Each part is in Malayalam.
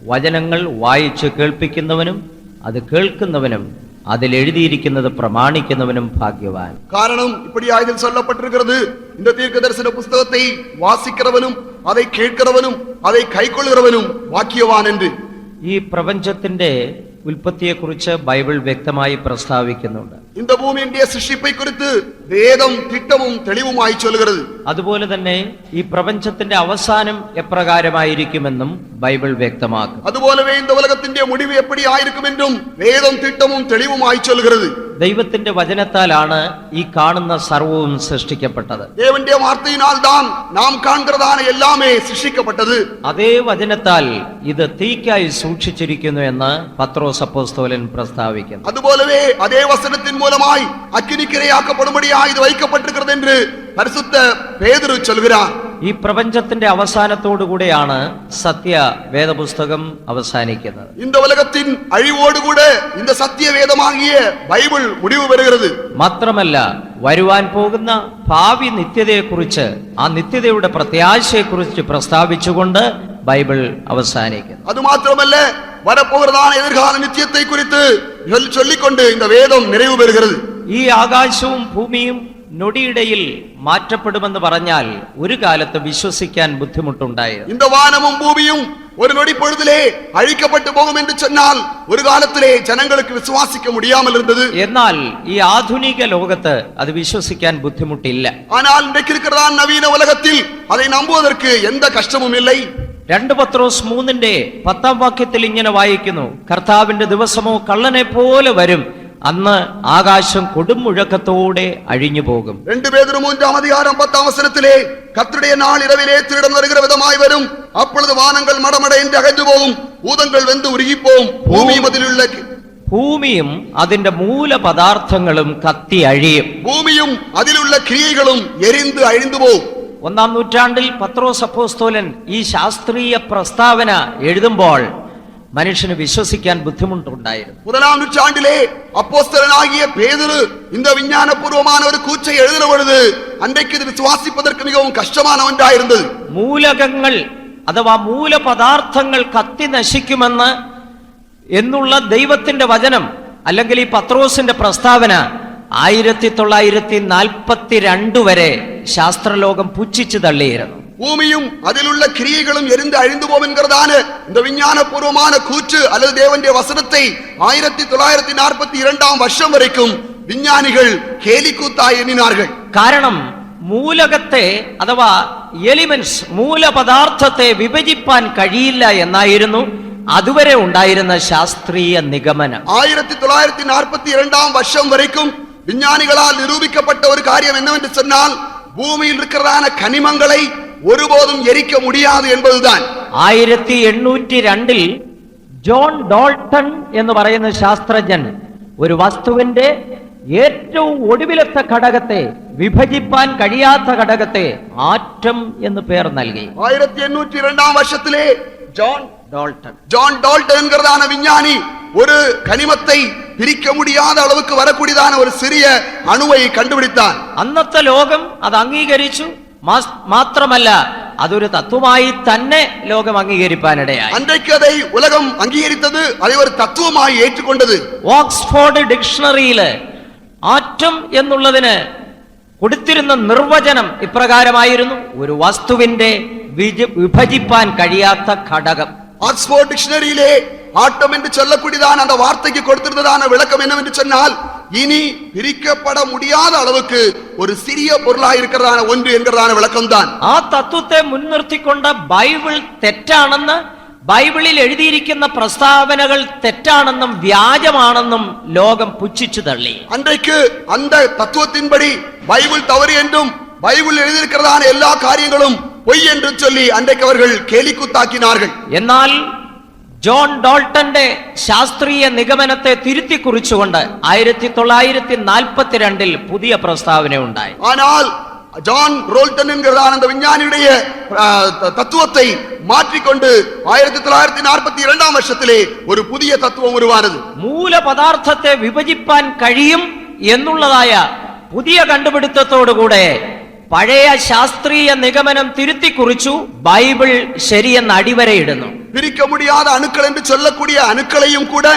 വചനങ്ങൾ വായിച്ച് കേൾപ്പിക്കുന്നവനും അത് കേൾക്കുന്നവനും அதில் எழுதியிருக்கிறது பிரமாணிக்கிறவனும் பாக்கியவான். காரணம் இப்படியாக இதில் சொல்லப்பட்டிருக்கிறது, இந்த தீர்க்கதரிசன புத்தகத்தை வாசிக்கிறவனும் அதை கேட்கிறவனும் அதை கைக்கொள்கிறவனும் பாக்கியவான் என்று. ഈ പ്രപഞ്ചത്തിന്റെ ഉൽപ്പത്തിയെ കുറിച്ച് ബൈബിൾ വ്യക്തമായി പ്രസ്താവിക്കുന്നുണ്ട്. இந்த பூமியினுடைய சிருஷ்டிப்பை குறித்து வேதம் திட்டமும் தெளிவுമായി சொல்கிறது. അതുപോലെ തന്നെ ഈ പ്രപഞ്ചത്തിന്റെ അവസാനം എപ്രകാരമായിരിക്കുമെന്നും ബൈബിൾ വ്യക്തമാക്കുന്നു. അതുപോലவே இந்த உலகത്തിന്റെ முடிவு எப்படி ஆயிருக்கும் என்றும் வேதம் திட்டமும் தெளிவுമായി சொல்கிறது. ദൈവത്തിന്റെ വചനത്താലാണ് ഈ കാണുന്ന സർവവും സൃഷ്ടിക്കപ്പെട്ടത്. தேவனுடைய வார்த்தையினால் தான் நாம் காண்கிறதான எல்லாமே സൃഷ്ടിക്കപ്പെട്ടത്. അതേ വചനത്താൽ ഇത് തീക്കായി സൂക്ഷിച്ചിരിക്കുന്നു എന്ന് പത്രോസ് അപ്പോസ്തലൻ പ്രസ്താവിക്കുന്നു. അതുപോലவே അതേ വചനത്തിൻ மூலமாய் അഗ്നിക്കിരയാക്കപ്പെടുம்படிയായി ഇത് வைக்கப்பட்டிருக்கிறது என்று பரிசுத்த பேதுரு சொல்கிறார். ഈ പ്രപഞ്ചത്തിന്റെ അവസാനത്തോടു കൂടെയാണ് സത്യ വേദപുസ്തകം അവസാനിക്കുന്നത്. இந்த உலகத்தின் அழிவோடு கூட இந்த சத்திய வேதமாகிய பைபிள் முடிவு பெறுகிறது. മാത്രമല്ല വരുവാൻ പോകുന്ന ഭാവി നിത്യതയെക്കുറിച്ച്, ആ നിത്യതയുടെ പ്രത്യാശയെക്കുറിച്ച് പ്രസ്താവിച്ചുകൊണ്ട് ബൈബിൾ അവസാനിക്കുന്നു. அது മാത്രമല്ല வரப்போகிறதான எதிர்கால நித்தியத்தை குறித்து சொல்லிக்கொண்டு இந்த வேதம் நிறைவு பெறுகிறது. ഈ ആകാശവും ഭൂമിയും നൊടിയിടയിൽ മാറ്റപ്പെടുമെന്ന് പറഞ്ഞാൽ ഒരു കാലത്ത് വിശ്വസിക്കാൻ ബുദ്ധിമുട്ടുണ്ടായിരുന്നു. இந்த வானமும் பூமியும் ஒரு நொடி பொழுதிலே அழிக்கப்பட்டு போகும் என்று சொன்னால் ஒரு காலத்திலே ஜனங்களுக்கு விசுவாசிக்க முடியாமல் இருந்தது. എന്നാൽ ഈ ആധുനിക ലോകത്ത് അത് വിശ്വസിക്കാൻ ബുദ്ധിമുട്ടില്ല. ஆனால் இன்றைக்கு இருக்கிறதான நவீன உலகத்தில் அதை நம்புவதற்கு எந்த கஷ்டமும் இல்லை. 2 പത്രോസ് 3:10 വാക്യത്തിൽ ഇങ്ങനെ വായിക്കുന്നു, കർത്താവിന്റെ ദിവസമോ കള്ളനെ പോലെ വരും, അന്ന് ആകാശം കൊടുമുഴക്കത്തോടെ അഴിഞ്ഞു പോകും. 2 பேதுரு 3:10 கர்த்தருடைய நாள் இரவிலே திருடன் வருகிற விதமாய் வரும், அப்பொழுது வானங்கள் மடமட என்று அகன்று போகும், பூதங்கள் வெந்து உருகிப்போம், ഭൂമിയും അതിന്റെ മൂലപദാർത്ഥങ്ങളും കത്തി അഴിയും. ഭൂമിയും അതിലുള്ള ക്രിയകളും എരിந்து അഴിഞ്ഞു പോകും. 1-ാം നൂറ്റാണ്ടിൽ പത്രോസ് അപ്പോസ്തലൻ ഈ ശാസ്ത്രീയ പ്രസ്താവന എഴുതുമ്പോൾ മനുഷ്യന് വിശ്വസിക്കാൻ ബുദ്ധിമുട്ടുണ്ടായിരുന്നു. 1-ാം നൂറ്റാണ്ടിലെ അപ്പോസ്തലനാകിയ പേതുരു இந்த விஞ்ஞானபூர்வமான ஒரு கூற்றை எழுதின பொழுது அன்றைக்கு இது விசுவாசிப்பதற்கு மிகவும் கஷ்டமான ஒன்றாக இருந்தது. മൂലകങ്ങൾ അഥവാ മൂലപദാർത്ഥങ്ങൾ കത്തി നശിക്കുമെന്ന് എന്നുള്ള ദൈവത്തിന്റെ വചനം അല്ലെങ്കിൽ ഈ പത്രോസിന്റെ പ്രസ്താവന 1942 വരെ ശാസ്ത്രലോകം പുച്ഛിച്ചു തള്ളിയിരുന്നു. பூமியும் அதிலுள்ள கிரியைகளும் எரிந்து அழிந்து போம் என்கிறதான இந்த விஞ்ஞானபூர்வமான கூற்று அல்லது தேவனுடைய வசனத்தை 1942 வருஷம் வரைக்கும் விஞ்ஞானிகள் கேலிக்கூத்தாய் எண்ணினார்கள். കാരണം മൂലകത്തെ അഥവാ എലിമെന്റ്സ് മൂലപദാർത്ഥത്തെ വിഭജിപ്പാൻ കഴിയില്ല എന്നായിരുന്നു അതുവരെ ഉണ്ടായിരുന്ന ശാസ്ത്രീയ നിഗമനം. 1942 வருஷம் வரைக்கும் விஞ்ஞானிகளால் நிரூபிக்கப்பட்ட ஒரு காரியம் என்னவென்று சொன்னால் பூமியில் இருக்கிறதான கனிமங்களை ஒருபோதும் எரிக்க முடியாது என்பதுதான். 1802 ജോൺ ഡോൾട്ടൺ എന്ന് പറയുന്ന ശാസ്ത്രജ്ഞൻ ഒരു വസ്തുവിന്റെ ഏറ്റവും ഒടുവിലത്തെ ഘടകത്തെ, വിഭജിപ്പാൻ കഴിയാത്ത ഘടകത്തെ ആറ്റം എന്ന് പേർ നൽകി. 1802 വർഷത്തിലെ ജോൺ ഡോൾട്ടൺ എன்கிறதான விஞ்ஞானி ஒரு கனிமத்தை பிரிக்க முடியாத அளவுக்கு வரக்கூடியதான ஒரு சிறிய அணுவை கண்டுபிடித்தான். അന്നത്തെ ലോകം അത് അംഗീകരിച്ചു. മാത്രമല്ല അതൊരു തത്വമായി തന്നെ ലോകം അംഗീകരിക്കാനിടയായി. അன்றைக்கு அதை உலகம் அங்கீகரித்தது, அதை ஒரு தத்துவമായി ஏற்றுக்கொண்டது. ഓക്സ്ഫോർഡ് ഡിക്ഷണറിയില് ആറ്റം എന്നുള്ളതിന് കൊടുത്തിരുന്ന നിർവചനം ഇപ്രകാരമായിരുന്നു: ഒരു വസ്തുവിന്റെ വിഭജിപ്പാൻ കഴിയാത്ത ഘടകം. ஆக்ஸ்போர்ட் டிக்ஷனரியிலே ஆட்டம் என்று சொல்லக்கூடியதான அந்த வார்த்தைக்கு கொடுத்திருந்ததான விளக்கம் என்னவென்று சொன்னால், இனி பிரிக்கப்பட முடியாத அளவுக்கு ஒரு சிறிய பொருளாக இருக்கிறதான ஒன்று என்கிறதான விளக்கம் தான். ആ തത്വത്തെ മുൻനിർത്തിക്കൊണ്ട് ബൈബിൾ തെറ്റാണെന്ന്, ബൈബിളിൽ എഴുതിയിരിക്കുന്ന പ്രസ്താവനകൾ തെറ്റാണെന്നും വ്യാജമാണെന്നും ലോകം പുച്ഛിച്ചു തള്ളി. அன்றைக்கு அந்த தத்துவத்தின்படி பைபிள் தவறு என்றும் பைபிள் எழுதியிருக்கிறதான எல்லா காரியங்களும் பொய் என்று சொல்லி அன்றைக்கு அவர்கள் കേലിക്കുത്താക്കിனார்கள். എന്നാൽ ജോൺ ഡോൾട്ടന്റെ ശാസ്ത്രീയ നിഗമനത്തെ തിരുത്തി കുറിച്ചുകൊണ്ട് 1942 പുതിയ പ്രസ്താവന ഉണ്ടായി. ஆனால் ஜான் ரோல்டன் என்கிறதான அந்த விஞ்ஞானியுடைய தத்துவத்தை மாற்றிக்கொண்டு 1942 വർഷത്തിലെ ഒരു പുതിയ തത്വം ഉരുവാനது. മൂലപദാർത്ഥത്തെ വിഭജിപ്പാൻ കഴിയും എന്നുള്ളതായ പുതിയ കണ്ടുപിടുത്തത്തോടുകൂടെ പഴയ ശാസ്ത്രീയ നിഗമനം തിരുത്തി കുറിച്ചു. ബൈബിൾ ശരിയെന്ന് അടിവരയിടുന്നു. பிரிக்க முடியாத அணுக்கள் என்று சொல்லக்கூடிய அணுக்களையும் கூட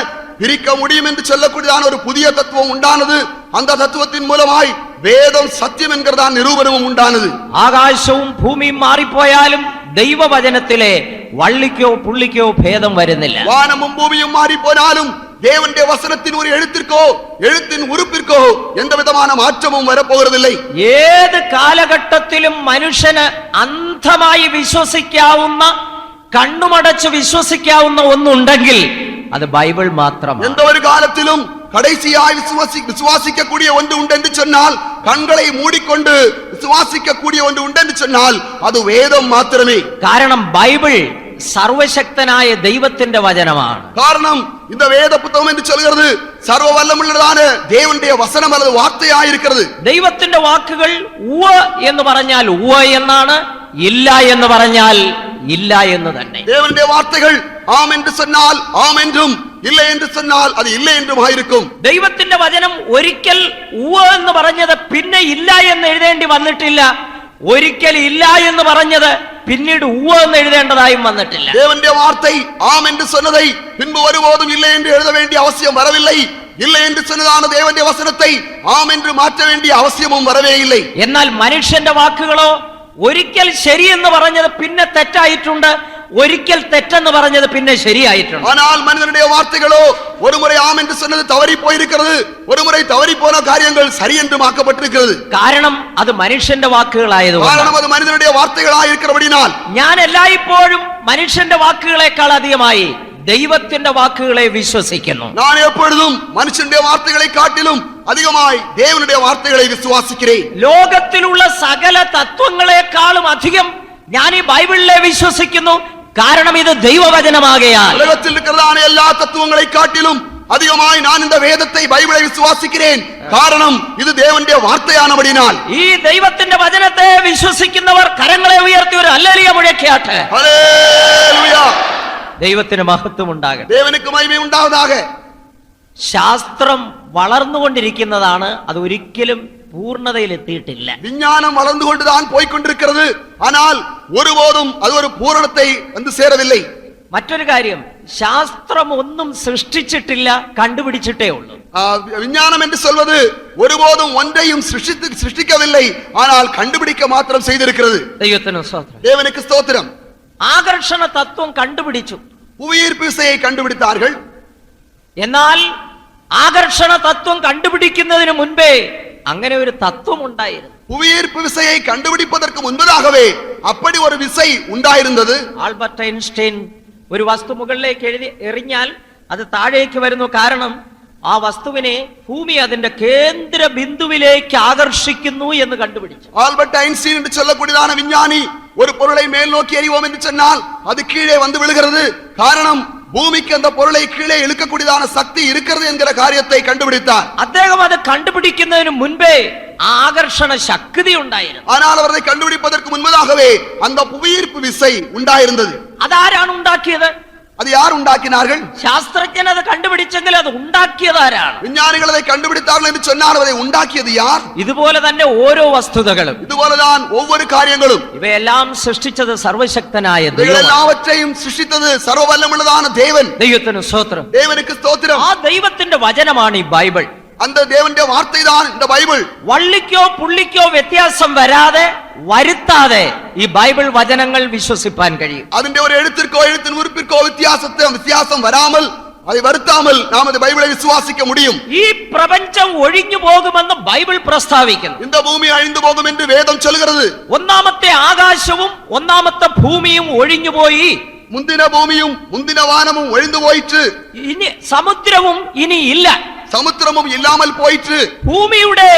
பிரிக்க முடியும் என்று சொல்லக்கூடியதான ஒரு புதிய தத்துவம் உண்டானது. அந்த தத்துவத்தின் மூலமாய் வேதம் சத்தியம் என்கிறதான நிரூபணமும் உண்டானது. ആകാശവും ഭൂമിയും മാറിപ്പോയാലും ദൈവവചനത്തിലെ വള്ളിക്കോ പുള്ളിക്കോ ഭേദം വരുന്നില്ല. வானமும் பூமியும் மாறி போனாலும் தேவனுடைய வசனத்தின் ஒரு எழுத்திற்கோ எழுத்தின் உறுப்பிற்கோ எந்த விதமான மாற்றமும் வரப்போகிறதில்லை. ഏത് കാലഘട്ടത്തിലും മനുഷ്യന് അന്ധമായി വിശ്വസിക്കാവുന്ന, കണ്ണുമടച്ച് വിശ്വസിക്കാവുന്ന ഒന്നുണ്ടെങ്കിൽ അത് ബൈബിൾ മാത്രമാണ്. எந்த ஒரு காலத்திலும் கடைசியாய் விசுவாசிக்கக்கூடிய ஒன்று உண்டு என்று சொன்னால், கண்களை மூடிக்கொண்டு விசுவாசிக்கக்கூடிய ஒன்று உண்டு என்று சொன்னால் அது வேதம் மாத்திரமே. കാരണം ബൈബിൾ സർവശക്തനായ ദൈവത്തിന്റെ വചനമാണ്. காரணம் இந்த வேத புத்தகம் என்று சொல்கிறது சர்வ வல்லமுள்ளதான தேவனுடைய வசனம் அல்லது வார்த்தையாயிருக்கிறது. ദൈവത്തിന്റെ വാക്കുകൾ ഉവ്വ എന്ന് പറഞ്ഞാൽ ഉവ്വ എന്നാണ്, ഇല്ല എന്ന് പറഞ്ഞാൽ ഇല്ല എന്ന് തന്നെ. தேவனுடைய வார்த்தைகள் ஆம் என்று சொன்னால் ஆம் என்றும், இல்லை என்று சொன்னால் அது இல்லை என்றும் ஆயிருக்கும். ദൈവത്തിന്റെ വചനം ഒരിക്കൽ ഉവ്വ എന്ന് പറഞ്ഞത് പിന്നെ ഇല്ല എന്ന് എഴുതേണ്ടി വന്നിട്ടില്ല, ഒരിക്കൽ ഇല്ല എന്ന് പറഞ്ഞത് പിന്നീട് ഉവ്വ എന്ന് എഴുതേണ്ടതായും വന്നിട്ടില്ല. தேவனுடைய வார்த்தை ஆம் என்று சொன்னதை பின்பு ஒருபோதும் இல்லை என்று எழுத வேண்டிய அவசியம் வரவில்லை. இல்லை என்று சொன்னதான தேவனுடைய வசனத்தை ஆம் என்று மாற்ற வேண்டிய அவசியமும் வரவே இல்லை. എന്നാൽ മനുഷ്യന്റെ വാക്കുകളോ ഒരിക്കൽ ശരിയെന്ന് പറഞ്ഞത് പിന്നെ തെറ്റായിട്ടുണ്ട്, ഒരിക്കൽ തെറ്റെന്ന് പറഞ്ഞത് പിന്നെ ശരിയായിട്ടുണ്ട്. ஆனால் மனிதனுடைய வார்த்தைகளோ ஒரு முறை ஆம் என்று சொன்னது தவறி போயிருக்கிறது, ஒரு முறை தவறி போன காரியங்கள் சரி என்று மாக்கப்பட்டிருக்கிறது. കാരണം അത് മനുഷ്യന്റെ വാക്കുകളായതുകൊണ്ട്. കാരണം അത് മനുഷ്യனுடைய വാർത്തകളായിരിക്കുന്നതിനാൽ ഞാൻ എല്ലായ്പ്പോഴും മനുഷ്യന്റെ വാക്കുകളെക്കാൾ അധികമായി ദൈവത്തിന്റെ വാക്കുകളെ വിശ്വസിക്കുന്നു. நான் எப்பொழுதும் மனுஷனுடைய வார்த்தைகளை காட்டிலும் அதிகமாய் தேவனுடைய வார்த்தைகளை விசுவாசிக்கிறேன். ലോകത്തിലുള്ള സകല തത്വങ്ങളെക്കാളും അധികം ഞാൻ ഈ ബൈബിളിലെ വിശ്വസിക്കുന്നു. കാരണം ഇത് ദൈവവചനമാകയാൽ. உலகத்தில் இருக்கிறதான எல்லா தத்துவங்களை காட்டிலும் அதிகமாய் நான் இந்த வேதத்தை பைபிளை விசுவாசிக்கிறேன். காரணம் இது தேவனுடைய வார்த்தையானபடியால். ഈ ദൈവത്തിന്റെ വചനത്തെ വിശ്വസിക്കുന്നവർ കരങ്ങളെ ഉയർത്തി ഒരു ഹല്ലേലൂയ മുഴക്കിയാട്ടെ. ഹല്ലേലൂയ. ദൈവത്തിന് മഹത്വം ഉണ്ടാകട്ടെ. தேவனுக்கு மகிமை உண்டாவதாக. ശാസ്ത്രം വളർന്നുകൊണ്ടിരിക്കുന്നതാണ്, അത് ഒരിക്കലും പൂർണ്ണതയിൽ എത്തിയിട്ടില്ല. விஞ்ஞானம் வளர்ந்து கொண்டுதான் போய்கொண்டிருக்கிறது, ஆனால் ஒருபோதும் அது ஒரு பூரணத்தை வந்து சேரவில்லை. മറ്റൊരു കാര്യം, ശാസ്ത്രം ഒന്നും സൃഷ്ടിച്ചിട്ടില്ല, കണ്ടുപിടിച്ചിട്ടേ ഉള്ളൂ. விஞ்ஞானம் என்று சொல்வது ஒருபோதும் ஒன்றையும் சிருஷ்டிக்கவில்லை, ஆனால் கண்டுபிடிக்க மாத்திரம் செய்திருக்கிறது. ദൈവത്തിന് സ്തോത്രം. தேவனுக்கு ஸ்தோத்திரம். ആകർഷണ തത്വം കണ്ടുപിടിച്ചു, புவியீர்ப்பு விசையை கண்டுபிடித்தார்கள். എന്നാൽ ആകർഷണ തത്വം കണ്ടുപിടിക്കുന്നതിന് മുൻപേ അങ്ങനെ ഒരു തത്വം ഉണ്ടായിരുന്നു. புவியீர்ப்பு விசையை கண்டுபிடிப்பதற்கு முன்பதாகவே அப்படி ஒரு விசை ഉണ്ടായിരുന്നത്. ആൽബർട്ട് ഐൻസ്റ്റൈൻ ഒരു വസ്തു മുകളിലേക്ക് എറിഞ്ഞാൽ അത് താഴേക്ക് വരുന്നു. കാരണം ആ വസ്തുവിനെ ഭൂമി അതിന്റെ കേന്ദ്ര ബിന്ദുവിലേക്ക് ആകർഷിക്കുന്നു എന്ന് കണ്ടുപിടിച്ചു. ஆல்பர்ட் ஐன்ஸ்டீன் என்று சொல்லக்கூடியதான விஞ்ஞானி ஒரு பொருளை மேல் நோக்கி எறிவோம் என்று சொன்னால் அது கீழே வந்து விழுகிறது. காரணம் பூமிக்கு அந்த பொருளை கீழே இழுக்கக்கூடியதான சக்தி இருக்கிறது என்கிற காரியத்தை கண்டுபிடித்தார். അദ്ദേഹം അത് കണ്ടുപിടിക്കുന്നതിന് മുൻപേ ആകർഷണ ശക്തി ഉണ്ടായിരുന്നു. ஆனால் அவரை கண்டுபிடிப்பதற்கு முன்பதாகவே அந்த புவியீர்ப்பு விசை ഉണ്ടായിരുന്നത്. അതാരാണ് ഉണ്ടാക്കിയത്? அது யார் உண்டாக்கினார்கள்? ശാസ്ത്രജ്ഞൻ അത് കണ്ടുപിടിച്ചെങ്കിൽ അത് ഉണ്ടാക്കിയത് ആരാണ്? விஞ்ஞானிகள் அதை கண்டுபிடித்தார்கள் என்று சொன்னால் அதை ഉണ്ടാക്കിയത് யார்? ഇതുപോലെ തന്നെ ഓരോ വസ്തുതകളും, இதுபோலதான் ஒவ்வொரு காரியங்களும், ഇവയെല്ലാം സൃഷ്ടിച്ചത് സർവശക്തനായ ദൈവം. எல்லாவற்றையும் சிருஷ்டித்தது சர்வ வல்லமையுள்ளதான தேவன். ദൈവത്തിന് സ്തോത്രം. தேவனுக்கு ஸ்தோத்திரம். ആ ദൈവത്തിന്റെ വചനമാണ് ഈ ബൈബിൾ. அந்த தேவனுடைய வார்த்தை தான் இந்த பைபிள். വള്ളിക്കോ പുള്ളിക്കോ വ്യത്യാസം വരാതെ, വരുത്താതെ ഈ ബൈബിൾ വചനങ്ങൾ വിശ്വസിപ്പാൻ കഴിയും. അതിന്റെ ഒരു എഴുത്തിற்கோ எழுத்தின் உறுப்பிற்கோ வித்தியாசம் வராமல், அதை வருத்தாமல் நாம் அந்த பைபிளை விசுவாசிக்க முடியும். ഈ പ്രപഞ്ചം ഒഴിഞ്ഞു പോകുമെന്ന് ബൈബിൾ പ്രസ്താവിക്കുന്നു. இந்த பூமி அழிந்து போகும் என்று வேதம் சொல்கிறது. ഒന്നാമത്തെ ആകാശവും ഒന്നാമത്തെ ഭൂമിയും ഒഴിഞ്ഞുപോയി. முந்தின பூமியும் முந்தின வானமும் ஒழிந்து போயிற்று. ഇനി സമുദ്രവും ഇനി ഇല്ല. സമുദ്രവും ഇല്ലാமல் പോയിற்று. ഭൂമിയുടെ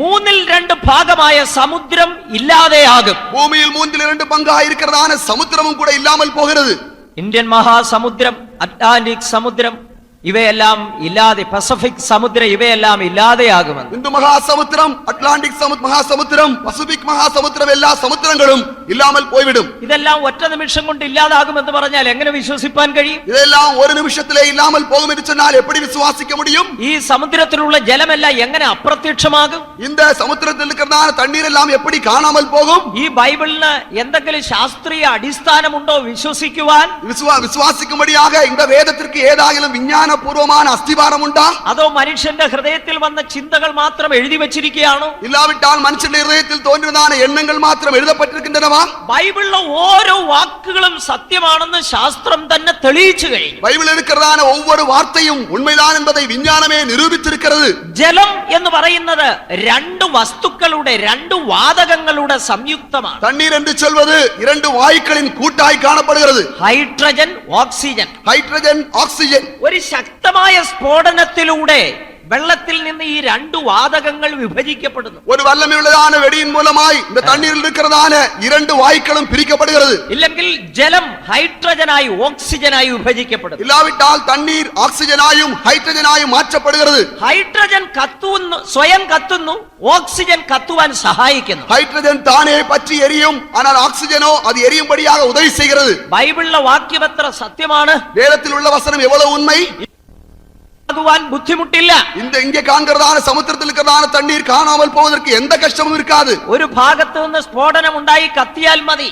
2/3 ഭാഗമായ സമുദ്രം ഇല്ലാതെയാകും. ഭൂമിയിൽ 2/3 പങ്കായിരിക്കുന്നതാണ് സമുദ്രവും കൂടെ ഇല്ലാமல் போகிறது. ഇന്ത്യൻ മഹാസമുദ്രം, അറ്റ്ലാന്റിക് സമുദ്രം, ഇവയെല്ലാം ഇല്ലാതെ, പസഫിക് സമുദ്രം ഇവയെല്ലാം ഇല്ലാതെയാകുമെന്ന്. ഹിന്ദു മഹാസമുദ്രം, അറ്റ്ലാന്റിക് മഹാസമുദ്രം, പസഫിക് മഹാസമുദ്രം, എല്ലാ സമുദ്രങ്ങളും ഇല്ലാமல் പോയിവിടും. ഇതെല്ലാം ഒറ്റ നിമിഷം കൊണ്ട് ഇല്ലാതാകുമെന്ന് പറഞ്ഞാൽ എങ്ങനെ വിശ്വസിപ്പാൻ കഴിയും? ഇതെല്ലാം ഒരു നിമിഷത്തിലെ ഇല്ലാமல் പോകും എന്ന് சொன்னால் எப்படி விசுவாசிக்க முடியும்? ഈ സമുദ്രത്തിലുള്ള ജലമെല്ലാം എങ്ങനെ അപ്രത്യക്ഷമാകും? இந்த സമുദ്രത്തിൽ இருக்கிறதான தண்ணீர் எல்லாம் எப்படி காணாமல் പോകും? ഈ ബൈബിളിന് എന്തെങ്കിലും ശാസ്ത്രീയ അടിസ്ഥാനമുണ്ടോ വിശ്വസിക്കുവാൻ? വിശ്വാസിക്കുമ്പടിயாக இந்த വേദത്തിற்கு ഏതായാലും വിജ്ഞാനപൂർവமான അസ്ഥിവാരം ഉണ്ടോ? അതോ മനുഷ്യന്റെ ഹൃദയത്തിൽ വന്ന ചിന്തകൾ മാത്രം എഴുതി വെച്ചിരിക്കുകയാണോ? ഇല്ലാവിട്ടാൽ മനുഷ്യന്റെ ഹൃദയത്തിൽ തോന്നുന്നതാന എണ്ണങ്ങൾ മാത്രം എഴുതപ്പെട്ടിരിക്കുന്നവ? ബൈബിളിലെ ഓരോ വാക്കുകളും സത്യമാണെന്ന് ശാസ്ത്രം തന്നെ തെളിയിച്ചു കഴിഞ്ഞു. ബൈബിളിൽ இருக்கிறதான ஒவ்வொரு வார்த்தையும் உண்மைதான் என்பதை விஞ்ஞானமே நிரூபித்திருக்கிறது. ജലം എന്ന് പറയുന്നത് രണ്ട് വസ്തുക്കളുടെ, രണ്ട് വാതകങ്ങളുടെ സംയുക്തമാണ്. தண்ணீர் என்று சொல்வது இரண்டு வாயுக்களின் கூட்டாய் காணப்படுகிறது. Hydrogen, oxygen. Hydrogen, oxygen. ഒരു ശക്തമായ സ്ഫോടനത്തിലൂടെ വെള്ളത്തിൽ നിന്ന് ഈ രണ്ട് വാതകങ്ങൾ വിഭജിക്കപ്പെടുന്നു. ഒരു വല്ലമയുള്ളതാണ് വെടിയിൻ മൂലമായി இந்த தண்ணீரில் இருக்கிறதான இரண்டு வாயுக்களும் பிரிக்கப்படுகிறது. ഇല്ലെങ്കിൽ ജലം ഹൈഡ്രജനായി ഓക്സിജനായി വിഭജിക്കപ്പെടുന്നു. ഇല്ലാവിട്ടാൽ തണ്ണീർ ഓക്സിജനായും ഹൈഡ്രജനായും മാറ്റപ്പെടുகிறது. ഹൈഡ്രജൻ കത്തുന്നു, സ്വയം കത്തുന്നു, ഓക്സിജൻ കത്തുവാൻ സഹായിക്കുന്നു. ഹൈഡ്രജൻ താനേ പറ്റി എരിയും, ஆனால் ഓക്സിജനോ അത് എരിയുംപടിயாக ഉദവി ചെയ്യുகிறது. ബൈബിളിലെ വാക്യം എത്ര സത്യമാണ്! വേദത്തിലുള്ള വചനം എவ்வளவு ഉണ്மை! ബുദ്ധിമുട്ടില്ല. ഇங்கே കാണുന്നതാണ് സമുദ്രത്തിൽ இருக்கிறதான തണ്ണീർ കാണാமல் പോവதற்கு எந்த கஷ்டமும் இருக்காது. ഒരു ഭാഗത്ത് നിന്ന് സ്ഫോടനം ഉണ്ടായി കത്തിയാൽ മതി.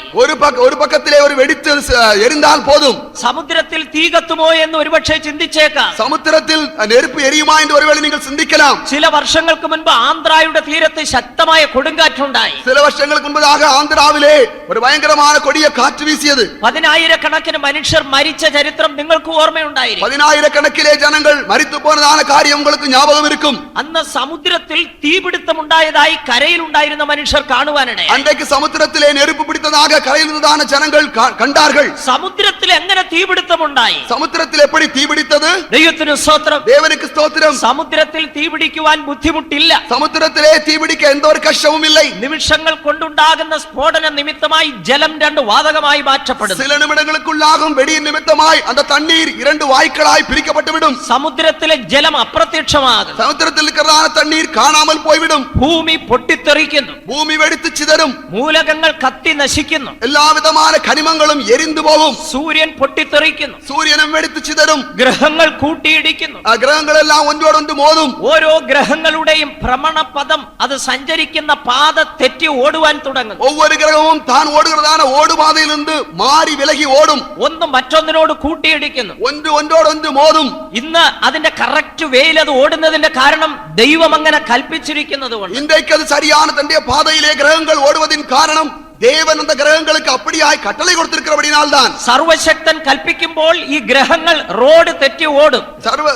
ഒരു പക്കത്തിലെ ഒരു വെടിത്ത് എരിന്താൽ പോതും. സമുദ്രത്തിൽ തീ കത്തുമോ എന്ന് ഒരുപക്ഷെ ചിന്തിച്ചേക്കാം. സമുദ്രത്തിൽ നെരുപ്പ് എരിയുമോ എന്ന് ഒരുവേള നിങ്ങൾ ചിന്തിക്കണം. ചില വർഷങ്ങൾക്ക് മുൻപ് ആന്ധ്രയുടെ തീരത്ത് ശക്തമായ കൊടുങ്കാറ്റുണ്ടായി. ചില വർഷങ്ങൾക്ക് മുൻപാக ആന്ധ്രാവിലെ ഒരു ഭയങ്കരമായ കൊടിയ കാറ്റ് വീശിയത്. 10,000 മനുഷ്യർ മരിച്ച ചരിത്രം നിങ്ങൾക്ക് ഓർമ്മയുണ്ടായിരിക്കും. 10,000 ജനങ്ങൾ മരിച്ചു പോനതാന കാര്യം உங்களுக்கு ஞாபகம் இருக்கும். അന്ന് സമുദ്രത്തിൽ തീപിടുത്തം ഉണ്ടായതായി കരയിൽ ഉണ്ടായിരുന്ന മനുഷ്യർ കാണുവാനിടയായി. അന്നേക്ക് സമുദ്രത്തിലെ നെരുപ്പ് പിടിത്തதாக കരയിൽ നിന്നതാന ജനങ്ങൾ കണ്ടാர்கள். സമുദ്രത്തിൽ എങ്ങനെ തീപിടുത്തം ഉണ്ടായി? സമുദ്രത്തിൽ എപ്പടി തീപിടിത്തത്? ദൈവത്തിന് സ്തോത്രം, ദേവനുക്ക് സ്തോത്രം. സമുദ്രത്തിൽ തീപിടിക്കുവാൻ ബുദ്ധിമുട്ടില്ല. സമുദ്രത്തിലെ തീപിടിക്ക എന്തോ ഒരു കഷ്ടവുമില്ല. നിമിഷങ്ങൾ കൊണ്ടുണ്ടാകുന്ന സ്ഫോടന നിമിത്തമായി ജലം രണ്ട് വാതകമായി മാറ്റപ്പെടുന്നു. ചില നിമിഷങ്ങൾക്കുള്ളാകും വെടിயின் നിമിത്തമായി அந்த தண்ணீர் இரண்டு வாயுக்களாய் பிரிக்கப்பட்டுவிடும். സമുദ്രത്തിലെ ജലം അപ്രത്യക്ഷമാകും. സമുദ്രത്തിൽ இருக்கிறதான തണ്ണീർ കാണാமல் പോയിവിടും. ഭൂമി പൊട്ടിത്തെറിക്കുന്നു. ഭൂമി വെടിത്ത് ചിതറും. മൂലകങ്ങൾ കത്തി നശിക്കുന്നു. എല്ലാവിധമായ ഖനിമങ്ങളും എരിഞ്ഞു പോകും. സൂര്യൻ പൊട്ടിത്തെറിക്കുന്നു. സൂര്യനും വെടിത്ത് ചിതറും. ഗ്രഹങ്ങൾ കൂട്ടിയിടിക്കുന്നു. ആ ഗ്രഹങ്ങളെല്ലാം ഒന്നോടൊന്ന് മോതും. ഓരോ ഗ്രഹങ്ങളുടെയും ഭ്രമണപഥം, അത് സഞ്ചരിക്കുന്ന പാത തെറ്റി ഓടുവാൻ തുടങ്ങുന്നു. ഒവ്വൊരു ഗ്രഹവും താൻ ഓടുகிறதான ഓടുപാതയിൽ നിന്ന് മാറി വിലകി ഓടും. ഒന്ന് മറ്റൊന്നിനോട് കൂട്ടിയിടിക്കുന്നു. ഒന്നോടൊന്ന് മോതും. ഇന്ന് അതിന്റെ കറക്റ്റ് വേയിൽ അത് ഓടുന്നതിന്റെ കാരണം ദൈവം അങ്ങനെ കൽപ്പിച്ചിരിക്കുന്നത് കൊണ്ട്. ഇന്നേക്ക് അത് ശരിയാണ് തന്റെ പാതയിലെ ഗ്രഹങ്ങൾ ഓടുവതിൻ കാരണം ദേവൻ அந்த கிரகங்களுக்கு அப்படியாய் கட்டளை கொடுத்திருக்கிறபடியால் தான். സർവശക്തൻ കൽപ്പിക്കുമ്പോൾ ഈ ഗ്രഹങ്ങൾ റോഡ് തെറ്റി ഓടും.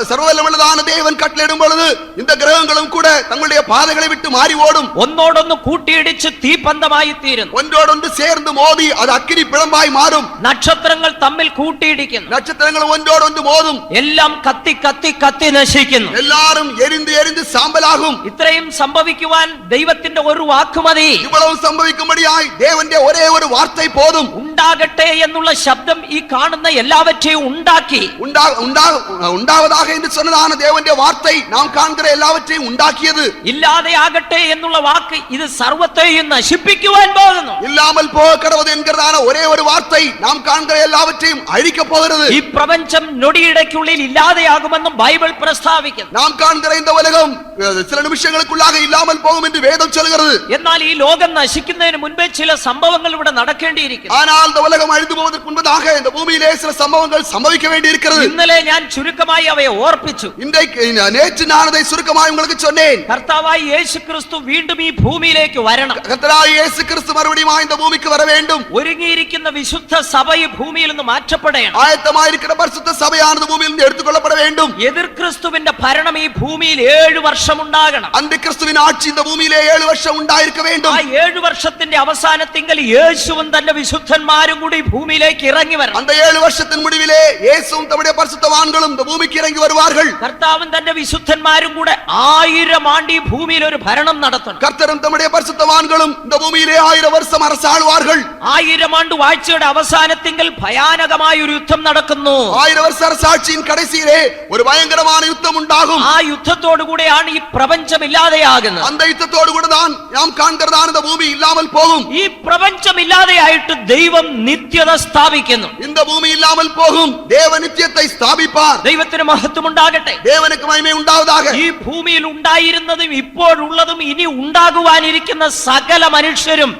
സർവവല്ലമുള്ളതാണ് ദേവൻ കട്ടளைയിടും பொழுது இந்த கிரகங்களும் கூட தங்களுடைய பாதைகளை விட்டு மாறி ஓடும். ഒന്നോടൊന്ന് കൂട്ടിയിടിച്ച് തീപന്തമായി തീരുന്നു. ഒന്നോടൊന്ന് ചേർന്ന് മോദി അത് അഗ്നി പിളമ്പായി മാറും. നക്ഷത്രങ്ങൾ തമ്മിൽ കൂട്ടിയിടിക്കുന്നു. നക്ഷത്രങ്ങൾ ഒന്നോടൊന്ന് മോതും. എല്ലാം കത്തി കത്തി കത്തി നശിക്കുന്നു. എല്ലാരും എരിந்து സാമ്പലാകും. ഇത്രയും സംഭവിക്കുവാൻ ദൈവത്തിന്റെ ഒരു വാക്ക് മതി. ഇவ்வளவு സംഭവിക്കുമ്പടിയായി ദേവന്റെ ഒരേ ഒരു വാർത്ത പോതും. ഉണ്ടാകട്ടെ എന്നുള്ള ശബ്ദം ഈ കാണുന്ന എല്ലാവற்றையும் ഉണ്ടാക്കി. ഉണ്ടാവதாக എന്ന് சொன்னதான ദേവന്റെ വാർത്ത നാം കാണുന്ന എല്ലാവற்றைയും ഉണ്ടാക്കിയത്. ഇല്ലാതെ ആകട്ടെ എന്നുള്ള വാക്ക് ഇത് സർവത്തെയും നശിപ്പിക്കുവാൻ പോകുന്നു. ഇല്ലാமல் போக கடவுது என்கிறதான ஒரே ஒரு வார்த்தை நாம் காண்கிற எல்லாவற்றையும் அழிக்க போகிறது. ഈ പ്രപഞ്ചം നൊടിയിടയ്ക്കുള്ളിൽ ഇല്ലാതെയാകുമെന്നും ബൈബിൾ പ്രസ്താവിക്കുന്നു. നാം കാണുന്ന இந்த உலகம் சில நிமிஷங்களுக்குள்ளாக இல்லாமல் போகும் என்று வேதம் சொல்கிறது. എന്നാൽ ഈ ലോകം നശിക്കുന്നതിന് മുൻപേ ചില സംഭവങ്ങൾ ഇവിടെ നടക്കേണ്ടിയിരിക്കുന്നു. ஆனால் இந்த உலகம் அழிந்து போவதற்கு முன்பதாக இந்த பூமியிலே சில சம்பவங்கள் சம்பவிக்க வேண்டியிருக்கிறது. ഇന്നലെ ഞാൻ ചുരുക്കമായി അവയെ ഓർപ്പിച്ചു. நேற்று நான் அதை சுருக்கമായി உங்களுக்கு சொன்னேன். കർത്താവായ യേശുക്രിസ്തു വീണ്ടും ഈ ഭൂമിയിലേക്ക് വരണം. കർത്താവായ യേശുക്രിസ്തു മറുപടിയും இந்த பூமிக்கு வர வேண்டும். ഒരുങ്ങിയിരിക്കുന്ന വിശുദ്ധ സഭ ഈ ഭൂമിയിൽ നിന്ന് മാറ്റപ്പെടണം. ആയത്തമായിരിക്കുന്ന പരിശുദ്ധ സഭയാണത് ഭൂമിയിൽ നിന്ന് എടുത്തുകൊള്ളപ്പെട வேண்டும். എതിർ ക്രിസ്തുവിന്റെ ഭരണം ഈ ഭൂമിയിൽ 7 വർഷം ഉണ്ടാകണം. അന്തിക്രിസ്തുവിന്റെ ആட்சி இந்த ഭൂമിയിലെ 7 വർഷം ഉണ്ടായിരിക്ക வேண்டும். ആ 7 വർഷത്തിന്റെ അവസാനത്തിങ്കൽ യേശുവും തന്റെ വിശുദ്ധന്മാർ വിശുദ്ധന്മാരും കൂടി ഭൂമിയിലേക്ക് ഇറങ്ങി വരണം. அந்த 7 வருஷத்தின் முடிவிலே இயேசுவும் தம்முடைய பரிசுத்தவான்களும் இந்த பூமிக்கு இறங்கி வருவார்கள். കർത്താവും തന്റെ വിശുദ്ധന്മാരും കൂടെ 1000 ആണ്ട് ഈ ഭൂമിയിൽ ഒരു ഭരണം നടത്തണം. கர்த்தரும் தம்முடைய பரிசுத்தவான்களும் இந்த பூமியிலே 1000 வருஷம் அரசாளுவார்கள். 1000 ആണ്ട് വാഴ്ചയുടെ അവസാനത്തിങ്കൽ ഭയാനകമായ ഒരു യുദ്ധം നടക്കുന്നു. 1000 வருஷ அரசாட்சியின் கடைசியிலே ஒரு பயங்கரமான யுத்தம் உண்டாகும். ആ യുദ്ധത്തോടു കൂടെയാണ് ഈ പ്രപഞ്ചം ഇല്ലാതെയാകുന്നത്. அந்த யுத்தத்தோடு கூட தான் நாம் காண்கிறதான இந்த பூமி இல்லாமல் போகும். ഈ പ്രപഞ്ചം ഇല്ലാതെയായിട്ട് ദൈവം നിത്യത സ്ഥാപിക്കുന്നു. இந்த பூமி இல்லாமல் போகும், தேவ நித்தியத்தை ஸ்தாபிப்பார். ദൈവത്തിന് മഹത്വം ഉണ്ടാകട്ടെ. தேவனுக்கு மகிமை உண்டாவதாக. ഈ ഭൂമിയിൽ ഉണ്ടായിരുന്നതും ഇപ്പോഴുള്ളതും ഇനി ഉണ്ടാകുവാനിരിക്കുന്ന സകല മനുഷ്യരും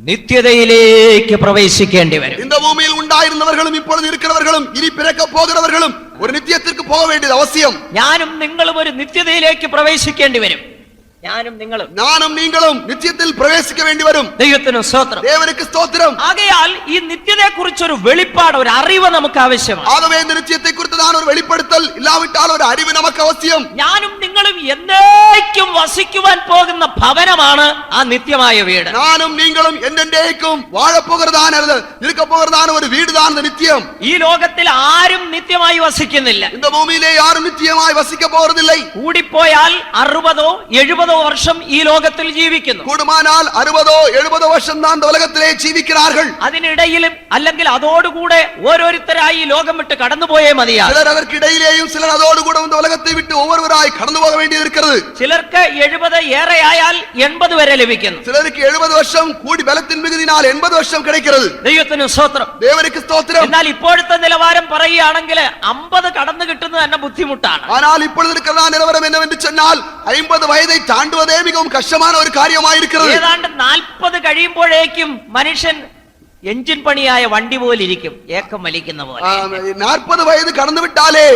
നിത്യതയിലേക്ക് പ്രവേശിക്കേണ്ടി വരും. இந்த பூமியில் உண்டாയിരുന്നவர்களும் இப்பொழுது இருக்கிறவர்களுം இனி பிறக்க போகிறவர்களும் ஒரு நித்தியத்திற்கு போக வேண்டியது அவசியம். ഞാനും നിങ്ങളും ഒരു നിത്യതയിലേക്ക് പ്രവേശിക്കേണ്ടി വരും. ഞാനും നീങ്ങളും നിത്യത്തിൽ പ്രവേശിക്ക വേണ്ടി വരും. ദൈവത്തിന് സ്തോത്രം. ദേവനുക്ക് സ്തോത്രം. ആകയാൽ ഈ നിത്യതയെ കുറിച്ച് ഒരു വെളിപ്പാട്, ഒരു അറിവ് നമുക്ക് ആവശ്യമാണ്. ആകവേ இந்த நித்தியத்தை குறித்ததான ஒரு வெளிப்படுத்தல் இல்லாவிட்டால் ஒரு அறிவு നമുക്ക് ആവശ്യം. ഞാനും നിങ്ങളും എന്നേക്കും വസിക്കുവാൻ പോകുന്ന ഭവനമാണ് ആ നിത്യമായ വീട്. ഞാനും നീങ്ങളും എന്നേക്കും വാഴപ്പോകുന്നതാണ് இருக்க போகிறதான ஒரு வீடுதான் இந்த நித்தியம். ഈ ലോകത്തിൽ ആരും നിത്യമായി വസിക്കുന്നില്ല. இந்த பூமியிலே யாரும் நித்தியமாய் வசிக்க போறதில்லை. കൂടിപ്പോയാൽ 60 70 വർഷം ഈ ലോകത്തിൽ ജീവിക്കുന്നു. കൂടുമാനാൽ 60 70 വർഷം താൻ ഉലകത്തിലെ ജീവിക്கிறார்கள். അതിനിടയിലും അല്ലെങ്കിൽ അതോടുകൂടെ ഓരോരുത്തരായി ലോകം വിട്ട് കടന്നുപോയേ മതിയാകും. ചിലർ അവർക്കിടയിലെയും ചിലർ അതോടുകൂടെ இந்த ഉലകത്തെ വിട്ട് ഓരോരുത്തരായി കടന്നു പോക വേണ്ടിയിരിക്കുന്നത്. ചിലർക്ക് 70 ഏറെയായാൽ 80 വരെ ലഭിക്കുന്നു. ചിലർക്ക് 70 വർഷം കൂടി ബലത്തിൻ മികുതിനാൽ 80 വർഷം கிடைக்கிறது. ദൈവത്തിന് സ്തോത്രം. ദേവനുക്ക് സ്തോത്രം. എന്നാൽ ഇപ്പോഴത്തെ നിലവാരം പറയുകയാണെങ്കിൽ 50 കടന്നു കിട്ടുന്നത് തന്നെ ബുദ്ധിമുട്ടാണ്. ஆனால் இப்பொழுது இருக்கிற நிலவரம் என்னவென்று சொன்னால் 50 வயதை தாண்டுவதே மிகவும் கஷ்டமான ஒரு காரியமாயிருக்கிறது. ഏതാണ്ട് 40 കഴിയുമ്പോഴേക്കും മനുഷ്യൻ എഞ്ചിൻ പണിയായ വണ്ടി പോലെ ഇരിക്കും, ഏക്കം വലിക്കുന്ന പോലെ. 40 വയസ്സ് കടന്നു വിട്ടാലേ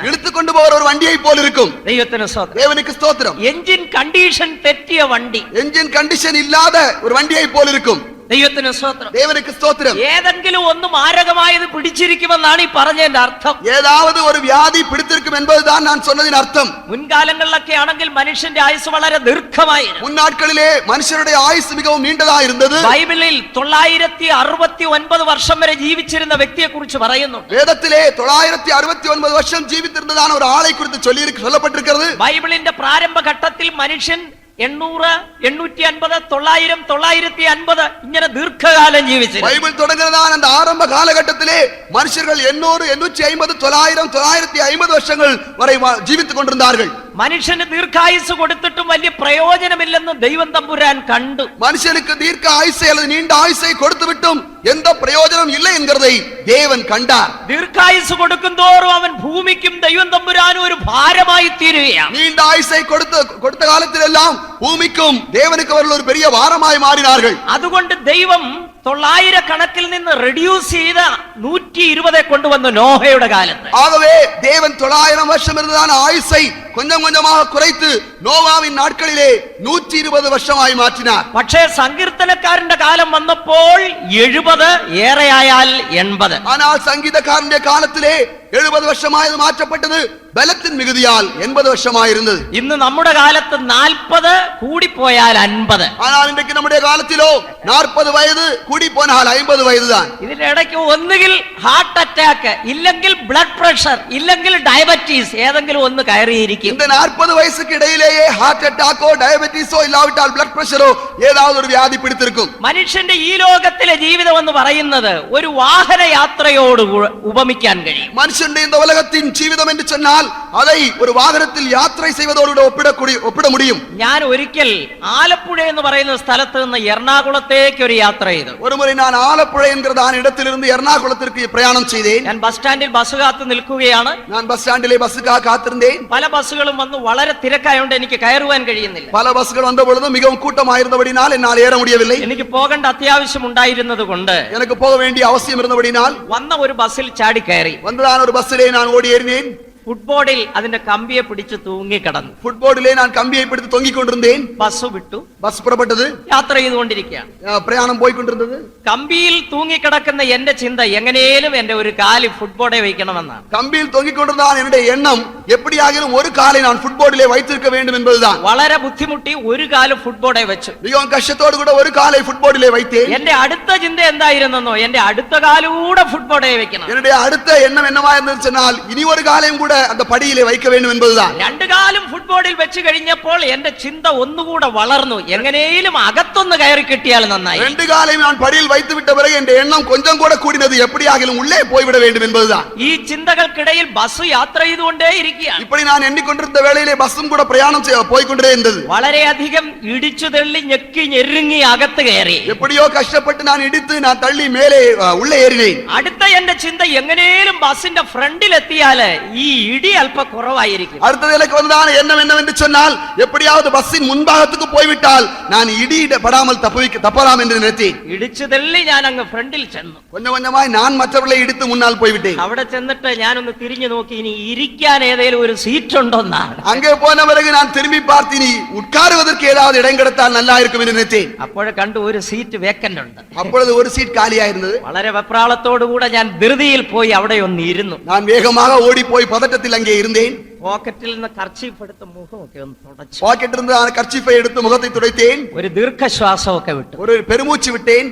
ഇழுத்துക്കൊണ്ടു പോയ ഒരു വണ്ടിയെ പോലെ ഇരിക്കും. ദൈവത്തിന് സ്തോത്രം. ദേവനുക്ക് സ്തോത്രം. എഞ്ചിൻ കണ്ടീഷൻ തെറ്റിയ വണ്ടി, എഞ്ചിൻ കണ്ടീഷൻ ഇല്ലാതെ ഒരു വണ്ടിയെ പോലെ ഇരിക്കും. ദൈവത്തിന് സ്തോത്രം. ദേവനുക്ക് സ്തോത്രം. ഏതെങ്കിലും ഒന്ന് മാരകമായത് പിടിച്ചിരിക്കുമെന്നാണ് ഈ പറഞ്ഞതിന്റെ അർത്ഥം. ഏതാവത് ഒരു വ്യാധി പിടിച്ചിരിക്കും എന്നതാണ് ഞാൻ சொன்னതിന്റെ അർത്ഥം. മുൻകാലങ്ങളിലൊക്കെ ആണെങ്കിൽ മനുഷ്യന്റെ ആയുസ് വളരെ ദീർഘമായിരുന്നു. മുൻനാட்களிலே മനുഷ്യരുടെ ആയുസ് മികവും നീണ്ടതായിരുന്നത്. ബൈബിളിൽ 969 വർഷം വരെ ജീവിച്ചിരുന്ന വ്യക്തിയെ കുറിച്ച് പറയുന്നു. വേദത്തിലെ 969 വർഷം ജീവിച്ചിരുന്നതാണ് ഒരു ആളെ കുറിച്ച് சொல்லப்பட்டிருக்கிறது. ബൈബിളിന്റെ പ്രാരംഭ ഘട്ടത്തിൽ മനുഷ്യൻ 800 850 900 950 ഇങ്ങനെ ദീർഘകാലം ജീവിച്ചു. ബൈബിൾ തുടങ്ങുന്നതാണ് அந்த ஆரம்ப காலகட்டத்திலே மனுஷர்கள் 800 850 900 950 വർഷങ്ങൾ വരെ ജീവിച്ചു കൊണ്ടിരുന്നാர்கள். മനുഷ്യന് ദീർഘായുസ് കൊടുത്തിട്ടും വലിയ പ്രയോജനമില്ലെന്ന് ദൈവം തമ്പുരാൻ കണ്ടു. മനുഷ്യനുക്ക് ദീർഘ ആയുസ്സை அல்லது நீண்ட ஆயுசை கொடுத்துவிட்டும் எந்த பிரயோஜனம் இல்லை என்கிறதை தேவன் கண்டார். ദീർഘായുസ് കൊടുക്കുന്തോറും അവൻ ഭൂമിക്കും ദൈവം തമ്പുരാനും ഒരു ഭാരമായി തീരുകയാണ്. நீண்ட ஆயுசை கொடுத்த காலத்திலெல்லாம் பூமிக்கும் தேவனுக்கு அவர்கள் ஒரு பெரிய பாரமாய் மாறினார்கள். അതുകൊണ്ട് ദൈവം 900 കണക്കിൽ നിന്ന് റെഡ്യൂസ് ചെയ്ത 120 കൊണ്ടുവന്നു നോഹയുടെ കാലത്ത്. ஆகவே தேவன் 900 வருஷம் இருந்ததான ஆயுசை கொஞ்சம் கொஞ்சமாக குறைத்து നോവാവിൻ നാட்களிலே 120 വർഷമായി മാറ്റിനാർ. പക്ഷേ സങ്കീർത്തനക്കാരന്റെ കാലം വന്നപ്പോൾ 70 ഏറെയായാൽ 80. ஆனால் സംഗീതക്കാരന്റെ കാലത്തിലെ 70 വർഷമായത് മാറ്റപ്പെട്ടത് ബലത്തിൻ മികുതിയാൽ 80 വർഷമായിരുന്നത്. ഇന്ന് നമ്മുടെ കാലത്ത് 40 കൂടിപ്പോയാൽ 50. ஆனால் இன்றைக்கு நம்முடைய காலத்திலோ 40 വയസ്സ് കൂടി പോയാൽ 50 വയസ്സ് தான். ഇതിനിടയ്ക്ക് ഒന്നുകിൽ ഹാർട്ട് അറ്റാക്ക്, ഇല്ലെങ്കിൽ ബ്ലഡ് പ്രഷർ, ഇല്ലെങ്കിൽ ഡയബറ്റീസ്, ഏതെങ്കിലും ഒന്ന് കയറിയിരിക്കും. இந்த 40 വയസ്സുக்கு ഇടയിലേயே ഹാർട്ട് അറ്റാക്കോ ഡയബറ്റീസോ ഇല്ലാവിട്ടാൽ ബ്ലഡ് പ്രഷറോ ഏதாவது ഒരു വ്യാധി പിടിച്ചിരിക്കും. മനുഷ്യന്റെ ഈ ലോകത്തിലെ ജീവിതം എന്ന് പറയുന്നത് ഒരു വാഹന യാത്രയോട് ഉപമിക്കാൻ കഴിയും. മനുഷ്യന്റെ இந்த உலகத்தின் ജീവിതം എന്ന് சொன்னால் அதை ஒரு വാഹനത്തിൽ യാത്ര ചെയ്യുന്നതോട് ഒപ്പിട முடியும். ഞാൻ ഒരിക്കൽ ആലപ്പുഴ എന്ന് പറയുന്ന സ്ഥലത്ത് നിന്ന് എറണാകുളത്തേക്ക് ഒരു യാത്ര ചെയ്തു. ഒരു മുறை ഞാൻ ആലപ്പുഴ എன்கிறதான இடத்திலிருந்து എറണാകുളത്തേക്ക് പ്രയാണം ചെയ്തேன். ഞാൻ ബസ് സ്റ്റാൻഡിൽ ബസ് കാത്ത് നിൽക്കുകയാണ്. ഞാൻ ബസ് സ്റ്റാൻഡിലെ ബസ്സുകാർ കാത്തിരുന്നേൻ. പല ബസ്സുകളും വന്ന് വളരെ തിരക്കായോണ്ട് എനിക്ക് കയറുവാൻ കഴിയുന്നില്ല. പല ബസ്സുകൾ വന്ന പൊழுது மிகவும் கூட்டமாயிருந்தபடியால் என்னால் ஏற முடியவில்லை. എനിക്ക് പോകേണ്ട അത്യാവശ്യം ഉണ്ടായിരുന്നത് കൊണ്ട് எனக்கு போக வேண்டிய அவசியம் இருந்தபடியால் വന്ന ഒരു ബസ്സിൽ ചാടി കയറി. വന്നതാണ് ഒരു ബസ്സിലെ ഞാൻ ഓടി ഏറിനേൻ. ഫുട്ബോളിൽ അതിന്റെ കമ്പിയെ പിടിച്ച് തൂങ്ങിക്കിടന്നു. ഫുട്ബോളിലെ ഞാൻ കമ്പിയെ പിടിച്ച് തൊങ്ങിക്കൊണ്ടിരുന്നേൻ. ബസ് വിട്ടു. ബസ് പുറപ്പെട്ടത്. യാത്ര ചെയ്തുകൊണ്ടിരിക്കുകയാണ്. പ്രയാണം പോയിക്കൊണ്ടിരുന്നത്. കമ്പിയിൽ തൂങ്ങിക്കിടക്കുന്ന എന്റെ ചിന്ത എങ്ങനെയും എന്റെ ഒരു കാല് ഫുട്ബോളെ വയ്ക്കണമെന്നാണ്. കമ്പിയിൽ തൊങ്ങിക്കൊണ്ടിരുന്നതാണ് എന്റെ എണ്ണം. എപ്പടിയാകിലും ഒരു കാலை நான் ഫുട്ബോളിലെ வைத்திருக்க வேண்டும் என்பதுதான். വളരെ ബുദ്ധിമുട്ടി ഒരു കാല് ഫുട്ബോളെ വെച്ചു. மிகவும் கஷ்டத்தோடு கூட ஒரு காலை ഫുട്ബോളിലെ வைத்தேன். എന്റെ അടുത്ത ചിന്ത എന്തായിരുന്നെന്നോ, എന്റെ അടുത്ത കാലൂടെ ഫുട്ബോളെ വെക്കണം. என்னுடைய அடுத்த எண்ணம் என்னவாயிருந்தது சொன்னால் இனி ஒரு காலையும் கூட அந்த படியிலே வைக்க வேண்டும் என்பதுதான். രണ്ടു കാലും ഫുട്ബോളിൽ വെച്ച് കഴിഞ്ഞപ്പോൾ എന്റെ ചിന്ത ഒന്നുകൂടെ വളർന്നു. എങ്ങനെയും അകത്തൊന്ന് കയറി കിട്ടിയാൽ നന്നായി. ரெண்டு காலையும் நான் படியில் வைத்து விட்ட பிறகு என் எண்ணம் கொஞ்சம் கூட கூடினது. எப்படியாகிலும் உள்ளே போய்விட வேண்டும் என்பதுதான். ഈ ചിന്തകൾക്കിടയിൽ ബസ് യാത്ര ചെയ്തുകൊണ്ടേ ഇരിക്കുകയാണ്. இப்படி நான் எண்ணிக்கொண்டிருந்த வேளையிலே பஸ்ஸும் கூட பிரயாணம் போய்க்கொண்டே இருந்தது. വളരെയധികം ഇടിച്ചു തള്ളി ഞെക്കി ഞെരുങ്ങി അകത്ത് കയറി. எப்படியோ கஷ்டப்பட்டு நான் இடித்து நான் தள்ளி மேலே உள்ளே ஏறினேன். അടുത്ത എന്റെ ചിന്ത എങ്ങനെയും ബസിന്റെ ഫ്രണ്ടിൽ എത്തിയാല് ഈ ഇടി അല്പ കുറവായിരിക്കും. அடுத்தது எனக்கு வந்ததான எண்ணம் என்னவென்று சொன்னால் எப்படியாவது பஸ்ஸின் முன்பாகத்துக்கு போய்விட்டால் நான் இடிபடாமல் தப்பலாம் என்று நினைத்தேன். ഇടിച്ചു തള്ളി ഞാൻ അങ്ങ് ഫ്രണ്ടിൽ ചെന്നു. கொஞ்சம் கொஞ்சமாய் நான் மற்றவர்களை இடித்து முன்னால் போய்விட்டேன். അവിടെ ചെന്നിട്ട് ഞാനൊന്ന് തിരിഞ്ഞു നോക്കി, ഇനി ഇരിക്കാൻ ഏതെങ്കിലും ഒരു സീറ്റ് ഉണ്ടോന്നാണ്. அங்கே போன பிறகு நான் திரும்பி பார்த்து இனி உட்காருவதற்கு ஏதாவது இடம் கிடைத்தால் நல்லா இருக்கும் என்று நினைத்தேன். അപ്പോഴെ കണ്ടു ഒരു സീറ്റ് വേക്കന്റ് ഉണ്ട്. அப்பொழுது ஒரு சீட் காலியா இருந்தது. വളരെ വെപ്രാളത്തോടുകൂടെ ഞാൻ ധൃതിയിൽ പോയി അവിടെ ഒന്ന് ഇരുന്നു. நான் வேகமாக ஓடி போய் பதட்டத்தில் அங்கே இருந்தேன். പോക്കറ്റിൽ നിന്ന് കർച്ചീഫ് എടുത്ത് മുഖമൊക്കെ ഒന്ന് തുടച്ചു. பாக்கெட்டில் இருந்து அந்த கர்ச்சீஃபை எடுத்து முகத்தை துடைத்தேன். ഒരു ദീർഘശ്വാസമൊക്കെ വിട്ടു. ஒரு பெருமூச்சு விட்டேன்.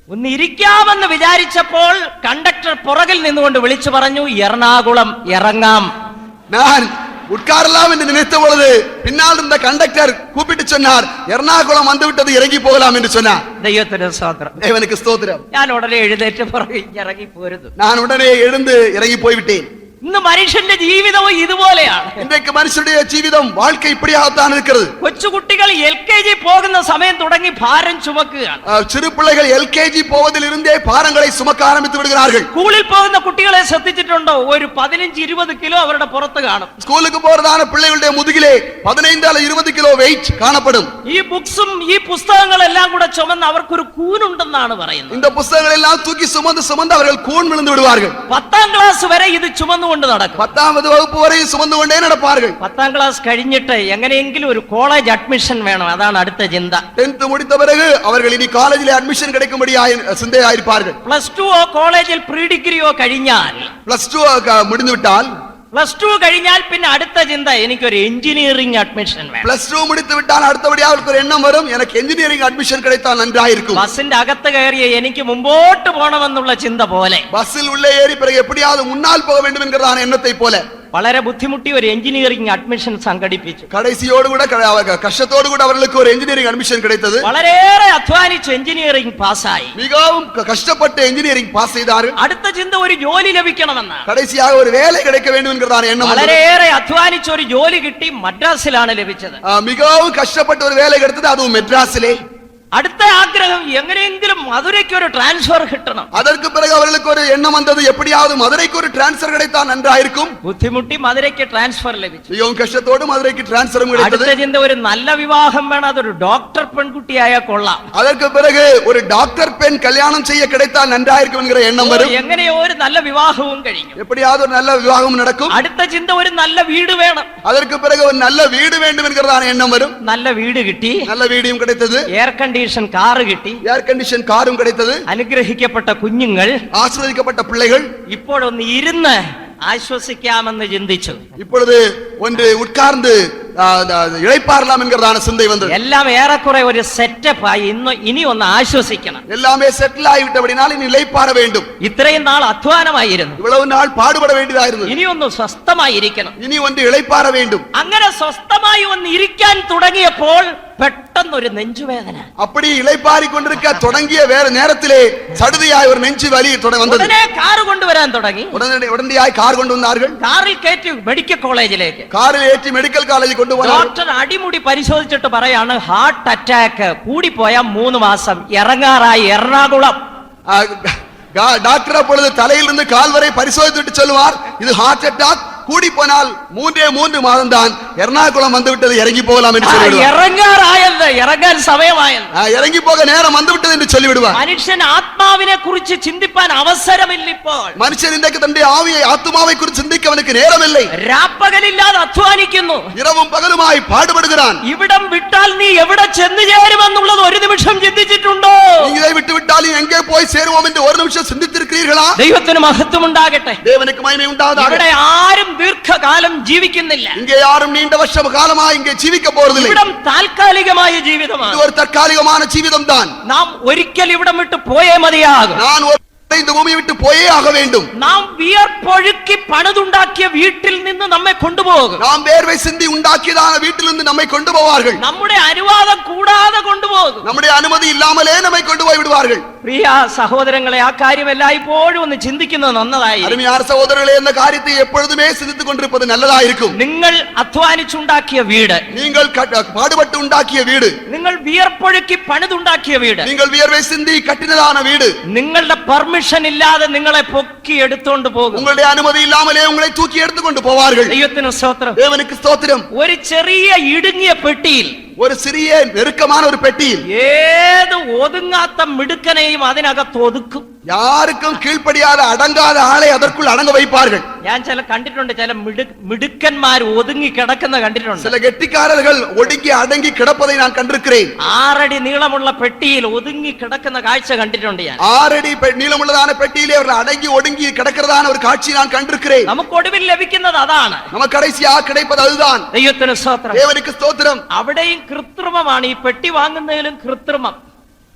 ഒന്ന് ഇരിക്കാമെന്ന് വിചാരിച്ചപ്പോൾ കണ്ടക്ടർ പുറകിൽ നിന്നുകൊണ്ട് വിളിച്ചു പറഞ്ഞു, എറണാകുളം ഇറങ്ങാം. நான் உட்காரலாம் என்று நினைத்த பொழுது பின்னால் இருந்த கண்டக்டர் கூப்பிட்டு சொன்னார், எர்ணாகுளம் வந்து விட்டது, இறங்கி போகலாம் என்று சொன்னார். ദൈവത്തിന് സ്തോത്രം. தேவனுக்கு ஸ்தோத்திரம். ഞാൻ ഉടനെ എഴുന്നേറ്റ് പുറകെ ഇറങ്ങി പോരുന്നു. நான் உடனே எழுந்து இறங்கி போய்விட்டேன். ഇന്ന് മനുഷ്യന്റെ ജീവിതവും ഇതുപോലെയാണ്. இன்றைக்கு மனுஷனுடைய ஜீவிதம் வாழ்க்கை இப்படியாகத்தான் இருக்கிறது. കൊച്ചുകുട്ടികൾ LKG പോകുന്ന സമയം തുടങ്ങി ഭാരം ചുമക്കുകയാണ്. சிறு பிள்ளைகள் LKG போவதில் இருந்தே பாரங்களை சுமக்க ஆரம்பித்து விடுகிறார்கள். സ്കൂളിൽ പോകുന്ന കുട്ടികളെ ശ്രദ്ധിച്ചിട്ടുണ്ടോ? ഒരു 15-20 കിലോ അവരുടെ പുറത്ത് കാണും. ஸ்கூலுக்கு போறதான பிள்ளைகளுடைய முதுகிலே 15 அல்லது 20 கிலோ வெயிட் காணப்படும். ഈ ബുക്സും ഈ പുസ്തകങ്ങളെല്ലാം കൂടെ ചുമന്ന് അവർക്കൊരു കൂനുണ്ടെന്നാണ് പറയുന്നത്. இந்த புத்தகங்கள் எல்லாம் தூக்கி சுமந்து அவர்கள் கூன் விழுந்து விடுவார்கள். 10ാം ക്ലാസ് വരെ ഇത് ചുമന്നു കൊണ്ട് നടക്കും. 10வது வகுப்பு வரை சுமந்து கொண்டே நடப்பார்கள். 10ാം ക്ലാസ് കഴിഞ്ഞിട്ട് എങ്ങനെയെങ്കിലും ഒരു കോളേജ് അഡ്മിഷൻ വേണം, അതാണ് അടുത്ത ചിന്ത. 10th முடித்த பிறகு அவர்கள் இனி காலேஜிலே அட்மிஷன் கிடைக்கும்படியாய் சிந்தையாயிருப்பார்கள். +2 കോളേജിൽ പ്രീ ഡിഗ്രിയോ കഴിഞ്ഞാൽ, +2 முடிந்து விட்டால், +2 കഴിഞ്ഞാൽ പിന്നെ അടുത്ത ചിന്ത, എനിക്കൊരു എഞ്ചിനീയറിംഗ് അഡ്മിഷൻ വേണം. +2 முடித்து விட்டால் அடுத்தபடியாக அவருக்கு ஒரு எண்ணம் வரும், எனக்கு என்ஜினியரிங் அட்மிஷன் கிடைத்தால் நன்றாயிருக்கும். ബസിന്റെ അകത്ത് കയറിയ എനിക്ക് മുമ്പോട്ട് പോകണമെന്നുള്ള ചിന്ത പോലെ, பஸ்ஸில் உள்ளே ஏறி பிறகு எப்படியாவது முன்னால் போக வேண்டும் என்கிறதான எண்ணத்தை போல വളരെ ബുദ്ധിമുട്ടി ഒരു എഞ്ചിനീയറിംഗ് അഡ്മിഷൻ സംഘടിപ്പിച്ചു. கடைசியோடு கூட கஷ்டத்தோடு கூட அவர்களுக்கு ஒரு என்ஜினியரிங் அட்மிஷன் கிடைத்தது. വളരെയേറെ അധ്വാനിച്ചു എഞ്ചിനീയറിംഗ് പാസ്സായി. மிகவும் கஷ்டப்பட்டு என்ஜினியரிங் பாஸ் செய்தார்கள். അടുത്ത ചിന്ത ഒരു ജോലി ലഭിക്കണമെന്നാണ്. கடைசியாக ஒரு வேலை கிடைக்க வேண்டும் என்கிறதான எண்ணம். വളരെയേറെ അധ്വാനിച്ച ഒരു ജോലി കിട്ടി, മദ്രാസിലാണ് ലഭിച്ചത്. மிகவும் கஷ்டப்பட்டு ஒரு வேலை கிடைத்தது, அதுவும் மெட்ராஸிலே. അടുത്ത ആഗ്രഹം എങ്ങനെയെങ്കിലും മധുരയ്ക്ക് ഒരു ട്രാൻസ്ഫർ കിട്ടണം. அதற்கு பிறகு அவர்களுக்கு ஒரு எண்ணம் வந்தது, எப்படியாவது மதுரைக்கு ஒரு டிரான்ஸ்ஃபர் கிடைத்தால் நன்றாயிருக்கும். ബുദ്ധിമുട്ടി മധുരയ്ക്ക് ട്രാൻസ്ഫർ ലഭിച്ചു. மிகவும் കഷ്ടത്തോடு മധുരയ്ക്ക് ട്രാൻസ്ഫറും கிடைத்தது. അടുത്ത ചിന്ത ഒരു നല്ല വിവാഹം വേണം, അതൊരു ഡോക്ടർ പെൺകുട്ടിയായ കൊള്ളാം. அதற்கு பிறகு ஒரு டாக்டர் பெண் கல்யாணம் செய்ய கிடைத்தால் நன்றாயிருக்கும் என்கிற எண்ணம் வரும். എങ്ങനെയോ ഒരു നല്ല വിവാഹവും കഴിഞ്ഞു. எப்படியாவது ஒரு நல்ல விவாகம் நடக்கும். അടുത്ത ചിന്ത ഒരു നല്ല വീട് വേണം. அதற்கு பிறகு ஒரு நல்ல வீடு வேண்டும் என்கிறதான எண்ணம் வரும். നല്ല വീട് കിട്ടി, நல்ல வீடும் கிடைத்தது. എയർ കണ്ടീഷൻ കാറ് കിട്ടി, ஏர் கண்டிஷன் காரும் கிடைத்தது. അനുഗ്രഹിക്കപ്പെട്ട കുഞ്ഞുങ്ങൾ, ஆசீர்வதிக்கப்பட்ட பிள்ளைகள். ഇപ്പോഴൊന്ന് ഇരുന്ന് ആശ്വസിക്കാമെന്ന് ചിന്തിച്ചു. இப்பொழுது ஒன்று உட்கார்ந்து இளைப்பாறலாம் என்கிறதான சிந்தை வந்தது. എല്ലാം ഏറെക്കുറെ ഒരു സെറ്റപ്പ് ആയി. ഇനി ഒന്ന് ആശ്വസിക്കണം. எல்லாமே செட்டில் ஆகிவிட்டபடினால் இனி இளைப்பாற வேண்டும். ഇത്രയും നാൾ അധ്വാനമായിരുന്നു, இவ்வளவு நாள் பாடுபட வேண்டியதாയിരുന്നു. ഇനി ഒന്ന് സ്വസ്ഥമായിരിക്കണം. இனி ஒன்று இளைப்பாற வேண்டும். അങ്ങനെ സ്വസ്ഥമായി ഒന്ന് ഇരിക്കാൻ തുടങ്ങിയപ്പോൾ പെട്ടെന്നൊരു നെഞ്ചുവേദന. அப்படி இளைப்பாറി கொண்டிருக்க தொடங்கிய வேற நேரத்திலே சடுதியாய் ஒரு நெஞ்சு வலி வந்தது. ഉടനെ കാർ കൊണ്ടുവരാൻ തുടങ്ങി. உடனடியாய் கார் கொண்டு வந்தார்கள். കാറിൽ കയറ്റി മെഡിക്കൽ കോളേജിലേക്ക്. காரில் ஏற்றி மெடிக்கல் காலேஜ் கொண்டு போனார்கள். ഡോക്ടർ അടിമുടി പരിശോധിച്ചിട്ട് പറയാണ്, ഹാർട്ട് അറ്റാക്ക്, കൂടിപ്പോയ 3 മാസം, ഇറങ്ങാറായി എറണാകുളം. டாக்டர் அப்பொழுது தலையிலிருந்து கால் வரை பரிசோதித்து சொல்லுவார், இது ஹார்ட் அட்டாக், கூடி போனால் 3 மாதம் தான் எர்ணாகுளம் வந்து விட்டது, இறங்கி போகலாம் என்று சொல்லிவிடுவார். ഇറങ്ങാറായത്, ഇറങ്ങാൻ സമയമായത്, இறங்கி போக நேரம் வந்து விட்டது என்று சொல்லிவிடுவார். മനുഷ്യൻ ആത്മാവിനെ കുറിച്ച് ചിന്തിപ്പാൻ അവസരമില്ല ഇപ്പോൾ. மனுஷன் இன்றைக்கு தன்னுடைய ஆவியை ஆத்துமாவை குறித்து சிந்திக்க அவனுக்கு நேரம் இல்லை. രാപ്പകലില്ലാതെ അധ്വാനിക്കുന്നു, இரவும் பகலுமாய் பாடுபடுகிறான். ഇവിടം വിട്ടാൽ നീ എവിടെ ചെന്ന് ചേരുമെന്നുള്ളത് ഒരു നിമിഷം ചിന്തിച്ചിട്ടുണ്ടോ? நீங்க இதை விட்டு விட்டால் எங்கே போய் சேருவோம் என்று ஒரு நிமிஷம் சிந்தித்திருக்கிறீர்களா? ദൈവത്തിന് മഹത്വം ഉണ്ടാകട്ടെ. தேவனுக்கு மகிமை உண்டாவதாக. ഇവിടെ ആരും ദീർഘകാലം ജീവിക്കുന്നില്ല. இங்கே யாரும் நீண்ட வருஷ காலமாக இங்கே ஜீவிக்க போறதில்லை. ഇവിടം താൽക്കാലികമായ ജീവിതമാണ്. இது ஒரு தற்காலிகமான ஜீவிதம் தான். നാം ഒരിക്കൽ ഇവിടം വിട്ട് പോയേ മതിയാകും. நான் இந்த பூமியை விட்டு போயே ஆக வேண்டும். നാം വിയർപ്പൊഴുക്കി പണിതുണ്ടാക്കിയ വീട്ടിൽ നിന്ന് നമ്മെ കൊണ്ടുപോകും. நாம் வேர்வை சிந்தி உண்டாக்கியதான வீட்டிலிருந்து நம்மை கொண்டு போவார்கள். നമ്മുടെ അനുവാദം കൂടാതെ കൊണ്ടുപോകും. நம்முடைய அனுமதி இல்லாமலே நம்மை கொண்டு போய் விடுவார்கள். പ്രിയ സഹോദരങ്ങളെ, ആ കാര്യം എല്ലായ്പ്പോഴും ഒന്ന് ചിന്തിക്കുന്നത് നന്നതായി. அருமையான சகோதரர்களே, இந்த காரியத்தை எப்பொழுதுமே சிந்தித்துக் கொண்டிருப்பது நல்லதா இருக்கும். നിങ്ങൾ അധ്വാനിച്ചുണ്ടാക്കിയ വീട്, நீங்கள் பாடுபட்டு உண்டாக்கிய வீடு, നിങ്ങൾ വിയർപ്പൊഴുക്കി പണിതുണ്ടാക്കിയ വീട്, நீங்கள் வியர்வை சிந்தி கட்டினதான வீடு, നിങ്ങളുടെ പെർമിഷൻ ഇല്ലാതെ നിങ്ങളെ പൊക്കി എടുത്തോണ്ട് പോകും. உங்களுடைய அனுமதி இல்லாமலே உங்களை தூக்கி எடுத்துக்கொண்டு போவார்கள். ദൈവത്തിന് സ്തോത്രം. தேவனுக்கு ஸ்தோத்திரம். ഒരു ചെറിയ ഇടുങ്ങിയ പെട്ടിയിൽ, ஒரு சிறிய நெருக்கமான ஒரு பெட்டியில் ഏത് ഒതുങ്ങാത്ത മിടുക്കനെയും അതിനകത്ത് ഒതുക്കും. யாருக்கும் கீழ்ப்படியாத அடங்காத ஆளை அதற்குள் அடங்க வைப்பார்கள். ഞാൻ കണ്ടിട്ടുണ്ട്, ചില മിടുക്കന്മാർ ഒതുങ്ങി കിടക്കുന്ന കണ്ടിട്ടുണ്ട്. சில கெட்டிக்காரர்கள் ஒடுங்கி அடங்கி கிடப்பதை நான் கண்டிருக்கிறேன். 6 അടി നീളമുള്ള പെട്ടിയിൽ ഒതുങ്ങി കിടക്കുന്ന കാഴ്ച കണ്ടിട്ടുണ്ട് ഞാൻ. 6 அடி நீளமுள்ளதான பெட்டியிலே அவர்கள் அடங்கி ஒடுங்கி கிடக்கிறதான ஒரு காட்சி நான் கண்டிருக்கிறேன். നമുക്ക് ഒടുവിൽ ലഭിക്കുന്നത് അതാണ്. நமக்கு கடைசியா கிடைப்பது அதுதான். ദൈവത്തിന് സ്തോത്രം. தேவனுக்கு ஸ்தோத்திரம். അവിടെയും കൃത്രിമമാണ്. ഈ പെട്ടി വാങ്ങുന്നതിലും കൃത്രിമം,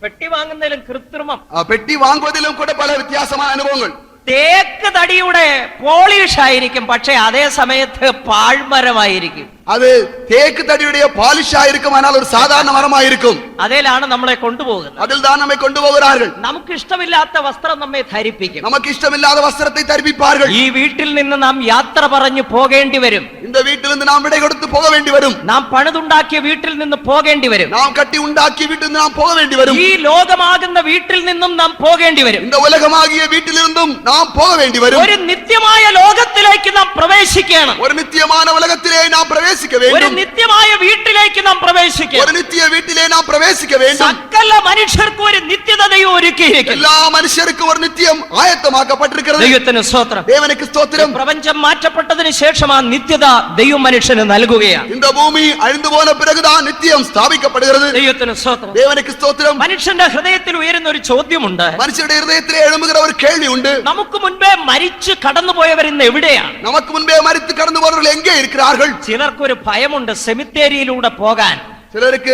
പെട്ടി വാങ്ങുന്നതിലും കൃത്രിമം. பெட்டி வாங்குவதிலும் கூட பல வித்தியாசமான அனுபவங்கள். തേക്ക് തടിയുടെ പോളിഷ് ആയിരിക്കും, പക്ഷെ അതേ സമയത്ത് പാഴ്മരമായിരിക്കും. அது தேக்கு தடியுடைய பாலிஷா இருக்கும், ஆனால் ஒரு சாதாரண மரமா இருக்கும். അതിലാണ് നമ്മളെ കൊണ്ടുപോകുന്നത്. அதில் தான் நம்மை கொண்டு போகிறார்கள். നമുക്ക് ഇഷ്ടമില്ലാത്ത വസ്ത്രം നമ്മെ ധരിപ്പിക്കും. நமக்கு இஷ்டமில்லாத வஸ்திரத்தை தரிப்பிப்பார்கள். ഈ വീട്ടിൽ നിന്ന് നാം യാത്ര പറഞ്ഞു പോകേണ്ടി വരും. இந்த வீட்டிலிருந்து நாம் விடை கொடுத்து போக வேண்டி வரும். നാം പണിതുണ്ടാക്കിയ വീട്ടിൽ നിന്ന് പോകേണ്ടി വരും. நாம் கட்டி உண்டாக்கிய வீட்டிலிருந்து நாம் போக வேண்டி வரும். ഈ ലോകമാകുന്ന വീട്ടിൽ നിന്നും നാം പോകേണ്ടി വരും. இந்த உலகமாகிய வீட்டிலிருந்தும் நாம் போக வேண்டி வரும். ഒരു നിത്യമായ ലോകത്തിലേക്ക് നാം പ്രവേശിക്കണം. ஒரு நித்தியமான உலகத்திலே நாம் பிரவேசிக்க ഒരു வேண்டும். നിത്യമായ വീട്ടിലേക്ക് നാം പ്രവേശിക്കണം. ஒரு நித்திய வீட்டிலே நாம் பிரவேசிக்க வேண்டும். സകല മനുഷ്യർക്കും ഒരു നിത്യത ദൈവം ഒരുക്കിയിരിക്കുന്നു. எல்லா மனுஷருக்கும் ஒரு நித்தியம் ஆயத்தமாக்கப்பட்டிருக்கிறது. ദൈവത്തിന് സ്തോത്രം. தேவனுக்கு ஸ்தோத்திரம். പ്രപഞ്ചം മാറ്റപ്പെട്ടതിന് ശേഷം ആ നിത്യത ദൈവം മനുഷ്യന് നൽകുകയാണ്. இந்த பூமி அழிந்து போன பிறகுதான் நித்தியம் ஸ்தாபிக்கப்படுகிறது. ദൈവത്തിന് സ്തോത്രം. தேவனுக்கு ஸ்தோத்திரம். മനുഷ്യന്റെ ഹൃദയത്തിൽ ഉയരുന്ന ഒരു ചോദ്യമുണ്ട്. மனுஷனுடைய இதயத்திலே எழும்புகிற ஒரு கேள்வி உண்டு. നമുക്ക് മുൻപേ മരിച്ചു കടന്നുപോയവർ ഇന്ന് എവിടെയാണ്? நமக்கு முன்பே மரித்து கடந்து போறவர்கள் எங்கே இருக்கிறார்கள்? ചിലർക്കൊരു ഭയമുണ്ട് സെമിത്തേരിയിലൂടെ പോകാൻ. சிலருக்கு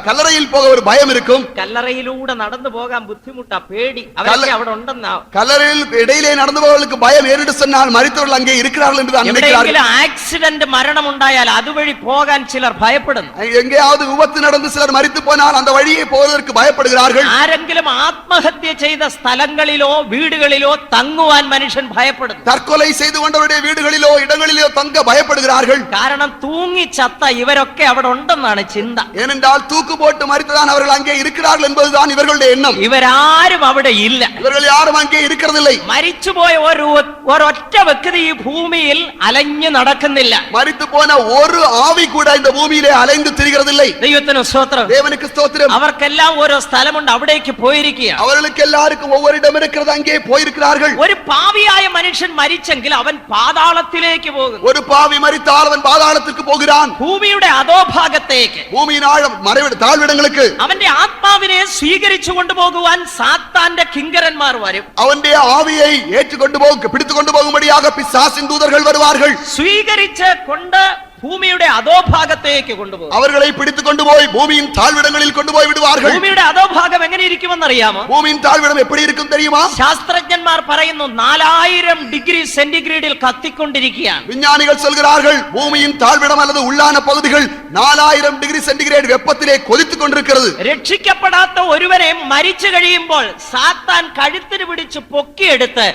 கல்லறையில் போக ஒரு பயம் இருக்கும். കല്ലറയിലൂടെ നടന്നു പോകാൻ ബുദ്ധിമുട്ടാ, പേടി. അവരൊക്കെ അവിടെ ഉണ്ടെന്നാ. கல்லறையில் இடையிலே நடந்து போவர்களுக்கு பயம் ஏறிட்டு சொன்னால் மரித்தவர்கள் அங்கே இருக்கிறார்கள் என்று தான் நினைக்கிறார்கள். ആക്സിഡന്റ് മരണം ഉണ്ടായാൽ അതുവഴി പോകാൻ ചിലർ ഭയപ്പെടുന്നു. எங்கேயாவது விபத்து நடந்து சிலர் மரித்து போனால் அந்த வழியே போவதற்கு பயப்படுகிறார்கள். ആരെങ്കിലും ആത്മഹത്യ ചെയ്ത സ്ഥലങ്ങളിലോ വീടുകളിലോ തങ്ങുവാൻ മനുഷ്യൻ ഭയപ്പെടുന്നു. தற்கொலை செய்து கொண்டவருடைய வீடுகளிலோ இடங்களிலோ தங்க பயப்படுகிறார்கள். കാരണം തൂങ്ങി ചത്ത ഇവരൊക്കെ അവിടെ ഉണ്ടെന്നാണ് ചിന്ത. ஏனென்றால் தூக்கு போட்டு மரித்ததான் அவர்கள் அங்கே இருக்கிறார்கள் என்பதுதான் இவர்களுடைய எண்ணம். ഇവരാരും അവിടെ ഇല്ല. இவர்கள் யாரும் அங்கே இருக்கிறதில்லை. മരിച്ചുപോയ ഒരൊറ്റ വ്യക്തി ഈ ഭൂമിയിൽ അലഞ്ഞു നടക്കുന്നില്ല. மரித்து போன ஒரு ஆவி கூட இந்த பூமியிலே அலைந்து திரிகிறதில்லை. ദൈവത്തിന് സ്തോത്രം. தேவனுக்கு ஸ்தோத்திரம். അവർക്കെല്ലാം ഓരോ സ്ഥലമുണ്ട്, അവിടേക്ക് പോയിരിക്കുക. அவர்களுக்கு எல்லாருக்கும் ஒவ்வொரு இடம் இருக்கிறது, அங்கே போயிருக்கிறார்கள். ഒരു പാപിയായ മനുഷ്യൻ മരിച്ചെങ്കിൽ അവൻ പാതാളത്തിലേക്ക് പോകുന്നു. ஒரு பாவி மரித்தால் அவன் பாதாளத்துக்கு போகிறான். ഭൂമിയുടെ അധോഭാഗത്തേക്ക്, பூமியின் ஆழம் மறைவிட தாழ்விடங்களுக்கு അവന്റെ ആത്മാവിനെ സ്വീകരിച്ചു കൊണ്ടുപോകുവാൻ സാത്താന്റെ കിങ്കരന്മാർ വരും. அவனுடைய ஆவியை ஏற்றுக்கொண்டு பிடித்துக் கொண்டு போகும்படியாக பிசாசின் தூதர்கள் வருவார்கள். സ്വീകരിച്ച് കൊണ്ട് ഭൂമിയുടെ അധോഭാഗത്തേക്ക് കൊണ്ടുപോകും. அவர்களை பிடித்துக் கொண்டு போய் பூமியின் தாழ்விடங்களில் கொண்டு போய் விடுவார்கள். ഭൂമിയുടെ അധോഭാഗം എങ്ങനെ ഇരിക്കുമെന്ന് അറിയാമോ? பூமியின் தாழ்விடம் எப்படி இருக்கும் தெரியுமா? ശാസ്ത്രജ്ഞന്മാർ പറയുന്നു 4000 ഡിഗ്രി സെന്റിഗ്രേഡിൽ കത്തിക്കൊണ്ടിരിക്കുകയാണ്. விஞ்ஞானிகள் சொல்கிறார்கள் பூமியின் தாழ்விடம் அல்லது உள்ளான பகுதிகள் 4000 டிகிரி சென்டிகிரேட் வெப்பத்திலே கொதித்துக் கொண்டிருக்கிறது. രക്ഷിക്കപ്പെടാത്ത ഒരുവനെ മരിച്ചു കഴിയുമ്പോൾ സാത്താൻ കഴുത്തിന് പിടിച്ച് പൊക്കിയെടുത്ത്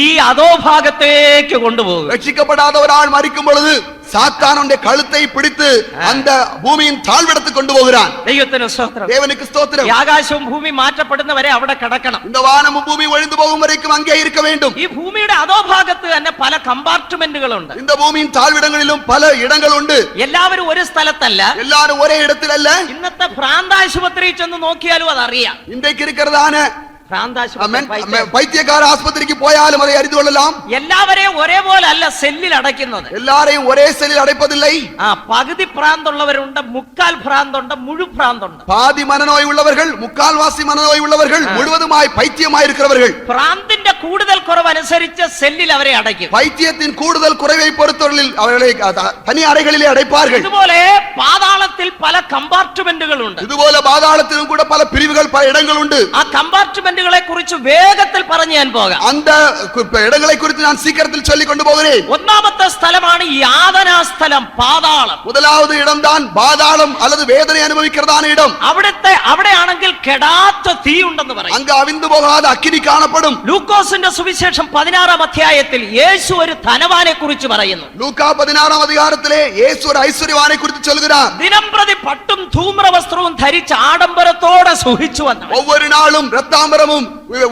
ഈ അധോഭാഗത്തേക്ക് കൊണ്ടുപോകും. ரட்சிக்கப்படாத ஒரு ஆள் மரிக்கும் பொழுது சாத்தான் அவனுடைய கழுத்தை பிடித்து அந்த பூமியின் தாழ்விடத்துக்கு கொண்டு போகிறான். ദൈവത്തിന് സ്തോത്രം. தேவனுக்கு ஸ்தோத்திரம். ഈ ആകാശവും ഭൂമി മാറ്റപ്പെടുന്നവരെ അവിടെ കിടക്കണം. இந்த வானமும் பூமி ஒழிந்து போகும் வரைக்கும் அங்கே இருக்க வேண்டும். ഈ ഭൂമിയുടെ അധോഭാഗത്ത് തന്നെ പല കമ്പാർട്ട്മെന്റുകളുണ്ട്. இந்த பூமியின் தாழ்விடங்களிலும் பல இடங்கள் உண்டு. എല്ലാവരും ഒരു സ്ഥലത്തല്ല, எல்லாரும் ஒரே இடத்திலல்ல. ഇന്നത്തെ ഭ്രാന്താശുപത്രിയിൽ ചെന്ന് നോക്കിയാലും അതറിയാം. இன்றைக்கு இருக்கிறதான ഭ്രാന്താശുപത്രി பைத்தியக்கார ஆஸ்பத்திரிக்கு போயாலும் அதை அறிந்து கொள்ளலாம். എല്ലാവരെയും ഒരേപോലെ അല്ല സെല്ലിൽ അടയ്ക്കുന്നത്. எல்லாரையும் ஒரே செல்லில் அடைப்பதில்லை. പകുതി ഭ്രാന്തുള്ളവരുണ്ട്, മുക്കാൽ ഭ്രാന്തുണ്ട്, മുഴുഭ്രാന്തുണ്ട്. பாதி மனநோய் உள்ளவர்கள், முக்கால்வாசி மனநோய் உள்ளவர்கள், முழுவதுமாய் பைத்தியமாய் இருக்கிறவர்கள். ഭ്രാന്തിന്റെ കൂടുതൽ കുറവനുസരിച്ച് സെല്ലിൽ അവരെ അടയ്ക്കും. பைத்தியத்தின் கூடுதல் குறைவை பொறுத்தவரையில் அவர்களை தனி அறைகளிலே அடைப்பார்கள். ഇതുപോലെ പാതാളത്തിൽ പല കമ്പാർട്ട്മെന്റുകളുണ്ട്. இதுபோல பாதாளத்திலும் கூட பல பிரிவுகள், பல இடங்கள் உண்டு. ആ കമ്പാർട്ട്മെന്റുകളെ കുറിച്ച് വേഗത്തിൽ പറഞ്ഞു ഞാൻ പോകാം. அந்த இடங்களை குறித்து நான் சீக்கிரத்தில் சொல்லி கொண்டு போகிறேன். ഒന്നാമത്തെ സ്ഥലമാണ് യാതനാസ്ഥലം, പാതാളം. முதலாவது இடம்தான் பாதாளம் அல்லது வேதனை அனுபவிக்கிறதான இடம். അവിടെയാണെങ്കിൽ കെടാത്ത തീ ഉണ്ടെന്ന് പറയും. அங்கு அவிந்து போகாத அக்கினி காணப்படும். ലൂക്കോസിന്റെ സുവിശേഷം 16-ാം അധ്യായത്തിൽ യേശു ഒരു ധനവാനെ കുറിച്ച് പറയുന്നു. லூக்கா 16-ാം அதிகாரத்திலே இயேசு ஒரு ஐஸ்வர்யவானை குறித்து சொல்கிறார். ദിനംപ്രതി പട്ടും ധൂമ്രവസ്ത്രവും ധരിച്ച് ആഡംബരത്തോടെ സുഖിച്ചു വന്നു. ஒவ்வொரு நாளும் ரத்தாம்பரமும்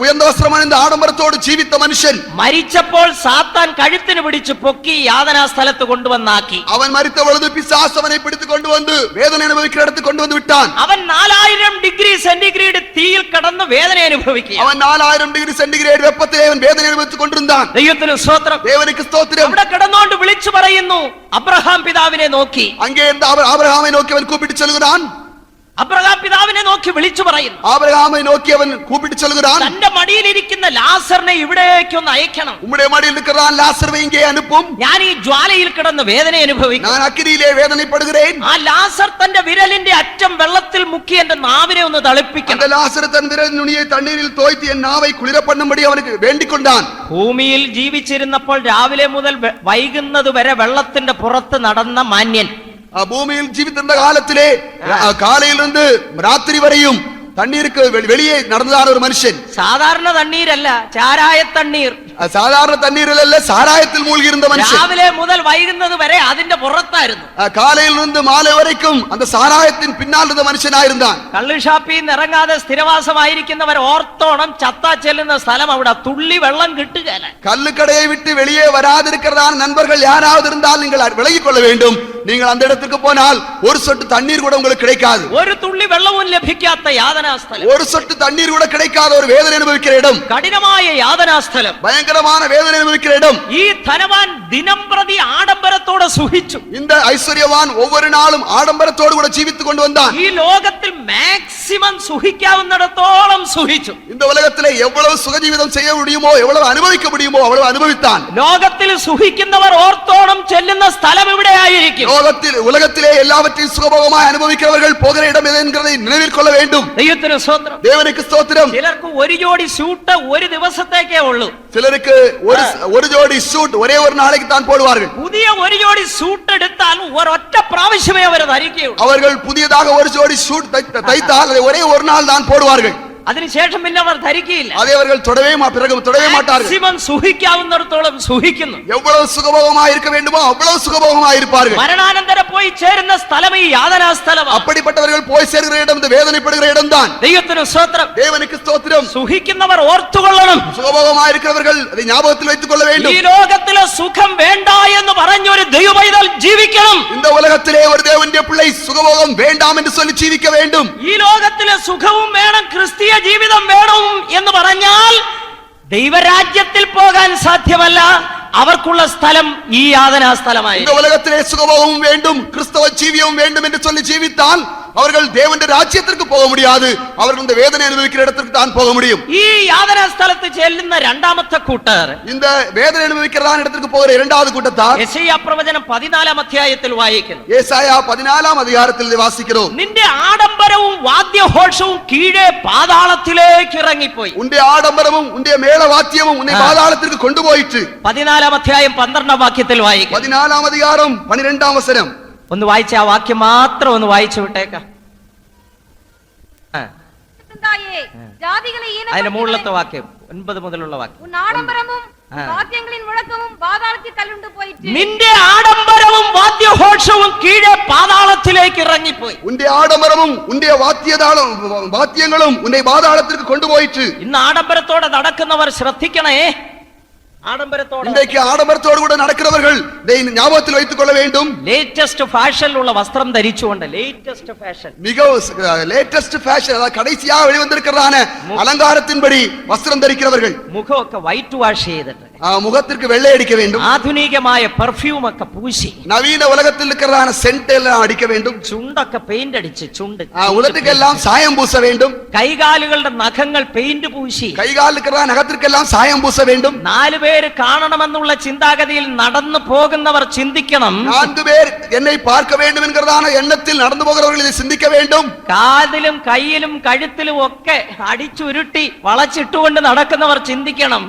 உயர்ந்த வஸ்திரம் அணிந்த ஆடம்பரத்தோடு ஜீவித்த மனுஷன் മരിച്ചപ്പോൾ സാത്താൻ കഴുത്തിന് പിടിച്ച് പൊക്കി യാതനാ സ്ഥലത്ത് കൊണ്ടുവന്നാക്കി. அவன் மரித்த பொழுது பிசாசு அவனை பிடித்து கொண்டு வந்து வேதனை அனுபவிக்கிற இடத்துக்கு கொண்டு வந்து விட்டான். അവൻ 4000 ഡിഗ്രി സെന്റിഗ്രേഡ് തീയിൽ കിടന്ന് വേദന അനുഭവിക്കുക. அவன் 4000 டிகிரி சென்டிகிரேட் வெப்பத்திலே அவன் வேதனை அனுபவித்துக் கொண்டிருந்தான். ദൈവത്തിന് സ്തോത്രം. தேவனுக்கு ஸ்தோத்திரம். അവിടെ കിടന്നുകൊണ്ട് വിളിച്ചു പറയുന്നു, അബ്രഹാം പിതാവിനെ നോക്കി. அங்கே இருந்த ஆபிரகாமை நோக்கி அவன் கூப்பிட்டு சொல்கிறான். അബ്രഹാം പിതാവിനെ നോക്കി വിളിച്ചു പറയുന്നു. ஆபிரகாமை நோக்கி அவன் கூப்பிட்டு சொல்கிறான். തന്റെ മടിയിലിരിക്കുന്ന ലാസറിനെ ഇവിടേക്കൊന്ന് അയക്കണം. உம்முடைய மடியில் இருக்கிறான் லாசர்வை இங்கே அனுப்பும். ഞാൻ ഈ ജ്വാലയിൽ കിടന്ന് വേദന അനുഭവിക്കും. நான் அக்கினியிலே வேதனைப்படுகிறேன். ആ ലാസർ തന്റെ വിരലിന്റെ അറ്റം വെള്ളത്തിൽ മുക്കി എന്റെ നാവിനെ ഒന്ന് തളിപ്പിക്കണം. அந்த லாசர் தன் விரல் நுனியை தண்ணீரில் தோய்த்து என் நாவை குளிர பண்ணும்படி அவனுக்கு வேண்டிக் கொண்டான். ഭൂമിയിൽ ജീവിച്ചിരുന്നപ്പോൾ രാവിലെ മുതൽ വൈകുന്നത് വരെ വെള്ളത്തിന്റെ പുറത്ത് നടന്ന മാന്യൻ. பூமியில் ஜீவித்திருந்த காலத்திலே காலையிலிருந்து ராத்திரி வரையும் தண்ணீருக்கு வெளியே நடந்ததான ஒரு மனுஷன். സാധാരണ തണ്ണീരല്ല, ചാരായ തണ്ണീർ. சாதாரண தண்ணீரில் அல்ல, சாராயத்தில் மூழ்கி இருந்த மனுஷன். രാവിലെ മുതൽ വൈകുന്നത് വരെ അതിന്റെ പുറത്തായിരുന്നു. காலையிலிருந்து மாலை வரைக்கும் அந்த சாராயத்தின் பின்னால் இருந்த மனுஷனாயிருந்தான். കള്ളുഷാപ്പിൽ നിന്ന് ഇറങ്ങാതെ സ്ഥിരവാസമായിരിക്കുന്നവർ ഓർത്തോണം, ചത്താ ചെല്ലുന്ന സ്ഥലം അവിടെ തുള്ളി വെള്ളം കിട്ടുകയില്ല. கல்லுக்கடையை விட்டு வெளியே வராதிருக்கிறதான நண்பர்கள் யாராவது இருந்தால் நீங்கள் விலகிக் கொள்ள வேண்டும். நீங்கள் அந்த இடத்துக்கு போனால் ஒரு சொட்டு தண்ணீர் கூட உங்களுக்கு கிடைக்காது. ഒരു തുള്ളി വെള്ളവും ലഭിക്കാത്ത യാതനാസ്ഥലം, ஒரு சொட்டு தண்ணீர் கூட கிடைக்காத ஒரு வேதனை அனுபவிக்கிற இடம், കഠിനമായ യാതനാസ്ഥലം, பயங்கரமான வேதனை அனுபவிக்கிற இடம். ഈ ധനവാൻ ദിനംപ്രതി ആഡംബരത്തോടെ സുഖിച്ചു. இந்த ஐஸ்வர்யவான் ஒவ்வொரு நாளும் ஆடம்பரத்தோடு கூட ஜீவித்துக் கொண்டு வந்தான். ഈ ലോകത്തിൽ മാക്സിമം സുഖിക്കാവുന്നിടത്തോളം സുഖിച്ചു. இந்த உலகத்திலே எவ்வளவு சுகஜீவிதம் செய்ய முடியுமோ, எவ்வளவு அனுபவிக்க முடியுமோ அவ்வளவு அனுபவித்தான். ലോകത്തിൽ സുഖിക്കുന്നവർ ഓർത്തോണം ചെല്ലുന്ന സ്ഥലം എവിടെയായിരിക്കും. உலகத்திலே எல்லாவற்றையும் சுகபோகமாய் அனுபவிக்கிறவர்கள் போகிற இடம் எது என்கிறதை நினைவில் கொள்ள வேண்டும். ദൈവത്തിന് സ്തോത്രം. தேவனுக்கு ஸ்தோத்திரம். ചിലർക്ക് ഒരു ജോഡി സ്യൂട്ട് ഒരു ദിവസത്തേക്കേ ഉള്ളൂ. சிலருக்கு ஒரு ஜோடி சூட் ஒரே ஒரு நாளைக்கு தான் போடுவார்கள். പുതിയ ഒരു ജോഡി സൂട്ട് എടുത്താൽ ഒരൊറ്റ പ്രാവശ്യമേ അവർ ധരിക്കുകയുള്ളൂ. அவர்கள் புதியதாக ஒரு ஜோடி சூட் தைத்தால் அதை ஒரே ஒரு நாள் தான் போடுவார்கள். അതിനുശേഷം പിന്നെ അവർ ധരിക്കുകയില്ല. அதை அவர்கள் தொடவே மாட்டார்கள். മാക്സിമം സുഖിക്കാവുന്നിടത്തോളം സുഖിക്കുന്നു. எவ்வளவு சுகபோகமாய் இருக்க வேண்டுமோ அவ்வளவு சுகபோகமாய் இருப்பார்கள். മരണാനന്തരം പോയി ചേരുന്ന സ്ഥലം ഈ യാതനാ സ്ഥലമാണ്. அப்படிப்பட்டவர்கள் போய் சேர்கிற இடம் இந்த வேதனைப்படுகிற இடம் தான். ദൈവത്തിന് സ്തോത്രം. தேவனுக்கு ஸ்தோத்திரம். സുഖിക്കുന്നവർ ഓർത്തുകൊള്ളണം. சுகபோகமாய் இருக்கிறவர்கள் அதை ஞாபகத்தில் வைத்துக் கொள்ள வேண்டும். ഈ ലോകത്തിലെ സുഖം വേണ്ട എന്ന് പറഞ്ഞൊരു ദൈവപൈതൽ ജീവിക്കണം. இந்த உலகத்திலே ஒரு தேவனுடைய பிள்ளை சுகபோகம் வேண்டாம் என்று சொல்லி ஜீவிக்க வேண்டும். ഈ ലോകത്തിലെ സുഖവും വേണം, ക്രിസ്തീയ ജീവിതം വേണം എന്ന് പറഞ്ഞാൽ ദൈവരാജ്യത്തിൽ പോകാൻ സാധ്യമല്ല. അവർക്കുള്ള സ്ഥലം ഈ യാതനാ സ്ഥലമായി. இந்த உலகத்திலே சுகபோகமும் வேண்டும், கிறிஸ்தவ ஜீவியம் வேண்டும் என்று சொல்லி ஜீவித்தால் அவர்கள் தேவனுடைய ராஜ்யத்திற்கு போக முடியாது. அவர்கள் இந்த வேதனை அனுபவிக்கிற இடத்திற்கு தான் போக முடியும். ഈ യാതനാ സ്ഥലത്ത് ചെല്ലുന്ന രണ്ടാമത്തെ കൂട്ടർ, இந்த വേദന അനുഭവിக்கிறதான இடத்திற்கு போகிற இரண்டாவது கூட்டத்தார் യെശയ്യാ പ്രവചനം 14-ാം അധ്യായത്തിൽ വായിക്കുന്നു. യേശയ്യാ 14-ാം അധികാരത്തിൽ വാസിக்கிறோம். നിന്റെ ആഡംബരവും വാദ്യഘോഷവും കീഴേ പാതാളത്തിലേക്ക് ഇറങ്ങിപ്പോയി. உன்னுடைய ஆடம்பரமும் உன்னுடைய மேளவாத்தியமும் உன்னை பாதாளத்திற்கு கொண்டு போயிற்று. 14-ാം അധ്യായം 12-ാം വാക്യത്തിൽ വായിക്കുന്നു. 14-ാം அதிகாரம் 12-ാം വചനം. ഒന്ന് വായിച്ച ആ വാക്യം മാത്രം ഒന്ന് വായിച്ചു വിട്ടേക്കാം. അതിന്റെ മുകളിലത്തെ വാക്യം 9 മുതലുള്ള വാക്യം. ആഡംബരവും വാദ്യങ്ങളിൽ മുഴക്കവും പാതാളത്തിൽ തള്ളുണ്ടു പോയിട്ട്. നിന്റെ ആഡംബരവും വാദ്യ സന്തോഷവും കീഴെ പാതാളത്തിലേക്ക് ഇറങ്ങിപ്പോയി. ഉന്റെ ആഡംബരവും ഉന്റെ വാദ്യങ്ങളും ഉന്റെ പാതാളത്തിലേക്ക് കൊണ്ടുപോയിട്ട് ഇന്ന് ആഡംബരത്തോടെ നടക്കുന്നവർ ശ്രദ്ധിക്കണേ. இன்றைக்கு ஆடம்பரத்தோடு கூட நடக்கிறவர்கள் இதை ஞாபகத்தில் வைத்துக் கொள்ள வேண்டும். ലേറ്റസ്റ്റ് ഫാഷനിലുള്ള വസ്ത്രം ധരിച്ചുകൊണ്ട് ലേറ്റസ്റ്റ് ഫാഷൻ மிக லேட்டஸ்ட் ஃபேஷன் அதாவது கடைசியாக வெளிவந்திருக்கிறதான அலங்காரத்தின்படி வஸ்திரம் தரிக்கிறவர்கள் മുഖമൊക്കെ വൈറ്റ് വാഷ് ചെയ്തിട്ട് முகத்திற்கு வெள்ளை அடிக்க வேண்டும். ആധുനികമായ പെർഫ്യൂം ഒക്കെ പൂശി நவீன உலகத்தில் இருக்கிறதான சென்ட் எல்லாம் அடிக்க வேண்டும். ചുണ്ടൊക്കെ പെയിന്റ് അടിച്ച് ചുണ്ട് உலகத்துக்கெல்லாம் சாயம் பூச வேண்டும். കൈകാലുകളുടെ നഖങ്ങൾ പെയിന്റ് പൂശി கைகால் இருக்கிற நகத்திற்கெல்லாம் சாயம் பூச வேண்டும். 4 പേര് കാണണമെന്നുള്ള ചിന്താഗതിയിൽ നടന്നു പോകുന്നവർ ചിന്തിക്കണം. 4 പേർ என்னை பார்க்க வேண்டும் என்கிறதான எண்ணத்தில் நடந்து போகிறவர்கள் இதை சிந்திக்க வேண்டும். കാതിലും കയ്യിലും കഴുത്തിലും ഒക്കെ അടിച്ചുരുട്ടി വളച്ചിട്ടുകൊണ്ട് നടക്കുന്നവർ ചിന്തിക്കണം.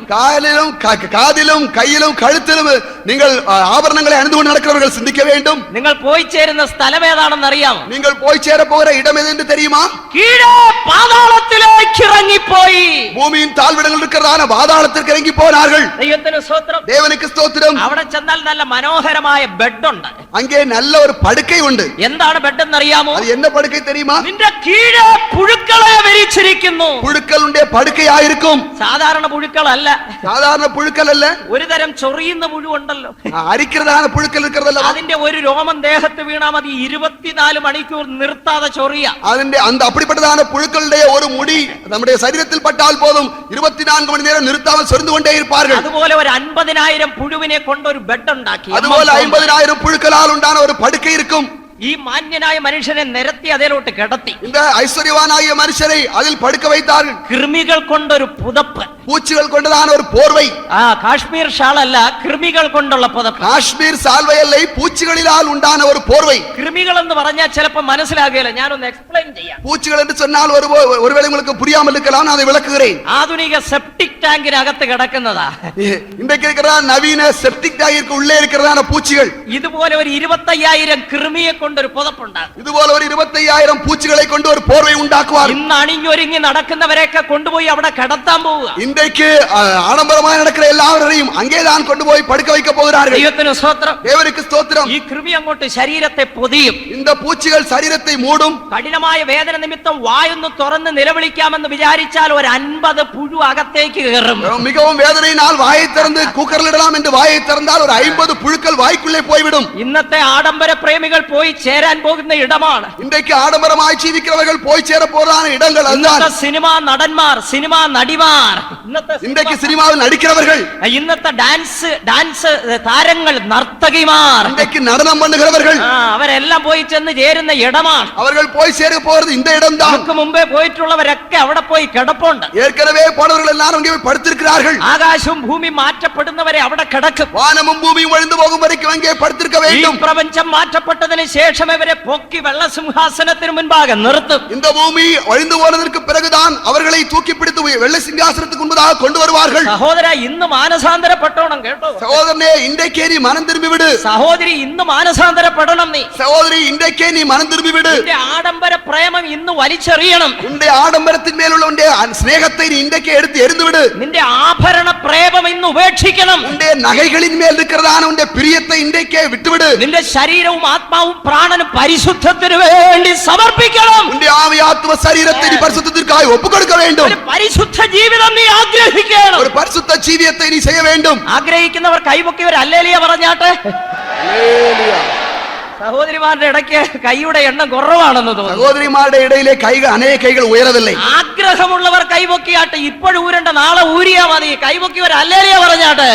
காதிலும் கையிலும் கழுத்திலும் நீங்கள் ஆபரணங்களை அணிந்து கொண்டு நடக்கிறவர்கள் சிந்திக்க வேண்டும். നിങ്ങൾ പോയി ചേരുന്ന സ്ഥലം ഏതാണെന്ന് അറിയാമോ? நீங்கள் போய் சேர போகிற இடம் எது என்று தெரியுமா? കീഴേ പാതാളത്തിലേക്ക് ഇറങ്ങിപ്പോയി. பூமியின் தாழ்விடங்கள் இருக்கிறதான பாதாளத்திற்கு இறங்கி போனார்கள். ദൈവത്തിന് സ്തോത്രം. தேவனுக்கு ஸ்தோத்திரம். അവിടെ ചെന്നാൽ നല്ല മനോഹരമായ ബെഡ് ഉണ്ട്. அங்கே நல்ல ஒரு படுக்கை உண்டு. എന്താണ് ബെഡ് എന്ന് അറിയാമോ? அது என்ன படுக்கை தெரியுமா? നിന്റെ കീഴേ പുഴുക്കളെ വിരിച്ചിരിക്കുന്നു. പുഴുക്കളുടെ പടുക്കയായിരിക്കും. സാധാരണ പുഴുക്കളല്ല. സാധാരണ പുഴുക്കൾ അല്ല. ഒരു തരം ചൊറിയുന്ന പുഴുണ്ടല്ലോ. അരിക്കുന്നതാണ് പുഴുക്കൾ ഇരിക്കുന്നതല്ല. അതിന്റെ ഒരു രോമം ദേഹത്ത് വീണാ മതി 24 മണിക്കൂർ നിർത്താതെ ചൊറിയ. അതിന്റെ அப்படிப்பட்டதான പുഴുക്കളുടെ ഒരു മുടി നമ്മുടെ ശരീരത്തിൽ പട്ടാൽ പോലും 24 മണി നേരം നിർത്താതെ ചൊറിഞ്ഞുകൊണ്ടേ இருப்பார்கள். അതുപോലെ ഒരു 50,000 പുഴുവിനെ കൊണ്ട് ഒരു ബെഡ് ഉണ്ടാക്കി. അതുപോലെ 50,000 പുഴുക്കളാൽ ഉണ്ടാன ഒരു പടുക്ക இருக்கும். ഈ മാന്യനായ മനുഷ്യനെ നിരത്തി അതിലോട്ട് കിടത്തി. இந்த ஐஸ்வர்யவானாയ മനുഷ്യനെ അതിൽ പടുക്ക வைத்தார்கள். കൃമികൾ കൊണ്ടൊരു പുതപ്പ്, പൂച്ചകൾ കൊണ്ടതാണ് ഒരു പോർവൈ. കാശ്മീർ ഷാൾ അല്ല, കൃമികൾ കൊണ്ടുള്ള പുതപ്പ്. കാശ്മീർ സാൽവയല്ല, പൂച്ചകളിലാൽ ഉണ്ടാന ഒരു പോർവൈ. കൃമികൾ എന്ന് പറഞ്ഞാൽ ചിലപ്പോൾ മനസ്സിലാകുകയില്ല, ഞാനൊന്ന് എക്സ്പ്ലെയിൻ ചെയ്യാം. പൂച്ചകൾ എന്ന് சொன்னால் ஒருவேளை உங்களுக்கு புரியாமல் இருக்கலாம், நான் அதை விளக்குகிறேன். ആധുനിക സെപ്റ്റിക് ടാങ്കിനകത്ത് കിടക്കുന്നതാ. இன்றைக்கு இருக்கிற நவீன செப்டிக் ടാങ്കിற்கு உள்ளே இருக்கிறதான பூச்சிகள். ഇതുപോലെ ഒരു 25,000 കൃമിയെ കൊണ്ടൊരു പുതപ്പുണ്ടാകും. ഇതുപോലെ ഒരു 25,000 പൂച്ചകളെ കൊണ്ട് ഒരു പോർവൈ ഉണ്ടാക്കുവാർ. ഇന്ന് അണിഞ്ഞൊരുങ്ങി നടക്കുന്നവരെയൊക്കെ കൊണ്ടുപോയി അവിടെ കിടത്താൻ പോവുക. இன்றைக்கு ஆடம்பரமாக நடக்கிற எல்லாவரையும் அங்கேதான் கொண்டு போய் படுக்க வைக்க போகிறார்கள். ദൈവത്തിന് സ്തോത്രം. தேவனுக்கு ஸ்தோத்திரம். ഈ കൃമി അങ്ങോട്ട് ശരീരത്തെ പൊതിയും. இந்த பூச்சிகள் ശരീരത്തെ മൂടും. കഠിനമായ വേദന നിമിത്തം വായൊന്ന് തുറന്ന് നിലവിളിക്കാമെന്ന് വിചാരിച്ചാൽ ഒരു 50 പുഴു അകത്തേക്ക് കയറും. மிகவும் வேதனையினால் வாயை திறந்து கூக்கரலிடலாம் என்று வாயை திறந்தால் ஒரு 50 புழுக்கள் வாய்க்குள்ளே போய்விடும். ഇന്നത്തെ ആഡംബര പ്രേമികൾ പോയി ചേരാൻ പോകുന്ന ഇടമാണ്. இன்றைக்கு ஆடம்பரமாய் ജീവിക്കുന്നവர்கள் போய் சேர போறான இடங்கள் ഇന്നത്തെ സിനിമാ നടന്മാർ, സിനിമാ നടിമാർ, இன்றைக்கு சினிமாவில் நடிக்கிறவர்கள், ഇന്നത്തെ ഡാൻസ് താരങ്ങൾ, നർത്തകിമാർ, இன்றைக்கு நடனம் பண்ணுகிறவர்கள், അവരെല്ലാം പോയി ചെന്ന് ചേരുന്ന ഇടമാണ്. அவர்கள் போய் சேர போறது இந்த இடம்தான். നമുക്ക് മുമ്പേ പോയിട്ടുള്ളവരൊക്കെ അവിടെ പോയി കിടപ്പുണ്ട്. ஏற்கனவே போனவர்கள் எல்லாரும் அங்கே போய் படுத்திருக்கிறார்கள். ആകാശവും ഭൂമിയും മാറ്റപ്പെടുന്നവരെ അവിടെ കിടക്കും. வானமும் பூமியும் அழிந்து போகும் வரைக்கும் அங்கே படுத்திருக்க வேண்டும். ഈ പ്രപഞ്ചം മാറ്റപ്പെട്ടതിന് ശേഷം ഇവരെ പൊക്കി വെള്ളസിംഹാസനത്തിന് മുൻപാകെ നിർത്തും. இந்த பூமி அழிந்து போனதற்கு பிறகுதான் அவர்களை தூக்கி பிடித்து வெள்ளை சிங்காசனத்துக்கு முன்பதாக கொண்டு வருவார்கள். സഹോദര, ഇന്ന് മാനസാന്തരപ്പെട്ടോണം കേട്ടോ. സഹോദരനെ, ഇன்றைக்கே നീ മനം തിരുമ്പി വിട്. സഹോദരി, ഇന്ന് മാനസാന്തരപ്പെടണം നീ. സഹോദരി, ഇன்றைக்கே നീ മനം തിരുമ്പി വിട്. നിന്റെ ആഡംബര പ്രേമം ഇന്ന് വലിച്ചെറിയണം. നിന്റെ ആഡംബരത്തിന്മേലുള്ള നിന്റെ സ്നേഹത്തെ നീ ഇன்றைக்கே എടുത്ത് എറിഞ്ഞു വിട്. നിന്റെ ആഭരണ പ്രേമം ഇന്ന് ഉപേക്ഷിക്കണം. നിന്റെ നഗൈകളിന്മേൽ ഇരിക്കുന്നതാണ് നിന്റെ പ്രിയത്തെ ഇன்றைக்கே വിട്ടുവിട്. നിന്റെ ശരീരവും ആത്മാവും പ്രാണനും പരിശുദ്ധത്തിന് വേണ്ടി സമർപ്പിക്കണം. നിന്റെ ആത്മ ശരീരത്തെ നീ പരിശുദ്ധത്തിനായി ഒപ്പുകൊടുക്ക வேண்டும். ഒരു പരിശുദ്ധ ജീവിതം നീ ആഗ്രഹിക്കണം. ഒരു പരിശുദ്ധ ജീവിതത്തെ നീ ചെയ്യ வேண்டும். ആഗ്രഹിക്കുന്നവർ കൈപൊക്കിയവർ ഹല്ലേലൂയ പറഞ്ഞാട്ടെ. ഹല്ലേലൂയ. സഹോദരിമാരുടെ ഇടയ്ക്ക് കൈയുടെ എണ്ണം കുറവാണെന്ന് തോന്നുന്നു. സഹോദരിമാരുടെ ഇടയിലെ കൈകൾ അനേക കൈകൾ ഉയരതല്ലേ. ആഗ്രഹമുള്ളവർ കൈപൊക്കിയാട്ടെ. ഇപ്പോഴും ഊരണ്ട, നാളെ ഊരിയാ മതി. കൈപൊക്കിയവർ ഹല്ലേലൂയ പറഞ്ഞാട്ടെ.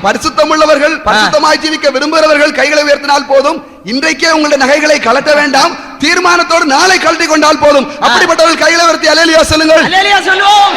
பரிசுத்தமுள்ளவர்கள், பரிசுத்தமாய் ஜீவிக்க விரும்புகிறவர்கள் கைகளை உயர்த்தினால் போதும். இன்றைக்கே உங்களுடைய நகைகளை கலட்ட வேண்டாம், தீர்மானத்தோடு நாளை கழட்டி கொண்டால் போதும். அப்படிப்பட்டவர்கள் கைகளை உயர்த்தி அல்லேலூயா சொல்லுங்கள். ഹല്ലേലൂയ சொல்லுவோம்.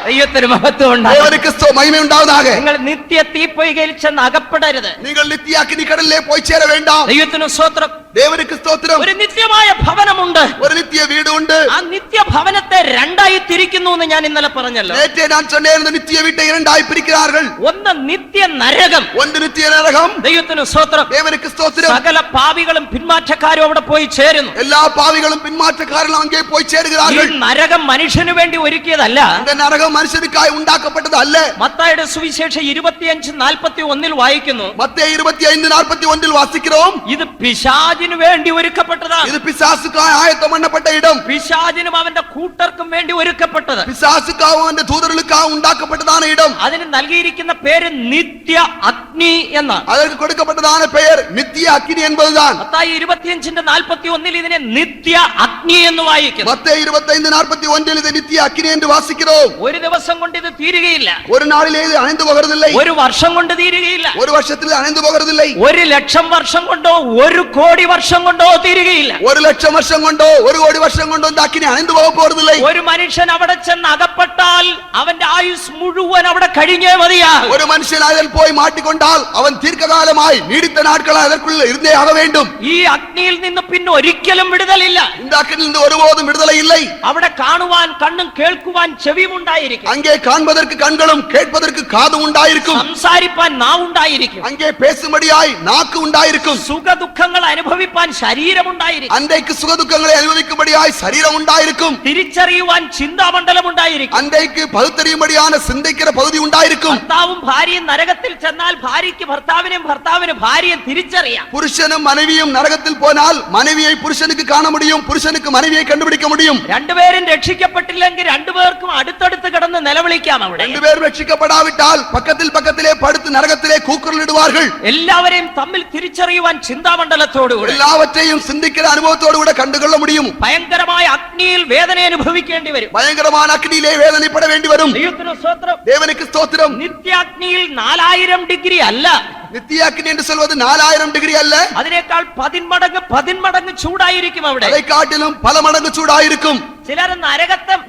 ദൈവത്തിന് മഹത്വം ഉണ്ടാകട്ടെ. മഹിമ ഉണ്ടാവதாக. നിങ്ങൾ നിത്യ തീപ്പൊയ്കയിൽ ചെന്ന് അകപ്പെടരുത്. നിങ്ങൾ നിത്യ അഗ്നിക്കടലിലെ പോയി ചേര വേണ്ടാം. ദൈവത്തിന് സ്തോത്രം. தேவனுக்கு ஸ்தோத்திரம். ഒരു നിത്യമായ ഭവനമുണ്ട്. ஒரு நித்திய வீடு உண்டு. ആ നിത്യ ഭവനത്തെ രണ്ടായി തിരിക്കുന്നു എന്ന് ഞാൻ ഇന്നലെ പറഞ്ഞല്ലോ. நேற்றே நான் சொன்னேன், இந்த நித்திய வீட்டை இரண்டாய் பிரிக்கிறார்கள். ഒന്ന് നിത്യ നരകം. ஒன்று நித்திய நரகம். ദൈവത്തിന് സ്തോത്രം. தேவனுக்கு ஸ்தோத்திரம். സകല പാപികളും പിന്മാറ്റക്കാരും അവിടെ പോയി ചേരുന്നു. எல்லா பாவிகளும் பின்மாற்றக்காரர்களும் அங்கே போய் ഈ சேருகிறார்கள். നരകം മനുഷ്യന് വേണ്ടി ഒരുക്കിയതല്ല. இந்த நரகம் மனுஷனுக்காய் உண்டாக்கப்பட்டது அல்ல. മത്തായിയുടെ സുവിശേഷം 25:41 വായിക്കുന്നു. மத்தேயு 25:41 வாசிக்கிறோம். ഇത് പിശാചിന് വേണ്ടി ഒരുക്കപ്പെട്ടതാണ്. இது பிசாசுக்காய் ஆயத்தம் பண்ணப்பட்ட இடம். പിശാചിനും അവന്റെ കൂട്ടർക്കും വേണ്ടി ഒരുക്കപ്പെട്ടത്. பிசாசுக்காகவும் அந்த தூதர்களுக்காக உண்டாக்கப்பட்டதான இடம். അതിന് നൽകിയിരിക്കുന്ന പേര് നിത്യ അഗ്നി എന്നാണ്. அதற்கு கொடுக்கப்பட்டதான பெயர் நித்திய அக்கினி என்பதுதான். മത്തായി 25:41 ഇതിനെ നിത്യ അഗ്നി എന്ന് വായിക്കുന്നു. மத்தேயு 25:41 இது நித்திய அக்கினி என்று வாசிக்கிறோம். ഒരു ദിവസം കൊണ്ട് ഇത് തീരുകയില്ല. ஒரு நாளிலே இது அணைந்து போகிறதில்லை. ഒരു വർഷം കൊണ്ട് തീരുകയില്ല. ஒரு வருஷத்தில் அணைந்து போகிறதில்லை. 1,00,000 വർഷം കൊണ്ടോ 1,00,00,000 വർഷം കൊണ്ടോ തീരുകയില്ല. 1,00,000 வருஷம் கொண்டோ 1 கோடி வருஷம் கொண்டோ இந்த அக்கினி அணைந்து போக போறதில்லை. ഒരു മനുഷ്യൻ അവിടെ ചെന്ന് അകപ്പെട്ടാൽ അവന്റെ ആയുസ് മുഴുവൻ അവിടെ കഴിഞ്ഞേ മതിയാകും. ஒரு மனுஷன் அதில் போய் மாட்டிக்கொண்டால் அவன் தீர்க்ககாலமாய் நீடித்த நாட்கள் அதற்குள்ள இருந்தே ஆக வேண்டும். ഈ അഗ്നിയിൽ നിന്ന് പിന്നെ ഒരിക്കലും വിടുതലില്ല. இந்த அக்கினியிலிருந்து ஒருபோதும் விடுதலை இல்லை. അവിടെ കാണുവാൻ കണ്ണും കേൾക്കുവാൻ ചെവിയും ഉണ്ടായിരിക്കും. அங்கே காண்பதற்கு கண்களும் கேட்பதற்கு காதும் உண்டாயிருக்கும். സംസാരിപ്പാൻ നാവുണ്ടായിരിക്കും. அங்கே பேசும்படியாய் நாக்கு உண்டாயிருக்கும். സുഖ ദുഃഖങ്ങൾ അനുഭവിപ്പാൻ ശരീരമുണ്ടായിരിക്കും. அன்றைக்கு சுகதுக்கங்களை அனுபவிக்கும்படியாய் சரீரம் உண்டாயிருக்கும். തിരിച്ചറിയുവാൻ ചിന്താമണ്ഡലം ഉണ്ടായിരിക്കും. அன்றைக்கு பகுத்தறியும்படியான சிந்திக்கிற பகுதி உண்டாயிருக்கும். ഭർത്താവും ഭാര്യയും നരകത്തിൽ ചെന്നാൽ ഭാര്യയ്ക്ക് ഭർത്താവിനെയും ഭർത്താവിന് ഭാര്യയും തിരിച്ചറിയാം. புருஷனும் மனைவியும் நரகத்தில் போனால் மனைவியை புருஷனுக்கு காண முடியும், புருஷனுக்கு மனைவியை கண்டுபிடிக்க முடியும். രണ്ടുപേരും രക്ഷിക്കപ്പെട്ടില്ലെങ്കിൽ രണ്ടുപേർക്കും അടുത്തടുത്ത് കിടന്ന് നിലവിളിക്കാം. അവിടെ ரெண்டு பேரும் ரட்சிக்கப்படாவிட்டால் பக்கத்தில் பக்கத்திலே படுத்து நரகத்திலே கூக்குரலிடுவார்கள். എല്ലാവരെയും തമ്മിൽ തിരിച്ചറിയുവാൻ ചിന്താമണ്ഡലത്തോടുകൂടി எல்லாவற்றையும் சிந்திக்கிற அனுபவத்தோடு கூட கண்டுகொள்ள முடியும். ഭയങ്കരമായ അഗ്നിയിൽ വേദന അനുഭവിക്കേണ്ടി വരും. பயங்கரமான அக்னியிலே வேதனைப்பட வேண்டி வரும். ദൈവത്തിന് സ്തോത്രം. தேவனுக்கு ஸ்தோத்திரம். നിത്യാഗ്നിയിൽ 4000 ഡിഗ്രി അല്ല. நித்திய அக்னி என்று சொல்வது 4000 டிகிரி அல்ல. അതിനേക്കാൾ 10 മടങ്ങ് ചൂടായിരിക്കും അവിടെ. அதை காட்டிலும் பல மடங்கு சூடாயிருக்கும். ചിലർ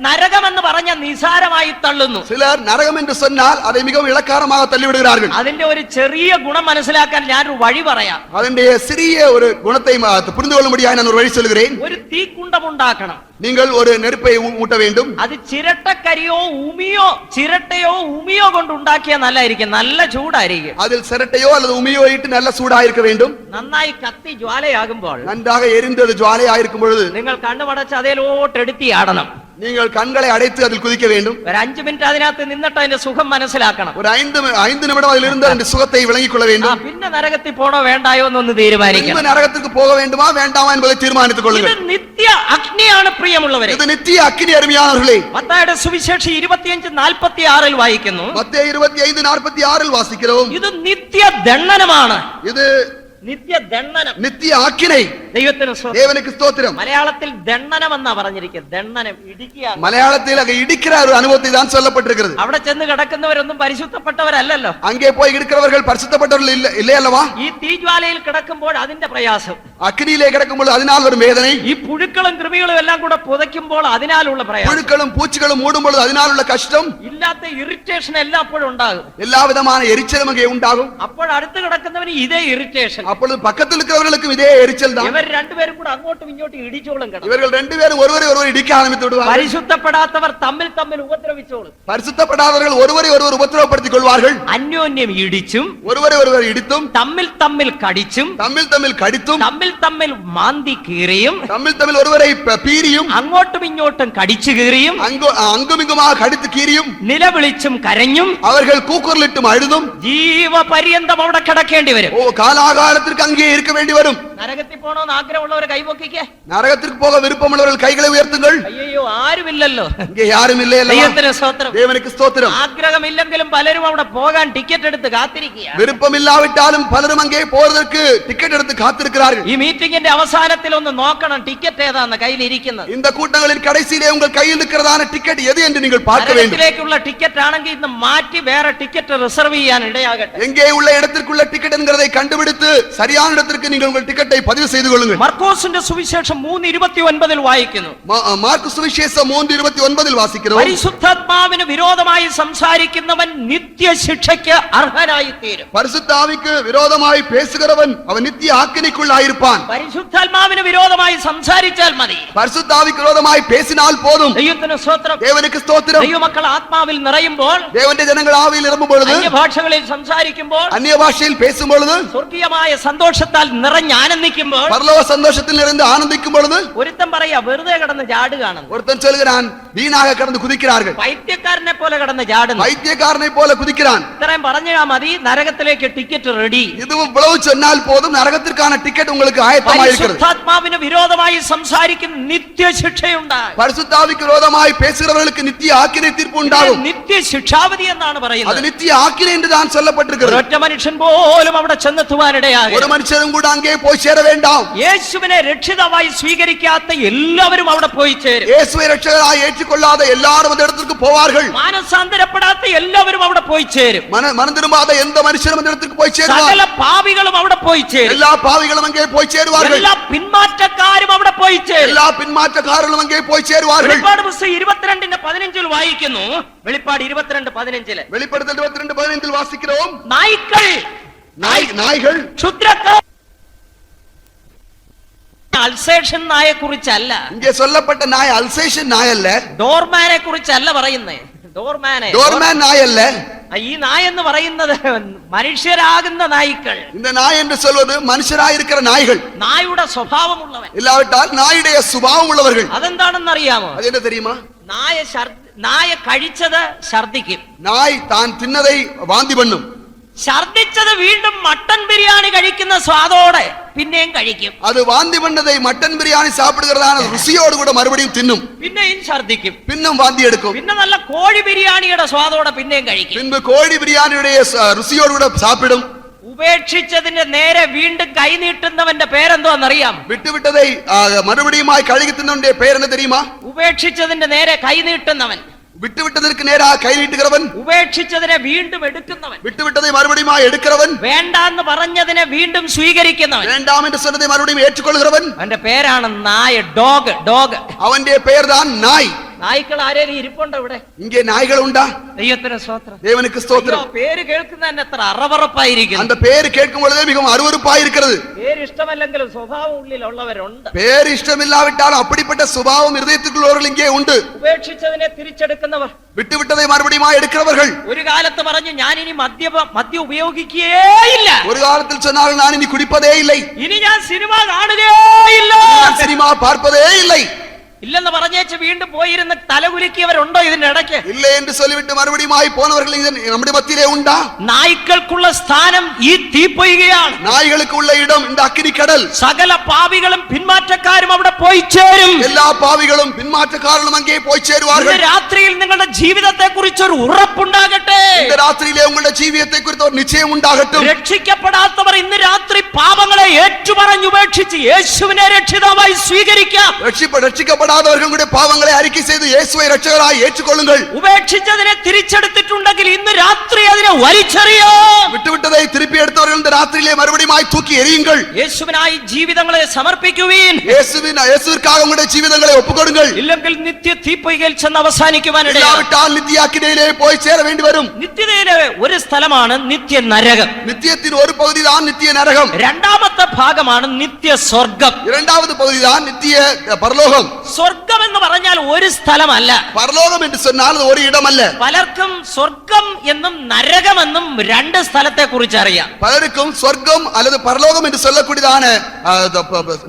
നരകമെന്ന് പറഞ്ഞ നിസാരമായി തള്ളുന്നു. சிலர் நரகம் என்று சொன்னால் அதை மிகவும் இளக்காரமாக தள்ளிவிடுகிறார்கள். അതിന്റെ ഒരു ചെറിയ ഗുണം മനസ്സിലാക്കാൻ ഞാനൊരു വഴി പറയാം. அதனுடைய சிறிய ஒரு குணத்தை புரிந்து கொள்ளும்படியாக நான் ஒரு வழி சொல்கிறேன். ഒരു തീക്കുണ്ടം ഉണ്ടാക്കണം. நீங்கள் ஒரு நெருப்பை மூட்ட வேண்டும். അത് ചിരട്ടയോ ഉമിയോ കൊണ്ടുണ്ടാക്കിയാൽ നല്ലതായിരിക്കും. നല്ല ചൂടായിരിക്കും. அதில் சிரட்டையோ அல்லது உமியோ இட்டு நல்ல சூடாயிருக்க வேண்டும். നന്നായി കത്തി ജ്വാലയാകുമ്പോൾ நன்றாக எரிந்து அது ஜுவாலையாயிருக்கும் பொழுது നിങ്ങൾ കണ്ണുമടച്ച് അതിലോട്ട് എടുത്തി ആടണം. நீங்கள் கண்களை அடைத்து அதில் குதிக்க வேண்டும். ഒരു 5 മിനിറ്റ് അതിനകത്ത് നിന്നിട്ട് അതിന്റെ സുഖം മനസ്സിലാക്കണം. ஒரு 5 நிமிடம் அதில் இருந்து அந்த சுகத்தை விளங்கிக் கொள்ள வேண்டும். പിന്നെ നരകത്തിൽ പോണോ വേണ്ടായോ എന്നൊന്ന് തീരുമാനിക്കണം. நரகத்துக்கு போக வேண்டுமா வேண்டாமா என்பதை தீர்மானித்துக் ഇത് கொள்ளுங்கள். നിത്യ അഗ്നിയാണ് പ്രിയമുള്ളവരെ. இது நித்திய அக்கினி அருமையானவர்களே. മത്തായിയുടെ സുവിശേഷം 25:46 വായിക്കുന്നു. மத்தேயு 25:46 வாசிக்கிறோம். ഇത് നിത്യ ദണ്ഡനമാണ്. இது നിത്യ ദണ്ഡനം, நித்திய ஆக்கினை. ദൈവത്തിന് സ്തോത്രം. தேவனுக்கு ஸ்தோத்திரம். മലയാളത്തിൽ ദണ്ഡനം എന്നാ പറഞ്ഞിരിക്കുന്നത്. ദണ്ഡനം ഇടിക്കുക. மலையாளத்தில் அங்க இடிக்கிற ஒரு அனுபவத்தை தான் சொல்லப்பட்டிருக்கிறது. അവിടെ ചെന്ന് കിടക്കുന്നവരൊന്നും പരിശുദ്ധപ്പെട്ടവരല്ലല്ലോ. அங்கே போய் இருக்கிறவர்கள் பரிசுத்தப்பட்டவர்கள் இல்லை அல்லவா? ഈ തീജ്വാലയിൽ കിടക്കുമ്പോൾ അതിന്റെ പ്രയാസം, அக்கினியிலே கிடக்கும்போது அதனால் வரும் வேதனை, ഈ പുഴുക്കളും കൃമികളും എല്ലാം കൂടെ പുതയ്ക്കുമ്പോൾ അതിനാലുള്ള പ്രയാസം, புழுக்களும் பூச்சிகளும் மூடும் பொழுது அதனால் உள்ள கஷ்டம், ഇല്ലാത്ത ഇറിറ്റേഷൻ എല്ലാം അപ്പോഴും ഉണ്ടാകും. எல்லா விதமான எரிச்சலும் அங்கே உண்டாகும். അപ്പോൾ അടുത്ത് കിടക്കുന്നവന് ഇതേ ഇറിറ്റേഷൻ. அப்பொழுது பக்கத்தில் இருக்கிறவர்களுக்கும் இதே எரிச்சல் தான். ഇവർ രണ്ടുപേരും കൂടെ അങ്ങോട്ടും ഇങ്ങോട്ടും ഇടിച്ചോളും കിടക്കും. இவர்கள் ரெண்டு பேரும் ஒருவரை இடிக்க ஆரம்பித்து விடுவார்கள். പരിശുദ്ധപ്പെടാത്തവർ തമ്മിൽ ഉപദ്രവിച്ചോളും. பரிசுத்தப்படாதவர்கள் ஒருவரை உபத்திரவப்படுத்திக் கொள்வார்கள். അന്യോന്യം ഇടിച്ചും ஒருவரை இடித்தும் തമ്മിൽ കടിച്ചും தம்மில் கடித்தும் തമ്മിൽ മാന്തി കീറിയും தம்மில் ஒருவரை பீரியும் അങ്ങോട്ടും ഇങ്ങോട്ടും കടിച്ചു കീറിയും அங்குமிங்குமாக கடித்து கீரியும் നിലവിളിച്ചും കരഞ്ഞും அவர்கள் கூக்குரலிட்டும் அழுதும் ജീവപര്യന്തം അവിടെ കിടക്കേണ്ടി വരും. காலாகாலத்திற்கு அங்கே இருக்க வேண்டி வரும். നരകത്തിൽ പോണോന്ന് ആഗ്രഹമുള്ളവർ കൈപൊക്കിക്കേ. நரகத்திற்கு போக விருப்பமுள்ளவர்கள் கைகளை உயர்த்துங்கள். അയ്യോ ആരുമില്ലല്ലോ, இங்கே யாரும் இல்லை. ദൈവത്തിന് സ്തോത്രം. தேவனுக்கு ஸ்தோத்திரம். ആഗ്രഹമില്ലെങ്കിലും പലരും അവിടെ പോകാൻ ടിക്കറ്റ് എടുത്ത് കാത്തിരിക്കുക. விருப்பம் இல்லாவிட்டாலும் பலரும் அங்கே போவதற்கு டிக்கெட் எடுத்து காத்திருக்கிறார்கள். ഈ മീറ്റിംഗിന്റെ അവസാനത്തിൽ ഒന്ന് നോക്കണം ടിക്കറ്റ് ഏതാന്ന് കയ്യിലിരിക്കുന്നത്. இந்த கூட்டங்களின் கடைசியிலே உங்கள் கையில் இருக்கிறதான டிக்கெட் எது என்று நீங்கள் பார்க்க வேண்டும். നരകത്തിലേക്കുള്ള ടിക്കറ്റ് ആണെങ്കിൽ ഇന്ന് മാറ്റി വേറെ ടിക്കറ്റ് റിസർവ് ചെയ്യാൻ ഇടയാകട്ടെ. எங்கே உள்ள இடத்திற்குள்ள டிக்கெட் என்கிறதை கண்டுபிடித்து சரியான இடத்திற்கு நீங்கள் உங்கள் டிக்கெட் டிக்கெட்டை பதிவு செய்து கொள்ளுங்கள். മർക്കോസിന്റെ സുവിശേഷം 3:29 വായിക്കുന്നു. മാർക്ക് സുവിശേഷം 3:29 വാസിக்கிறோம். പരിശുദ്ധാത്മാവിന് വിരോധമായി സംസാരിക്കുന്നവൻ നിത്യശിക്ഷയ്ക്ക് അർഹനായി തീരും. പരിശുദ്ധ ആവിക്ക് വിരോധമായി പേസുகிறவன் അവൻ നിത്യ ആക്കിനിക്കുള്ളായിരിப்பான். പരിശുദ്ധാത്മാവിന് വിരോധമായി സംസാരിച്ചാൽ മതി. പരിശുദ്ധ ആവിക്ക് വിരോധമായി പേசினால் போதுം. ദൈവത്തിന് സ്തോത്രം. ദേവനുക്ക് സ്തോത്രം. ദൈവമക്കൾ ആത്മാവിൽ നിറയുമ്പോൾ, ദേവന്റെ ജനങ്ങൾ ആവിയിൽ നിറയുമ്പോൾ, അന്യഭാഷകളിൽ സംസാരിക്കുമ്പോൾ, അന്യഭാഷയിൽ പേசுമ്പോൾ, സ്വർഗീയമായ സന്തോഷത്താൽ നിറഞ്ഞ് ആനന്ദിക്കുമ്പോൾ, പരലോക സന്തോഷത്തിൽ നിറഞ്ഞ് ആനന്ദിക്കുമ്പോൾ, ഒരുത്തൻ പറയാ വെറുതെ കിടന്ന് ചാടുകയാണെന്ന്. ഒരുത്തൻ ചൊല്ലുகிறான் വീണാக കിടന്ന് കുതിக்கிறார்கள். പൈത്യക്കാരനെ പോലെ കിടന്ന് ചാടുന്നു. പൈത്യക്കാരനെ പോലെ കുതിக்கிறான். ഇത്രയും പറഞ്ഞാൽ മതി, നരകത്തിലേക്ക് ടിക്കറ്റ് റെഡി. ഇത് ഇவ்வளவு சொன்னால் போதும், നരകത്തിற்கான ടിക്കറ്റ് உங்களுக்கு ആയത്തമായിരിக்கிறது. പരിശുദ്ധാത്മാവിന് വിരോധമായി സംസാരിക്കുന്ന നിത്യശിക്ഷയുണ്ടാകും. പരിശുദ്ധാവിക്ക് വിരോധമായി പേசுகிறவர்களுக்கு நித்திய ஆக்கினை தீர்ப்பு உண்டாகும். നിത്യശിക്ഷാവധി എന്നാണ് പറയുന്നത്. അത് നിത്യ ആക്കിனை என்று தான் சொல்லப்பட்டிருக்கிறது. ഒറ്റ മനുഷ്യൻ പോലും അവിടെ ചെന്നെത്തുവാനിടയാകരുത്. ഒരു മനുഷ്യനും കൂടെ അങ്ങേ പോയി ചേര വേണ്ടാം. യേശുവിനെ രക്ഷിതാവായി സ്വീകരിക്കാത്ത എല്ലാവരും അവിടെ പോയി ചേരും. യേശുവെ രക്ഷകനായി ഏറ്റുകൊള്ളാതെ എല്ലാവരും அந்த இடத்துக்கு போவார்கள். മാനസാന്തരപ്പെടാത്ത എല്ലാവരും അവിടെ പോയി ചേരും. മനം തിരുമ്പാതെ എന്ത് മനുഷ്യനും அந்த இடத்துக்கு പോയി ചേരുവാൻ. സകല പാപികളും അവിടെ പോയി ചേരും. എല്ലാ പാപികളും അങ്ങേ പോയി ചേരുവാர்கள். എല്ലാ പിന്മാറ്റക്കാരും അവിടെ പോയി ചേരും. എല്ലാ പിന്മാറ്റക്കാരും അങ്ങേ പോയി ചേരുവാர்கள். വെളിപ്പാട് പുസ്തകം 22:15 വായിക്കുന്നു. വെളിപ്പാട് 22:15. വെളിപ്പെടുത്തൽ 22:15 വാസിக்கிறோம். നായ്ക്കൾ ക്ഷുദ്രക്കാർ. അൽസേഷൻ നായെ കുറിച്ചല്ല ഇங்கே சொல்லப்பட்ட நாய் அல்சேஷன் நாய் அல்ல. ഡോർമാനെ കുറിച്ചല്ല പറയുന്നേ. ഡോർമാൻ നായ് അല്ല. ഈ നായ എന്ന് പറയുന്നത് മനുഷ്യരാകുന്ന നായ്ക്കൾ. இந்த நாய் என்று சொல்வது മനുഷ്യരായിരിക്കുന്ന നായ്കൾ. നായുടെ സ്വഭാവമുള്ളവൻ. ഇല്ലാവിട്ടാൽ നായുടെ സ്വഭാവം ഉള്ളവர்கள். അതെന്താണെന്ന് അറിയാമോ? അതെന്താ தெரியுமா? നായ കഴിച്ചത് ഛർദിക്കും. നായ് താൻ തിന്നதை വാന്തി പണ്ണും. ഛർദിച്ചത് വീണ്ടും മട്ടൻ ബിരിയാണി കഴിക്കുന്ന സ്വാദോടെ പിന്നെയും കഴിക്കും. അത് വാന്തി പണ്ണதை മട്ടൻ ബിരിയാണി സാപ്പിടുകയാണ് രുചിയോട് കൂടെ മറുപടിയും തിന്നും. പിന്നെയും ഛർദിക്കും. പിന്നും വാന്തി എടുക്കും. പിന്നെ നല്ല കോഴി ബിരിയാണിയുടെ സ്വാദോടെ പിന്നെയും കഴിക്കും. പിൻപ് കോഴി ബിരിയാണിയുടെ രുചിയോട് കൂടെ സാപ്പിടും. ഉപേക്ഷിച്ചതിന്റെ നേരെ വീണ്ടും കൈ നീട്ടുന്നവന്റെ പേരെന്തോന്നറിയാം? വിട്ടുവിട്ടதை മറുപടിയുമായി കഴുകി തിന്നവന്റെ പേരെന്ന് தெரியுமா? ഉപേക്ഷിച്ചതിന്റെ നേരെ കൈ നീട്ടുന്നവൻ. വിട്ടുവിട്ടതിற்கு നേരാ കൈ നീട്ടുகிறവൻ. ഉപേക്ഷിച്ചതിനെ വീണ്ടും എടുക്കുന്നവൻ. വിട്ടുവിട്ടதை മറുപടിയുമായി എടുக்கிறവൻ. വേണ്ടാന്ന് പറഞ്ഞതിനെ വീണ്ടും സ്വീകരിക്കുന്നവൻ. വേണ്ടാം എന്ന് சொன்னதை മറുപടിയും ഏറ്റുകൊള്ളുகிறവൻ. അവന്റെ പേരാണ് നായ. ഡോഗ്. അവന്റെ പേർதான் നായ്. നായ്ക്കൾ ആരേലും ഇരിപ്പുണ്ടോ ഇവിടെ? ഇங்கே നായ്കൾ ഉണ്ടാ? ദൈവത്തിന് സ്തോത്രം. ദേവനുക്ക് സ്തോത്രം. പേര് കേൾക്കുന്ന തന്നെ എത്ര അറവറപ്പായിരിക്കും. அந்த പേര് കേൾക്കുമ്പോഴേ மிகவும் அருவருப்பாயிருக்கிறது. പേര് ഇഷ്ടമല്ലെങ്കിലും സ്വഭാവം ഉള്ളിലുള്ളവരുണ്ട്. പേര് ഇഷ്ടമില്ലാവിട്ടാലും அப்படிப்பட்ட സ്വഭാവം ഹൃദയത്തിലുള്ളവர்கள் ഇங்கே ഉണ്ട്. ഉപേക്ഷിച്ചതിനെ തിരിച്ചെടുക്കുന്നവർ. വിട്ടുവിട്ടதை മറുപടിയുമായി എടുக்கிறவர்கள். ഒരു കാലത്ത് പറഞ്ഞു ഞാൻ ഇനി മദ്യം ഉപയോഗിക്കുകയേയില്ല. ഒരു കാലത്തിൽ சொன்னார்கள் ഞാൻ ഇനി കുടിപ്പതേ இல்லை. ഇനി ഞാൻ സിനിമ കാണുകയേയില്ല. സിനിമ പാർപ്പതേ இல்லை. ഇല്ലെന്ന് പറഞ്ഞേച്ച് വീണ്ടും പോയിരുന്ന് തലകുലുക്കിയവരുണ്ടോ ഇതിന്റെ ഇടയ്ക്ക്? ഇല്ല എന്ന് ചൊല്ലിവിട്ട് മറുപടിയുമായി പോന്നവர்கள் നമ്മുടെ മധ്യയിലെ ഉണ്ടാ? നായ്ക്കൾക്കുള്ള സ്ഥാനം ഈ തീപ്പൊയ്കയാണ്. നായ്കൾക്കുള്ള ഇടം இந்த അഗ്നിക്കടൽ. സകല പാപികളും പിന്മാറ്റക്കാരും അവിടെ പോയി ചേരും. എല്ലാ പാപികളും പിന്മാറ്റക്കാരും അങ്ങേ പോയി ചേരുവാர்கள். ഇന്ന് രാത്രിയിൽ നിങ്ങളുടെ ജീവിതത്തെ കുറിച്ച് ഒരു ഉറപ്പുണ്ടാകട്ടെ. ഇന്ന് രാത്രിയിലെ നിങ്ങളുടെ ജീവിതത്തെ കുറിച്ച് ഒരു നിശ്ചയം ഉണ്ടാകട്ടെ. രക്ഷിക്കപ്പെടാത്തവർ ഇന്ന് രാത്രി പാപങ്ങളെ ഏറ്റുപറഞ്ഞുപേക്ഷിച്ച് യേശുവിനെ രക്ഷിതാവായി സ്വീകരിക്കാം. രക്ഷിക്കപ്പെടാത്തവർക്കും കൂടെ പാവങ്ങളെ അറിക്കை ചെയ്ത് യേശുവെ രക്ഷകനായി ഏറ്റുകൊള്ളുங்கள். ഉപേക്ഷിച്ചതിനെ തിരിച്ചെടുത്തിട്ടുണ്ടെങ്കിൽ ഇന്ന് രാത്രി അതിനെ വലിച്ചെറിയോ. വിട്ടുവിട്ടதை തിരുപ്പി എടുത്തവர்கள் இந்த രാത്രിയിലെ മറുപടിയുമായി തൂക്കി എറിയുங்கள். യേശുവിനായി ജീവിതങ്ങളെ സമർപ്പിക്കുവീൻ. യേശുവിற்காக உங்களுடைய ജീവിതങ്ങളെ ഒപ്പുകൊടുங்கள். ഇല്ലെങ്കിൽ നിത്യ തീപ്പൊയ്കയിൽ ചെന്ന് അവസാനിക്കുവാനിടയാകും. ഇല്ലാവിട്ടാൽ നിത്യാഗ്നിയിലെ പോയി ചേര വേണ്ടി വരും. നിത്യതയിലെ ഒരു സ്ഥലമാണ് നിത്യ നരകം. നിത്യത്തിന് ഒരു പകുതിதான் നിത്യ നരകം. രണ്ടാമത്തെ ഭാഗമാണ് നിത്യ സ്വർഗം. இரண்டாவது பகுதிதான் நித்திய பரலோகம். സ്വർഗം എന്ന് പറഞ്ഞാൽ ഒരു സ്ഥലമല്ല. പരലോകം എന്ന് சொன்னால் ഒരു ഇടമല്ല. പലർക്കും സ്വർഗം എന്നും നരകമെന്നും രണ്ട് സ്ഥലത്തെ കുറിച്ച് അറിയാം. പലർക്കും സ്വർഗം அல்லது പരലോകം എന്ന് சொல்லக்கூடியதான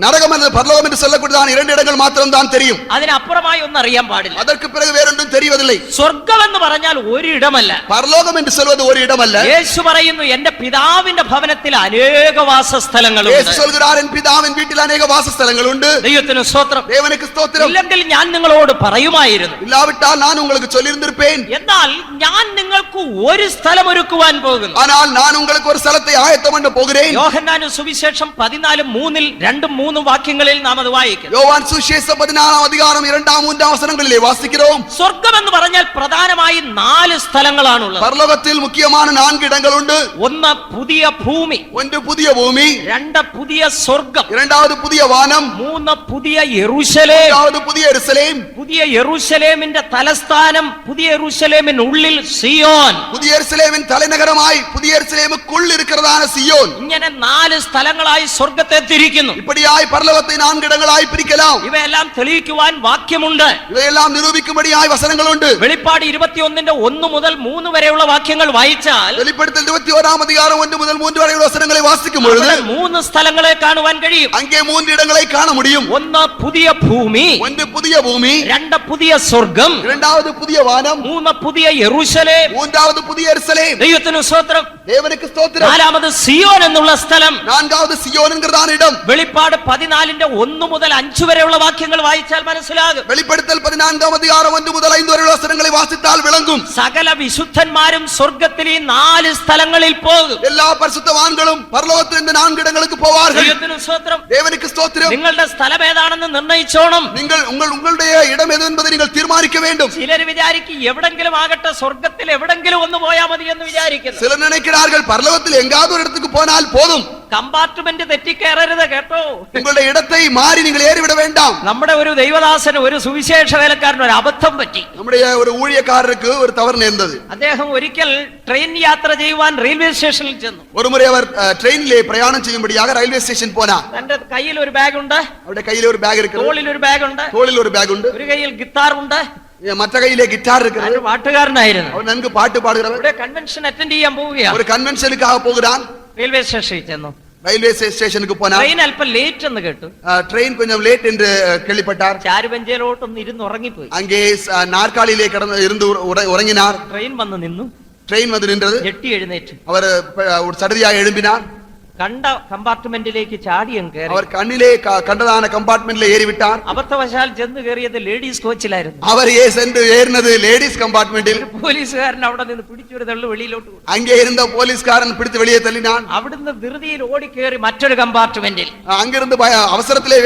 നരകം அல்லது പരലോകം എന്ന് சொல்லக்கூடியதான இரண்டு இடங்கள் മാത്രം தான் தெரியும். അതിനപ്പുറമായി ഒന്നും അറിയാൻ പാടില്ല. அதற்கு பிறகு வேறொன்றும் தெரிவதில்லை. സ്വർഗം എന്ന് പറഞ്ഞാൽ ഒരു ഇടമല്ല. പരലോകം എന്ന് சொல்வது ഒരു ഇടമല്ല. യേശു പറയുന്നു എന്റെ പിതാവിന്റെ ഭവനത്തിൽ അനേക വാസസ്ഥലങ്ങളുണ്ട്. യേശു சொல்கிறார் என் பிதாவின் வீட்டில் अनेक வாசஸ்தலങ്ങളുണ്ട്. ദൈവത്തിന് സ്തോത്രം. ദേവനുക്ക് സ്തോത്രം. ഇല്ലെങ്കിൽ ഞാൻ നിങ്ങളോട് പറയുമായിരുന്നു. ഇല്ലാവിട്ടാൽ ഞാൻ உங்களுக்கு சொல்லியிருந்திருப்பேன். എന്നാൽ ഞാൻ നിങ്ങൾക്ക് ഒരു സ്ഥലം ഒരുക്കുവാൻ പോകുന്നു. ஆனால் நான் உங்களுக்கு ஒரு ஸ்தலத்தை ஆயத்தம் பண்ண போகிறேன். യോഹന്നാന്റെ സുവിശേഷം 14:3 2ഉം 3ഉം വാക്യങ്ങളിൽ നാം അത് വായിക്കുന്നു. யோவான் சுவிசேஷம் 14 அதிகாரம் 2 3 வசனங்களிலே வாசிக்கிறோம். സ്വർഗ്ഗം എന്ന് പറഞ്ഞാൽ പ്രധാനമായി 4 സ്ഥലങ്ങളാണുള്ളത്. பரலோகத்தில் முக்கியமான 4 இடங்கள் உண்டு. ഒന്ന് പുതിയ ഭൂമി, ஒன்று புதிய பூமி, 2 പുതിയ സ്വർഗ്ഗം, இரண்டாவது புதிய வானம், 3 പുതിയ യെരൂശലേം. மூன்றாவது புதிய எருசலேம். പുതിയ യെരൂശലേമിന്റെ തലസ്ഥാനം, പുതിയ യെരൂശലേമിനുള്ളിൽ സിയോൻ. புதிய எருசலேமின் தலைநகரமாய் புதிய எருசலேமுக்குள் இருக்கிறதான சியோன். ഇങ്ങനെ 4 സ്ഥലങ്ങളായി സ്വർഗ്ഗത്തെ തിരിക്കുന്നു. இப்படியாய் பரலோகத்தை 4 இடங்களாய் பிரிக்கலாம். ഇവയെല്ലാം തെളിയിക്കുവാൻ വാക്യമുണ്ട്. இவையெல்லாம் நிரூபிக்கும்படியாய் வசனங்கள் உண்டு. വെളിപ്പാട് 21ന്റെ 1 മുതൽ 3 വരെയുള്ള വാക്യങ്ങൾ വായിച്ചാൽ வெளிப்படுத்தல் 21 அதிகாரம் 1 முதல் 3 வரை வசனங்களை வாசிக்கும் பொழுது 3 സ്ഥലങ്ങളെ കാണുവാൻ കഴിയും. அங்கே 3 இடங்களை காண முடியும். ഒന്ന് പുതിയ ഭൂമി, ஒன்று புதிய பூமி, 2 പുതിയ സ്വർഗ്ഗം, இரண்டாவது புதிய வானம், 3 പുതിയ യെരൂശലേം. மூன்றாவது புதிய எருசலேம். ദൈവത്തിന് സ്തോത്രം. தேவனுக்கு ஸ்தோத்திரம். 4ാമത് സിയോൻ എന്നുള്ള സ്ഥലം. 4வது സിയോൻ എன்கிறதான இடம். വെളിപ്പാട് 14ന്റെ 1 മുതൽ 5 വരെയുള്ള വാക്യങ്ങൾ വായിച്ചാൽ മനസ്സിലാകും. வெளிப்படுத்தல் 14 அதிகாரம் 1 முதல் 5 வரை வசனங்களை வாசித்தால் விளங்கும். സകല വിശുദ്ധന്മാരും സ്വർഗ്ഗത്തിൽ ഈ 4 സ്ഥലങ്ങളിൽ പോകും. எல்லா பரிசுத்தவான்களும் பரலோகத்தில் இந்த 4 இடங்களுக்கு போவார்கள். ദൈവത്തിന് സ്തോത്രം. தேவனுக்கு ஸ்தோத்திரம். നിങ്ങളുടെ സ്ഥലം ഏതാണെന്ന് നിർണയിച്ചോണം. நீங்கள் உங்களுடைய இடம் எது என்பதை நீங்கள் தீர்மானிக்க வேண்டும். ചിലർ വിചാരിക്കും എവിടെങ്കിലും ആകട്ടെ, സ്വർഗ്ഗത്തിൽ എവിടെങ്കിലും ഒന്ന് പോയാൽ മതി എന്ന് വിചാരിക്കുന്നു. சிலர் நினைக்கிறார்கள் பரலோகத்தில் எங்காவது ஒரு இடத்துக்கு போனால் போதும். കമ്പാർട്ട്മെന്റ് തെറ്റിക്കയറരുത് കേട്ടോ. உங்களுடைய இடத்தை மாறி நீங்கள் ஏறிவிட வேண்டாம். നമ്മുടെ ഒരു ദൈവദാസന്, ഒരു സുവിശേഷ വേലക്കാരന് ഒരു അബദ്ധം പറ്റി. நம்முடைய ஒரு ஊழியக்காரருக்கு ஒரு தவறு நேர்ந்தது. അദ്ദേഹം ഒരിക്കൽ ട്രെയിൻ യാത്ര ചെയ്യുവാൻ റെയിൽവേ സ്റ്റേഷനിൽ ചെന്നു. ஒருமுறை அவர் ட்ரெயினிலே பிரயாணம் செய்யும்படியாக ரயில்வே ஸ்டேஷன் போனார். തന്റെ കയ്യിൽ ഒരു ബാഗ് ഉണ്ട്, அவருடைய கையில ஒரு பேக் இருக்கு, തോളിൽ ഒരു ബാഗ് ഉണ്ട്, தோளில் ஒரு பேக் உண்டு, ഒരു കയ്യിൽ ഗിത്താർ ഉണ്ട്. மற்ற கையிலே கிட்டார் இருக்கிறது. ഒരു പാട്ടുകാരനായിരുന്നു. அவர் നன்கு പാട്ട് പാടുகிறவர். ഇവിടെ കൺവെൻഷൻ അറ്റൻഡ് ചെയ്യാൻ പോവുകയാണ്. ஒரு കൺവെൻഷனுக்காக போகிறான். റെയിൽവേ സ്റ്റേഷനിൽ ചെന്നു. ரயில்வே ஸ்டேஷனுக்கு போனார். ട്രെയിൻ അല്പം ലേറ്റ് എന്ന് കേട്ടു. ட்ரெயின் கொஞ்சம் லேட் என்று கேள்விப்பட்டார். ചാരുബെഞ്ചിലോട്ടൊന്ന് ഇരുന്ന് ഉറങ്ങിപ്പോയി. அங்கே நாற்காலியிலே இருந்து உறங்கினார். ട്രെയിൻ വന്ന് നിന്നു. ட்ரெயின் வந்து நின்றது. ഞെട്ടി എഴുന്നേറ്റു. அவர் சடதியாக எழும்பினார். കണ്ട കമ്പാർട്ട്മെന്റിലേക്ക് ചാടി അങ്ങ് കയറി. அவர் കണ്ണിலே കണ്ടதான കമ്പാർട്ട്മെന്റിലെ ஏறிவிட்டார். അബദ്ധവശാൽ ചെന്ന് കയറിയത് ലേഡീസ് കോച്ചിലായിരുന്നു. அவர் சென்று ஏறினது லேடீஸ் கம்பார்ட்மெண்டில். പോലീസുകാരൻ അവിടെ നിന്ന് പിടിച്ചൊരു തള്ളു വെളിയിലോട്ട് കൊടുത്തു. அங்கே இருந்த போலீஸ்காரன் பிடித்து வெளியே தள்ளினான். അവിടുന്ന് ധൃതിയിൽ ഓടിക്കേറി മറ്റൊരു കമ്പാർട്ട്മെന്റിൽ. அங்கிருந்து அவசரத்திலே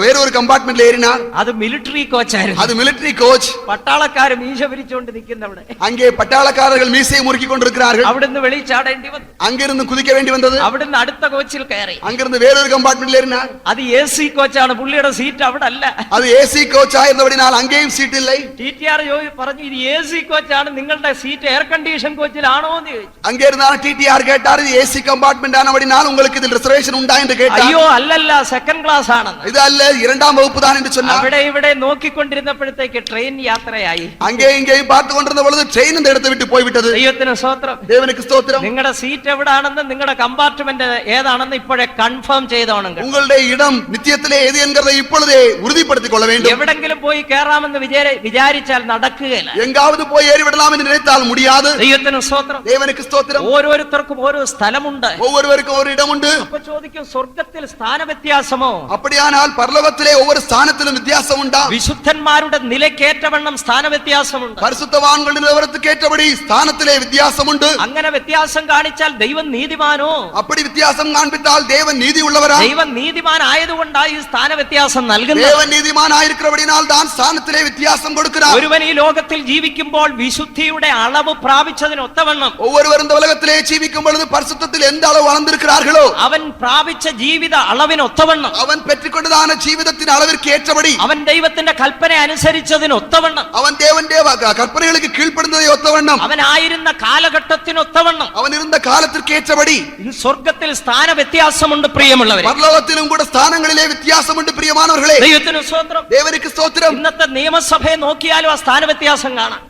வேறொரு கம்பார்ட்மெண்ட்ல ஏறினார். അത് മിലിറ്ററി കോച്ചായിരുന്നു. அது மிலிட்டரி கோச். പട്ടാളക്കാർ മീശ പിരിച്ചുകൊണ്ട് നിൽക്കുന്നവിടെ. அங்கே பட்டாளக்காரர்கள் மீசையை முறுக்கி கொண்டிருக்கிறார்கள். അവിടുന്ന് വെളിയിൽ ചാടേണ്ടി വന്നു. அங்கிருந்து குதிக்க வேண்டி வந்தது. അവിടുന്ന് അടുത്ത കോച്ചിൽ കയറി. அங்கிருந்து வேறொரு கம்பார்ட்மெண்ட்ல ஏறினார். അത് AC കോച്ചാണ്. പുള്ളിയുടെ സീറ്റ് അവിടെ അല്ല. அது ஏசி கோச் ஆயிருந்தபடினால் அங்கேயும் சீட் இல்லை. TTR പറഞ്ഞു, ഇത് AC കോച്ചാണ്, നിങ്ങളുടെ സീറ്റ് എയർ കണ്ടീഷൻ കോച്ചിലാണോ എന്ന് ചോദിച്ചു. அங்கே இருந்தாலும் TTR கேட்டார், இது ஏசி கம்பார்ட்மெண்ட் ஆனபடினால் உங்களுக்கு இதில் ரிசர்வேஷன் உண்டா என்று கேட்டார். അയ്യോ അല്ലല്ല, സെക്കൻഡ് ക്ലാസ് ആണെന്ന്. இது அல்ல, 2ஆம் வகுப்பு தான் என்று சொன்னார். അവിടെ ഇവിടെ നോക്കിക്കൊണ്ടിരുന്നപ്പോഴത്തേക്ക് ട്രെയിൻ യാത്രയായി. அங்கே இங்கேயும் பார்த்து கொண்டிருந்த பொழுது ட்ரெயின் இந்த இடத்தை விட்டு போய்விட்டது. ദൈവത്തിന് സ്തോത്രം. தேவனுக்கு ஸ்தோத்திரம். നിങ്ങളുടെ സീറ്റ് എവിടാണെന്ന്, നിങ്ങളുടെ കമ്പാർട്ട്മെന്റ് ഏതാണെന്ന് ഇപ്പോഴേ കൺഫേം ചെയ്തോണം. உங்களுடைய இடம் நித்தியத்திலே எது என்கிறதை இப்பொழுதே உறுதிப்படுத்திக் கொள்ள வேண்டும். എവിടെങ്കിലും പോയി കയറാമെന്ന് വിചാരിച്ചാൽ നടക്കുകയില്ല. எங்காவது போய் ஏறிவிடலாம் என்று நினைத்தால் முடியாது. ദൈവത്തിന് സ്തോത്രം. தேவனுக்கு ஸ்தோத்திரம். ഓരോരുത്തർക്കും ഓരോ സ്ഥലമുണ്ട്. ஒவ்வொருவருக்கும் ஒரு இடம் உண்டு. അപ്പൊ ചോദിക്കും, സ്വർഗ്ഗത്തിൽ സ്ഥാന വ്യത്യാസമോ? அப்படியானால் பரலோகத்திலே ஒவ்வொரு ஸ்தானத்திலும் வித்தியாசம் உண்டா? വിശുദ്ധന്മാരുടെ നിലയ്ക്കേറ്റവണ്ണം സ്ഥാന വ്യത്യാസമുണ്ട്. பரிசுத்தவான்களின் நிலவரத்துக்கு ஏற்றபடி ஸ்தானத்திலே வித்தியாசம் உண்டு. അങ്ങനെ വ്യത്യാസം കാണിച്ചാൽ ദൈവം നീതിമാനോ? அப்படி வித்தியாசம் காண்பித்தால் தேவன் நீதி உள்ளவரா? ദൈവം നീതിമാൻ ആയതുകൊണ്ടാണ് ഈ സ്ഥാന വ്യത്യാസം നൽകുന്നത്. தேவன் நீதிமான் ஆயிருக்கிறபடினால் தான் ஸ்தானத்திலே வித்தியாசம் கொடுக்கிறார். ഒരുവൻ ഈ ലോകത്തിൽ ജീവിക്കുമ്പോൾ വിശുദ്ധിയുടെ അളവ് പ്രാപിച്ചതിന് ഒത്തവണ്ണം ஒவ்வொருவரும் இந்த உலகத்திலே ஜீவிக்கும் பொழுது பரிசுத்தத்தில் எந்த அளவு வளர்ந்திருக்கிறார்களோ അവൻ പ്രാപിച്ച ജീവിത അളവിന് ഒത്തവണ്ണം, அவன் பெற்றுக்கொண்டதான ஜீவிதத்தின் அளவிற்கு ஏற்றபடி, അവൻ ദൈവത്തിന്റെ കൽപ്പന അനുസരിച്ചതിന് ഒത്തവണ്ണം, அவன் தேவனுடைய கற்பனைகளுக்கு கீழ்ப்படுந்ததை ஒத்தவண்ணம், അവനായിരുന്ന കാലഘട്ടത്തിന് ഒത്തവണ്ണം, அவன் இருந்த காலத்திற்கு ஏற்றபடி സ്വർഗ്ഗത്തിൽ സ്ഥാന വ്യത്യാസമുണ്ട് പ്രിയമുള്ളവരെ. பரலோகத்திலும் கூட ஸ்தானங்களிலே வித்தியாசம் உண்டு பிரியமானவர்களே. ദൈവത്തിന് സ്തോത്രം. தேவனுக்கு ஸ்தோத்திரம். ഇന്നത്തെ നിയമസഭയെ നോക്കിയാലും ആ സ്ഥാന വ്യത്യാസം കാണാം.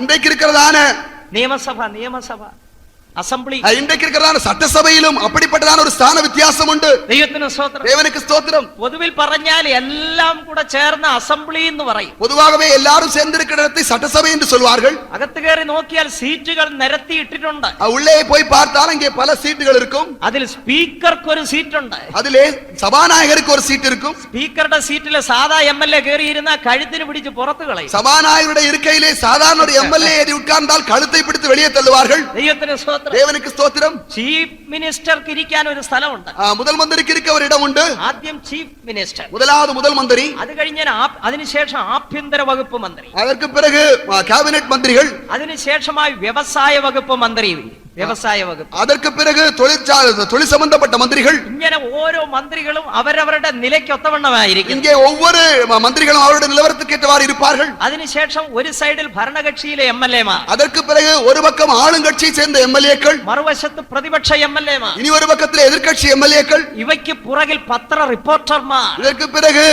இன்றைக்கு இருக்கிறதான നിയമസഭ അസംബ്ലി, இன்றைக்கு இருக்கிறதான சட்டசபையிலும் அப்படிப்பட்டதான ஒரு ஸ்தான வித்தியாசம் உண்டு. ദൈവത്തിന് സ്തോത്രം. தேவனுக்கு ஸ்தோத்திரம். പൊതുവിൽ പറഞ്ഞാൽ എല്ലാം കൂടെ ചേർന്ന അസംബ്ലി എന്ന് പറയും. பொதுவாகவே எல்லாரும் சேர்ந்திருக்கிற இடத்தை சட்டசபை என்று சொல்வார்கள். അകത്ത് കയറി നോക്കിയാൽ സീറ്റുകൾ നിരത്തി ഇട്ടിട്ടുണ്ട്. உள்ளே போய் பார்த்தால் அங்கே பல சீட்டுகள் இருக்கும். അതിൽ സ്പീക്കർക്ക് ഒരു സീറ്റ് ഉണ്ട്. அதிலே சபாநாயகருக்கு ஒரு சீட் இருக்கும். സ്പീക്കറുടെ സീറ്റിലെ സാധാ MLA കയറിയിരുന്ന കഴുത്തിന് പിടിച്ച് പുറത്തു കളയും. சபாநாயகருடைய இருக்கையிலே சாதாரண ஒரு MLA ஏறி உட்கார்ந்தால் கழுத்தை பிடித்து வெளியே தள்ளுவார்கள். ദൈവത്തിന് സ്തോത്രം. സ്തോത്രം. தேவனுக்கு ஸ்தோத்திரம். ചീഫ് മിനിസ്റ്റർക്ക് ഇരിക്കാൻ ഒരു സ്ഥലമുണ്ട്. முதல் மந்திரிக்கு இருக்க ஒரு இடம் உண்டு. ആദ്യം ചീഫ് മിനിസ്റ്റർ, முதலாவது முதல் மந்திரி, അത് കഴിഞ്ഞ അതിനുശേഷം ആഭ്യന്തര വകുപ്പ് മന്ത്രി, அதற்கு பிறகு கேபினட் மந்திரிகள், അതിനുശേഷമായി വ്യവസായ വകുപ്പ് മന്ത്രി, വ്യവസായ വകുപ്പ്, அதற்கு பிறகு தொழில் சம்பந்தப்பட்ட மந்திரிகள். ഇങ്ങനെ ഓരോ മന്ത്രികളും അവരവരുടെ നിലയ്ക്ക് ഒത്തവണ്ണമായിരിക്കും. இங்கே ஒவ்வொரு மந்திரிகளும் அவருடைய நிலவரத்துக்கு ஏற்றவாறு இருப்பார்கள். അതിനുശേഷം ഒരു സൈഡിൽ ഭരണകക്ഷിയിലെ എംഎൽഎമാർ, அதற்கு பிறகு ஒரு பக்கம் ஆளுங்கட்சியை சேர்ந்த எம்எல்ஏக்கள், മറുവശത്ത് പ്രതിപക്ഷ എംഎൽഎമാർ, இனி ஒரு பக்கத்தில் எதிர்க்கட்சி எம்எல்ஏக்கள், ഇവയ്ക്ക് പുറകിൽ പത്ര റിപ്പോർട്ടർമാർ, இதற்கு பிறகு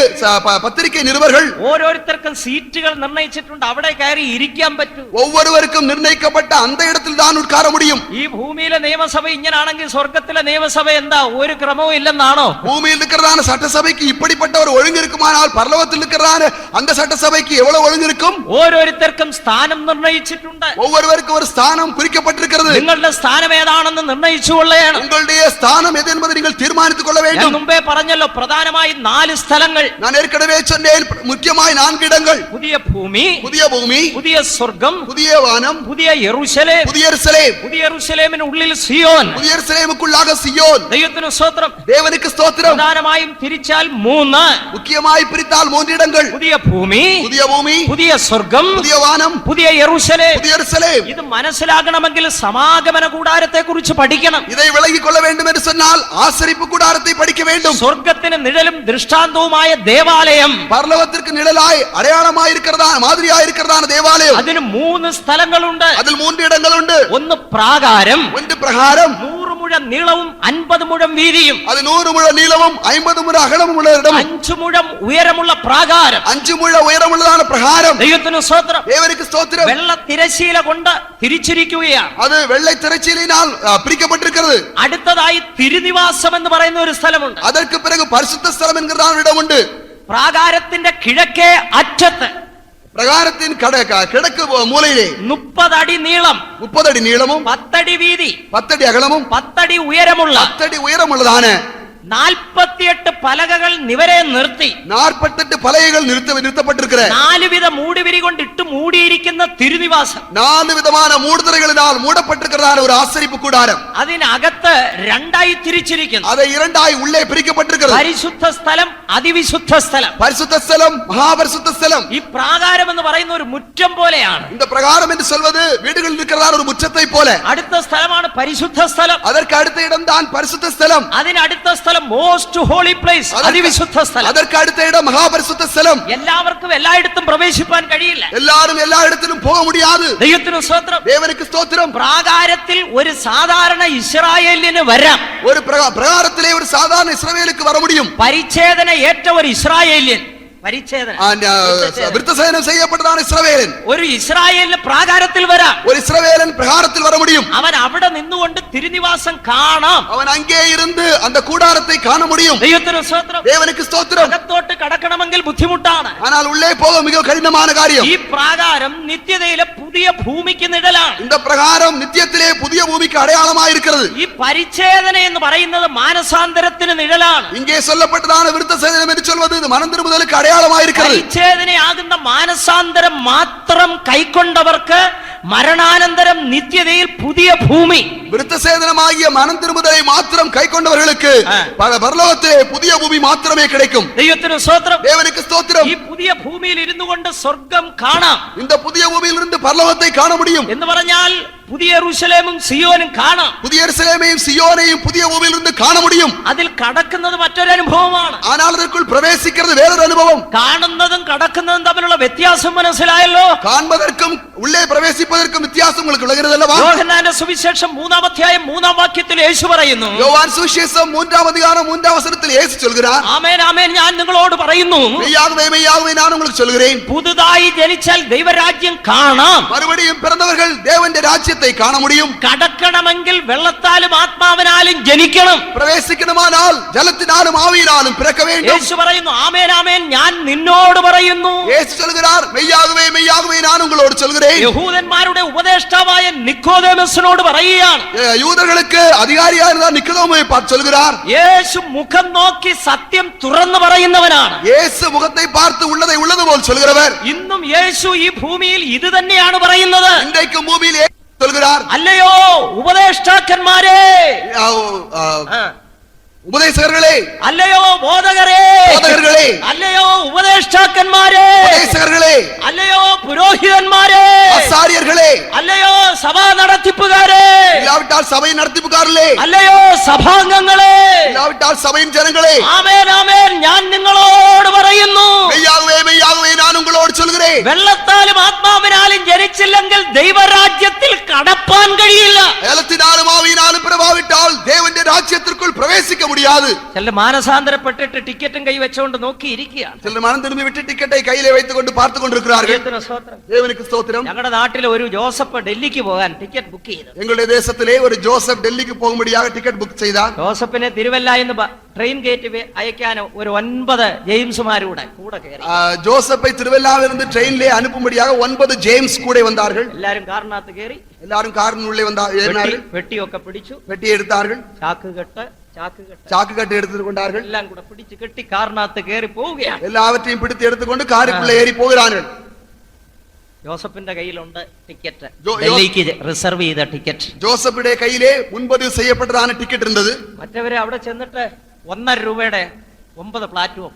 பத்திரிகை நிருபர்கள். ഓരോരുത്തർക്കും സീറ്റുകൾ നിർണയിച്ചിട്ടുണ്ട്, അവിടെ കയറി ഇരിക്കാൻ പറ്റൂ. ஒவ்வொருவருக்கும் நிர்ணயிக்கப்பட்ட அந்த இடத்தில் தான் உட்கார முடியும். ഈ ഭൂമിയിലെ നിയമസഭ ഇങ്ങനാണെങ്കിൽ സ്വർഗത്തിലെ നിയമസഭ എന്താ, ഒരു ക്രമവും ഇല്ലെന്നാണോ? பூமியில் இருக்கிறதான சட்டசபைக்கு இப்படிப்பட்ட ஒரு ஒழுங்கு இருக்குமானால் பரலோகத்தில் இருக்கிறதான அந்த சட்டசபைக்கு எவ்வளவு ஒழுங்கு இருக்கும்? ഓരോരുത്തർക്കും സ്ഥാനം നിർണയിച്ചിട്ടുണ്ട്. ஒவ்வொருவருக்கும் ஒரு ஸ்தானம் குறிக்கப்பட்டிருக்கிறது. നിങ്ങളുടെ സ്ഥാനം ഏതാണെന്ന് നിർണയിച്ചുകൊള്ളയാണ്. உங்களுடைய ஸ்தானம் எது என்பதை நீங்கள் தீர்மானித்துக் கொள்ள ഞാൻ வேண்டும். മുമ്പേ പറഞ്ഞല്ലോ, പ്രധാനമായി 4 സ്ഥലങ്ങൾ. நான் ஏற்கனவே சொன்னேன், முக்கியமாய் 4 இடங்கள். പുതിയ ഭൂമി, புதிய பூமி, പുതിയ സ്വർഗം, புதிய வானம், പുതിയ യെരൂശലേം, புதிய எருசலேம், പുതിയ യെരൂശലേമിന് ഉള്ളിൽ സിയോൻ. புதிய எருசலேமுக்குள்ளாக சியோன். ദൈവത്തിന് സ്തോത്രം. தேவனுக்கு ஸ்தோத்திரம். പ്രധാനമായും തിരിച്ചാൽ 3. முக்கியமாய் பிரித்தால் 3 இடங்கள். പുതിയ ഭൂമി, புதிய பூமி, പുതിയ സ്വർഗം, புதிய வானம், പുതിയ യെരൂശലേം. புதிய எருசலேம். ഇത് മനസ്സിലാകണമെങ്കിൽ സമാഗമന കൂടാരത്തെ കുറിച്ച് പഠിക്കണം. இதை விளங்கிக் கொள்ள வேண்டும் என்று சொன்னால் ஆசரிப்பு கூடாரத்தை படிக்க வேண்டும். സ്വർഗത്തിന് നിഴലും ദൃഷ്ടാന്തവുമായ ദേവാലയം, பரலோகத்திற்கு நிழலாய் அடையாளமாய் இருக்கிறதான மாதிரியாய் இருக்கிறதான தேவாலயம். അതിന് 3 സ്ഥലങ്ങളുണ്ട്. அதில் 3 இடங்கள் உண்டு. ഒന്ന് പ്രാകാരം, ஒன்று பிரகாரம், 100 മുഴം നീളവും 50 മുഴം വീതിയും, அது 100 முழ நீளமும் 50 முழ அகலமும் உள்ள இடம். 5 മുഴം ഉയരമുള്ള പ്രാകാരം. 5 முழ உயரமுள்ளதான பிரகாரம். ദൈവത്തിന് സ്തോത്രം. தேவனுக்கு ஸ்தோத்திரம். വെള്ള തിരശ്ശീല കൊണ്ട് തിരിച്ചിരിക്കുകയാണ്. அது வெள்ளை திரைச்சீலினால் பிரிக்கப்பட்டிருக்கிறது. അടുത്തതായി തിരുനിവാസം എന്ന് പറയുന്ന ഒരു സ്ഥലമുണ്ട്. அதற்கு பிறகு பரிசுத்த ஸ்தலம் என்கிறதான இடம் உண்டு. പ്രാകാരത്തിന്റെ കിഴക്കേ അറ്റത്ത് பிரகாரத்தின் கிழக்கு மூலையிலே 30 അടി നീളം, 30 அடி நீளமும் 10 അടി വീതി, 10 அடி அகலமும் 10 അടി ഉയരമുള്ള 10 அடி உயரமுள்ளதான 48 പലകകൾ നിവരെ നിർത്തി 48 பலகைகள் நிறுத்தப்பட்டிருக்கிற 4 വിധ മൂടുവിരി കൊണ്ടിട്ട് മൂടിയിരിക്കുന്ന തിരുനിവാസം. 4 விதமான மூடுதிரைகளினால் மூடப்பட்டிருக்கிறதான ஒரு ஆசரிப்பு கூடாரம். അതിനകത്ത് 2ആയി തിരിച്ചിരിക്കുന്നു. அதை 2ஆய் உள்ளே பிரிக்கப்பட்டிருக்கிறது. പരിശുദ്ധ സ്ഥലം, അതിവിശുദ്ധ സ്ഥലം. பரிசுத்த ஸ்தலம், மகாபரிசுத்த ஸ்தலம். ഈ പ്രാകാരം എന്ന് പറയുന്ന ഒരു മുറ്റം പോലെയാണ്. இந்த பிரகாரம் என்று சொல்வது வீடுகளில் இருக்கிறதான ஒரு முற்றத்தை போல. അടുത്ത സ്ഥലമാണ് പരിശുദ്ധ സ്ഥലം. அதற்கு அடுத்த இடம் தான் பரிசுத்த ஸ்தலம். അതിനടുത്ത സ്ഥലം മോസ്റ്റ് ഹോളി പ്ലേസ്, അതിവിശുദ്ധ സ്ഥലം. அதற்கு அடுத்த இடம் மகாபரிசுத்த ஸ்தலம். എല്ലാവർക്കും എല്ലായിടത്തും പ്രവേശിപ്പാൻ കഴിയില്ല. எல்லாரும் எல்லா இடத்திலும் போக முடியாது. ദൈവത്തിന് സ്തോത്രം. தேவனுக்கு ஸ்தோத்திரம். പ്രാകാരത്തിൽ ഒരു സാധാരണ ഇസ്രായേലിന് വരാം. ஒரு பிரகாரத்திலே ஒரு சாதாரண இஸ்ரவேலுக்கு வர முடியும். പരിച്ഛേദന ഏറ്റ ഒരു ഇസ്രായേലിയൻ, പരിച്ഛേദന விருத்தசேதனம் செய்யப்பட்டதான இஸ்ரவேலன், ഒരു ഇസ്രായേലിന് പ്രാകാരത്തിൽ വരാം. ஒரு இஸ்ரவேலன் பிரகாரத்தில் வர முடியும். അവൻ അവിടെ നിന്നുകൊണ്ട് തിരുനിവാസം കാണാം. அவன் அங்கே இருந்து அந்த கூடாரத்தை காண முடியும். ദൈവത്തിന് സ്തോത്രം. தேவனுக்கு ஸ்தோத்திரம். അകത്തോട്ട് കടക്കണമെങ്കിൽ ബുദ്ധിമുട്ടാണ്. ஆனால் உள்ளே போக மிக கடினமான காரியம். ഈ പ്രാകാരം നിത്യതയിലെ പുതിയ ഭൂമിക്ക് നിഴലാണ്. இந்த பிரகாரம் நித்தியத்திலே புதிய பூமிக்கு அடையாளமாய் இருக்கிறது. ഈ പരിച്ഛേദന എന്ന് പറയുന്നത് മാനസാന്തരത്തിന് നിഴലാണ്. இங்கே சொல்லப்பட்டதான விருத்தசேதனம் என்று சொல்வது இது மனந்திரும்புதலுக்கு அடையாளமாய் இருக்கிறது. പരിച്ഛേദനയാകുന്ന മാനസാന്തരം മാത്രം കൈക്കൊണ്ടവർക്ക് മരണാനന്തരം നിത്യതയിൽ പുതിയ ഭൂമി. விருத்தசேதனமாகிய மனந்திரும்புதலை மாத்திரம் கைக்கொண்டவர்களுக்கு பரலோகத்திலே புதிய பூமி மாத்திரமே கிடைக்கும். ദൈവത്തിന് സ്തോത്രം. தேவனுக்கு ஸ்தோத்திரம். ഈ പുതിയ ഭൂമിയിൽ ഇരുന്നു കൊണ്ട് സ്വർഗം കാണാം. இந்த புதிய பூமியிலிருந்து பரலோகத்தை காண முடியும். എന്ന് പറഞ്ഞാൽ പുതിയ യെരൂശലേമും സിയോനും കാണാം. புதிய எருசலேமையும் சியோனையும் புதிய பூமியிலிருந்து காண முடியும். അതിൽ കടക്കുന്നത് മറ്റൊരു അനുഭവമാണ്. ஆனால் அதற்குள் பிரவேசிக்கிறது வேறொரு அனுபவம். കാണുന്നതും കടക്കുന്നതും തമ്മിലുള്ള വ്യത്യാസം മനസ്സിലായല്ലോ. காண்பதற்கும் உள்ளே பிரவேசிப்பதற்கும் வித்தியாசம் உங்களுக்கு விளங்குகிறது அல்லவா? യോഹന്നാന്റെ സുവിശേഷം 3-ാം അധ്യായം 3-ാം വാക്യത്തിൽ യേശു പറയുന്നു, யோவான் சுவிசேஷம் 3-ஆம் அதிகாரம் 3-ஆம் வசனத்தில் இயேசு சொல்கிறார், ആമേൻ ആമേൻ ഞാൻ നിങ്ങളോട് പറയുന്നു, மெய்யாகவே மெய்யாகவே நான் உங்களுக்கு சொல்கிறேன், പുതുതായി ജനിച്ചാൽ ദൈവരാജ്യം കാണാം. மறுபடியும் பிறந்தவர்கள் தேவனுடைய ராஜ்யத்தை காண முடியும். കടക്കണമെങ്കിൽ വെള്ളത്താലും ആത്മാവിനാലും ജനിക്കണം. பிரவேசிக்கணுமானால் ஜலத்தினாலும் ஆவியினாலும் பிறக்க வேண்டும். യേശു പറയുന്നു, ആമേൻ ആമേൻ ഞാൻ നിന്നോട് പറയുന്നു. இயேசு சொல்கிறார், மெய்யாகவே மெய்யாகவே நான் உங்களோடு சொல்கிறேன். യഹൂദന്മാരുടെ ഉപദേഷ്ടാവായ നിക്കോദേമസിനോട് പറയുകയാണ്, யூதர்களுக்கு அதிகாரியா இருந்தா நிக்கோதேமுவை பார்த்து சொல்கிறார், യേശു മുഖം നോക്കി സത്യം തുറന്നു പറയുന്നവനാണ്. இயேசு முகத்தை பார்த்து உள்ளதை உள்ளது போல் சொல்கிறவர். ഇന്നും യേശു ഈ ഭൂമിയിൽ ഇത് തന്നെയാണ് പറയുന്നത്. இன்றைக்கு பூமியில் சொல்கிறார். അല്ലയോ ഉപദേഷ്ടാക്കന്മാരെ, ഉപദേശകர்களே, അല്ലയോ ബോധകരെ, ബോധകர்களே, അല്ലയോ ഉപദേഷ്ടാക്കന്മാരെ, ഉപദേശകர்களே, അല്ലയോ പുരോഹിതന്മാരെ, ആസാര്യர்களே, അല്ലയോ സഭാ നടത്തിപ്പുകാരെ, ഇല്ലാവിട്ടാൽ സഭയിൽ നടത്തിപ്പുകാരില്ലേ, അല്ലയോ സഭാംഗങ്ങളെ, ഇല്ലാവിട്ടാൽ സഭയിൽ ജനങ്ങളെ, ആമേൻ ആമേൻ, ഞാൻ നിങ്ങളോട് പറയുന്നു, മെയ്യാകവേ മെയ്യാകവേ ഞാൻ ഉങ്ങളോട് ചൊല്ലുகிறேன், വെള്ളത്താലും ആത്മാവിനാലും ജനിച്ചില്ലെങ്കിൽ ദൈവരാജ്യത്തിൽ കടപ്പാൻ കഴിയില്ല. ജലത്തിനാലും ആവിയിനാലും പിറവാവിട്ടാൽ ദേവന്റെ രാജ്യത്തിற்குள் പ്രവേശിക്ക முடியாது. ചില മാനസാന്തരപ്പെട്ടിട്ട് ടിക്കറ്റും കൈ വെച്ചുകൊണ്ട് നോക്കിയിരിക്കുകയാണ്. ചില മനം തിരുമ്പി വിട്ട് ടിക്കറ്റை கையிலே வைத்துக்கொண்டு பார்த்து கொண்டிருக்கிறார்கள். ദേവனுக்கு സ്തോത്രം. ഞങ്ങളുടെ നാട്ടിലെ ഒരു ജോസഫ് ഡൽഹിക്ക് പോകാൻ ടിക്കറ്റ് ബുക്ക് ചെയ്തു. എങ്ങളുടെ ദേശത്തിലെ ഒരു ജോസഫ് ഡൽഹിക്ക് പോകുമ്പടിயாக ടിക്കറ്റ് ബുക്ക് ചെയ്താൽ ജോസഫിനെ തിരുവല്ല എന്ന് ട്രെയിൻ കയറ്റി അയക്കാൻ ഒരു 9 ജെയിംസുമാരുടെ കൂടെ കയറി. ജോസഫை திருவல்லாவிலிருந்து ட்ரெயினிலே அனுப்பும்படியாக 9 ஜேம்ஸ் கூட வந்தார்கள். എല്ലാരും കാറിനകത്ത് കയറി, எல்லாரும் காரினுள்ளே வந்தார்கள். പെട്ടിയൊക്കെ പിടിച്ചു, പെട്ടി എടുത്താர்கள். ചാക്ക് കെട്ട് എടുത്തു കൊണ്ടാர்கள். എല്ലാം കൂടെ പിടിച്ചു കെട്ടി കാറിനകത്ത് കയറി പോവുകയാണ്. എല്ലാവற்றையும் പിടിച്ച് എടുത്തുകൊണ്ട് കാറിനുള്ളിൽ ഏറി പോകുகிறார்கள். ജോസഫിന്റെ കയ്യിലുണ്ട് ടിക്കറ്റ്, ഡൽഹിക്ക് റിസർവ് ചെയ്ത ടിക്കറ്റ്. ജോസഫിന്റെ കയ്യിലെ മുൻപതിവ് ചെയ്യപ്പെട്ടതാണ് ടിക്കറ്റ് ഇരുന്നത്. മറ്റവരെ അവിടെ ചെന്നിട്ട് 1.5 രൂപയുടെ 9 പ്ലാറ്റ്ഫോം.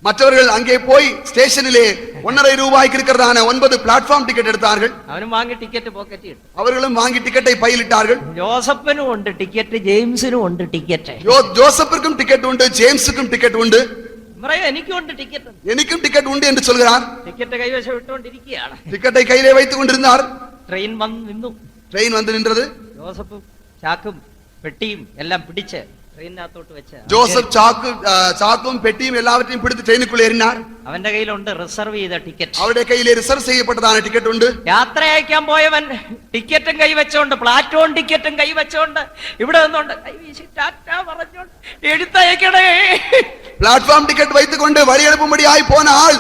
மற்றவர்கள் அங்கே போய் ஸ்டேஷனிலே 1.5 ரூபாய்க்கு இருக்கிறதான 9 பிளாட்ஃபார்ம் டிக்கெட் எடுத்தார்கள். அவனும் வாங்கி டிக்கெட் பாக்கெட்டில் இட்டு, அவர்களும் வாங்கி டிக்கெட்டை பையிலிட்டார்கள். ஜோசப்பிനും ഉണ്ട് ടിക്കറ്റ്, ജെയിംസിനും ഉണ്ട് ടിക്കറ്റ്. ஜோசப்பிற்கும் டிக்கெட் உண்டு, ஜேம்ஸுக்கும் டிக்கெட் உண்டு. എനിക്കും ഉണ്ട് ടിക്കറ്റ്, എനിക്കും ടിക്കറ്റ് ഉണ്ട് എന്ന് சொல்கிறார். ടിക്കറ്റ് കൈവശം ഇട്ടുകൊണ്ടിരിക്കുകയാണ്. ടിക്കറ്റை கையிலே வைத்துக் கொண்டிருந்தார். ട്രെയിൻ വന്ന് നിന്നു. ട്രെയിൻ വന്ന് നിന്നത്. ജോസഫും ചാക്കും പെട്ടിയും എല്ലാം പിടിച്ച് ട്രെയിനകത്തോട്ട് വെച്ച്, ജോസഫ് ചാക്കും പെട്ടിയും എല്ലാവற்றையும் പിടിച്ച് ട്രെയിനുക്കുള്ളിൽ ഏറിനാർ. അവന്റെ കയ്യിലുണ്ട് റിസർവ് ചെയ്ത ടിക്കറ്റ്. അവരുടെ കയ്യിലെ റിസർവ് ചെയ്യപ്പെട്ടതാണ് ടിക്കറ്റ് ഉണ്ട്. യാത്ര അയക്കാൻ പോയവൻ ടിക്കറ്റും കൈവച്ചോണ്ട്, പ്ലാറ്റ്ഫോം ടിക്കറ്റും കൈവച്ചോണ്ട് ഇവിടെ നിന്നുണ്ട് കൈവീശി ടാറ്റാ പറഞ്ഞോണ്ട് എടുത്തയക്കണേ. പ്ലാറ്റ്ഫോം ടിക്കറ്റ് வைத்துக்கொண்டு வழி அனுப்பும்படியாய் போன ஆள்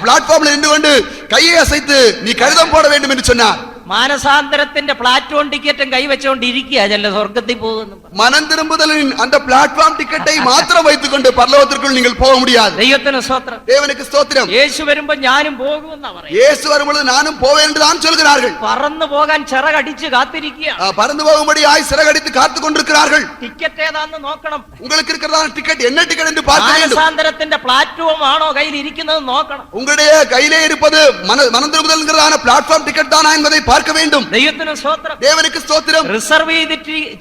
பிளாட்ஃபார்ம்ல நின்றுകൊണ്ട് கையை அசைத்து நீ கடிதம் போட வேண்டும் என்று சொன்னார். മാനസാന്തരത്തിന്റെ പ്ലാറ്റ്ഫോം ടിക്കറ്റും കൈവച്ചോണ്ട് ഇരിക്കുക, ചെല്ല സ്വർഗത്തിൽ പോകുന്നു. மனம் திரும்புதலின் அந்த பிளாட்ஃபார்ம் டிக்கெட்டை மாத்திரம் வைத்துக்கொண்டு பரலோகத்திற்குள் நீங்கள் போக முடியாது. ദൈവത്തിന് സ്തോത്രം. தேவனுக்கு ஸ்தோத்திரம். യേശു വരുമ്പോൾ ഞാനും പോകുമെന്നാ പറയുന്നത്. இயேசு வரும்பொழுது நானும் போவேன் என்று தான் சொல்கிறார்கள். പറന്നു പോകാൻ ചിറകടിച്ച് കാത്തിരിക്കുകയാണ്. பறந்து போகும்படியாய் சிறகடித்து காத்துக் கொண்டிருக்கிறார்கள். ടിക്കറ്റ് ഏതാന്ന് നോക്കണം. உங்களுக்கு இருக்கிறதான டிக்கெட் என்ன டிக்கெட் என்று பார்க்க வேண்டும். മാനസാന്തരത്തിന്റെ പ്ലാറ്റ്ഫോം ആണോ കയ്യിൽ ഇരിക്കുന്നത് നോക്കണം. உங்களுடைய கையிலே இருப்பது மனம் திரும்புதல்ங்கறதான பிளாட்ஃபார்ம் டிக்கெட் தானா என்பதை பார்க்க வேண்டும். ദൈവത്തിന് സ്തോത്രം. தேவனுக்கு ஸ்தோத்திரம். റിസർവ്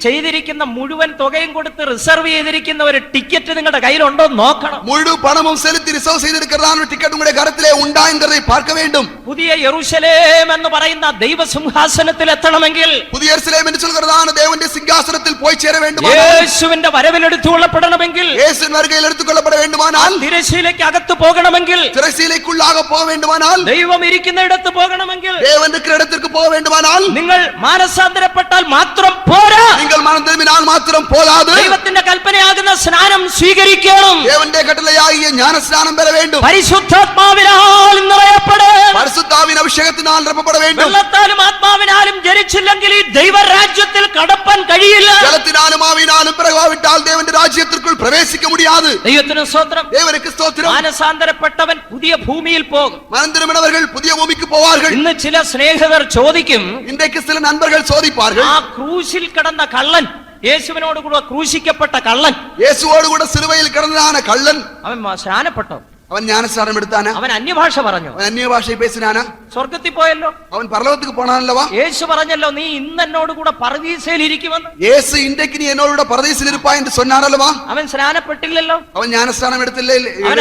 ചെയ്തിരിക്കുന്ന മുഴുവൻ തുകയും കൊടുത്ത് റിസർവ് ചെയ്തിരിക്കുന്ന ഒരു ടിക്കറ്റ് നിങ്ങളുടെ കയ്യിലുണ്ടോ നോക്കണം. முழு பணமும் செலுத்தி ரிசர்வ் செய்திருக்கிறதான டிக்கெட் உங்களுடைய கரத்திலே உண்டா என்பதை பார்க்க வேண்டும். പുതിയ യെരൂശലേം എന്ന് പറയുന്ന ദൈവസിംഹാസനത്തിൽ എത്തണമെങ്കിൽ, പുതിയ യെരൂശലേം എന്ന് சொல்கிறதான தேவனுடைய சிங்காசனத்தில் போய் சேர வேண்டும். യേശുവിന്റെ വരവിൽ എടുത്തുകൊള്ളപ്പെടണമെങ്കിൽ, യേശുവിൻ വരുകയിൽ എടുത്തുകൊള്ളപ്പെട വേണ്ടുമാനാൽ, തിരശ്ശീലയ്ക്ക് അകത്ത് പോകണമെങ്കിൽ, തിരശ്ശീലയ്ക്കുള്ளாக போக வேண்டுமானால், ദൈവം ഇരിക്കുന്നിടത്ത് പോകണമെങ്കിൽ, தேவன் இருக்கிற இடத்திற்கு போக வேண்டுமானால், നിങ്ങൾ മാനസാന്തരപ്പെട്ടാൽ മാത്രം പോരാ. നിങ്ങൾ മനം തിരുമ്മിനാൽ മാത്രം പോരാതെ ദൈവത്തിന്റെ കൽപ്പനയാകുന്ന സ്നാനം സ്വീകരിക്കണം. தேவனுடைய கட்டளையாகிய ஞானஸ்நானம் பெற வேண்டும். പരിശുദ്ധാത്മാവിനാൽ നിറയപ്പെടണം. പരിശുദ്ധാവിൻ അഭിഷേകത്തിനാൽ നിറയപ്പെട வேண்டும். വെള്ളത്താലും ആത്മാവിനാലും ജനിച്ചില്ലെങ്കിൽ ഈ ദൈവരാജ്യത്തിൽ കടപ്പാൻ കഴിയില്ല. ജലത്തിനാലും ആവിനാലും പിറവാവിട്ടാൽ ദേവന്റെ രാജ്യത്തിற்குள் പ്രവേശിക്ക முடியாது. ദൈവത്തിന് സ്തോത്രം. தேவனுக்கு ஸ்தோத்திரம். മാനസാന്തരപ്പെട്ടവൻ പുതിയ ഭൂമിയിൽ പോകും. மனம் திரும்பினவர்கள் புதிய பூமிக்கு போவார்கள். ഇന്ന് ചില സ്നേഹിതർ ചോദിക്കും, இன்றைக்கு சில நண்பர்கள் சோதிப்பார்கள், ആ ക്രൂശിൽ കിടന്ന കള്ളൻ, യേശുവിനോട് കൂടെ ക്രൂശിക്കപ്പെട്ട കള്ളൻ, യേശുവോട് കൂടെ സിലുവയിൽ കിടന്നதான കള്ളൻ, അവൻ സ്നാനപ്പെട്ടോ? അവൻ ஞானஸ்நானம் എടുത്താനാ? അവൻ അന്യഭാഷ പറഞ്ഞു? അവൻ അന്യഭാഷ പേസിനാനാ? സ്വർഗത്തിൽ പോയല്ലോ. അവൻ പരലോകത്തേക്ക് പോണാനല്ലവാ? യേശു പറഞ്ഞല്ലോ, നീ ഇന്ന് എന്നോട് കൂടെ പരദീസയിൽ ഇരിക്കുമെന്ന്. യേശു ഇன்றைக்கு നീ എന്നോട് കൂടെ പരദീസയിൽ ഇരിപ്പാய் എന്ന് சொன்னாரല്ലവാ? അവൻ സ്നാനപ്പെട്ടില്ലല്ലോ. അവൻ ஞானஸ்நானம் എടുത്തില്ലേ? അവൻ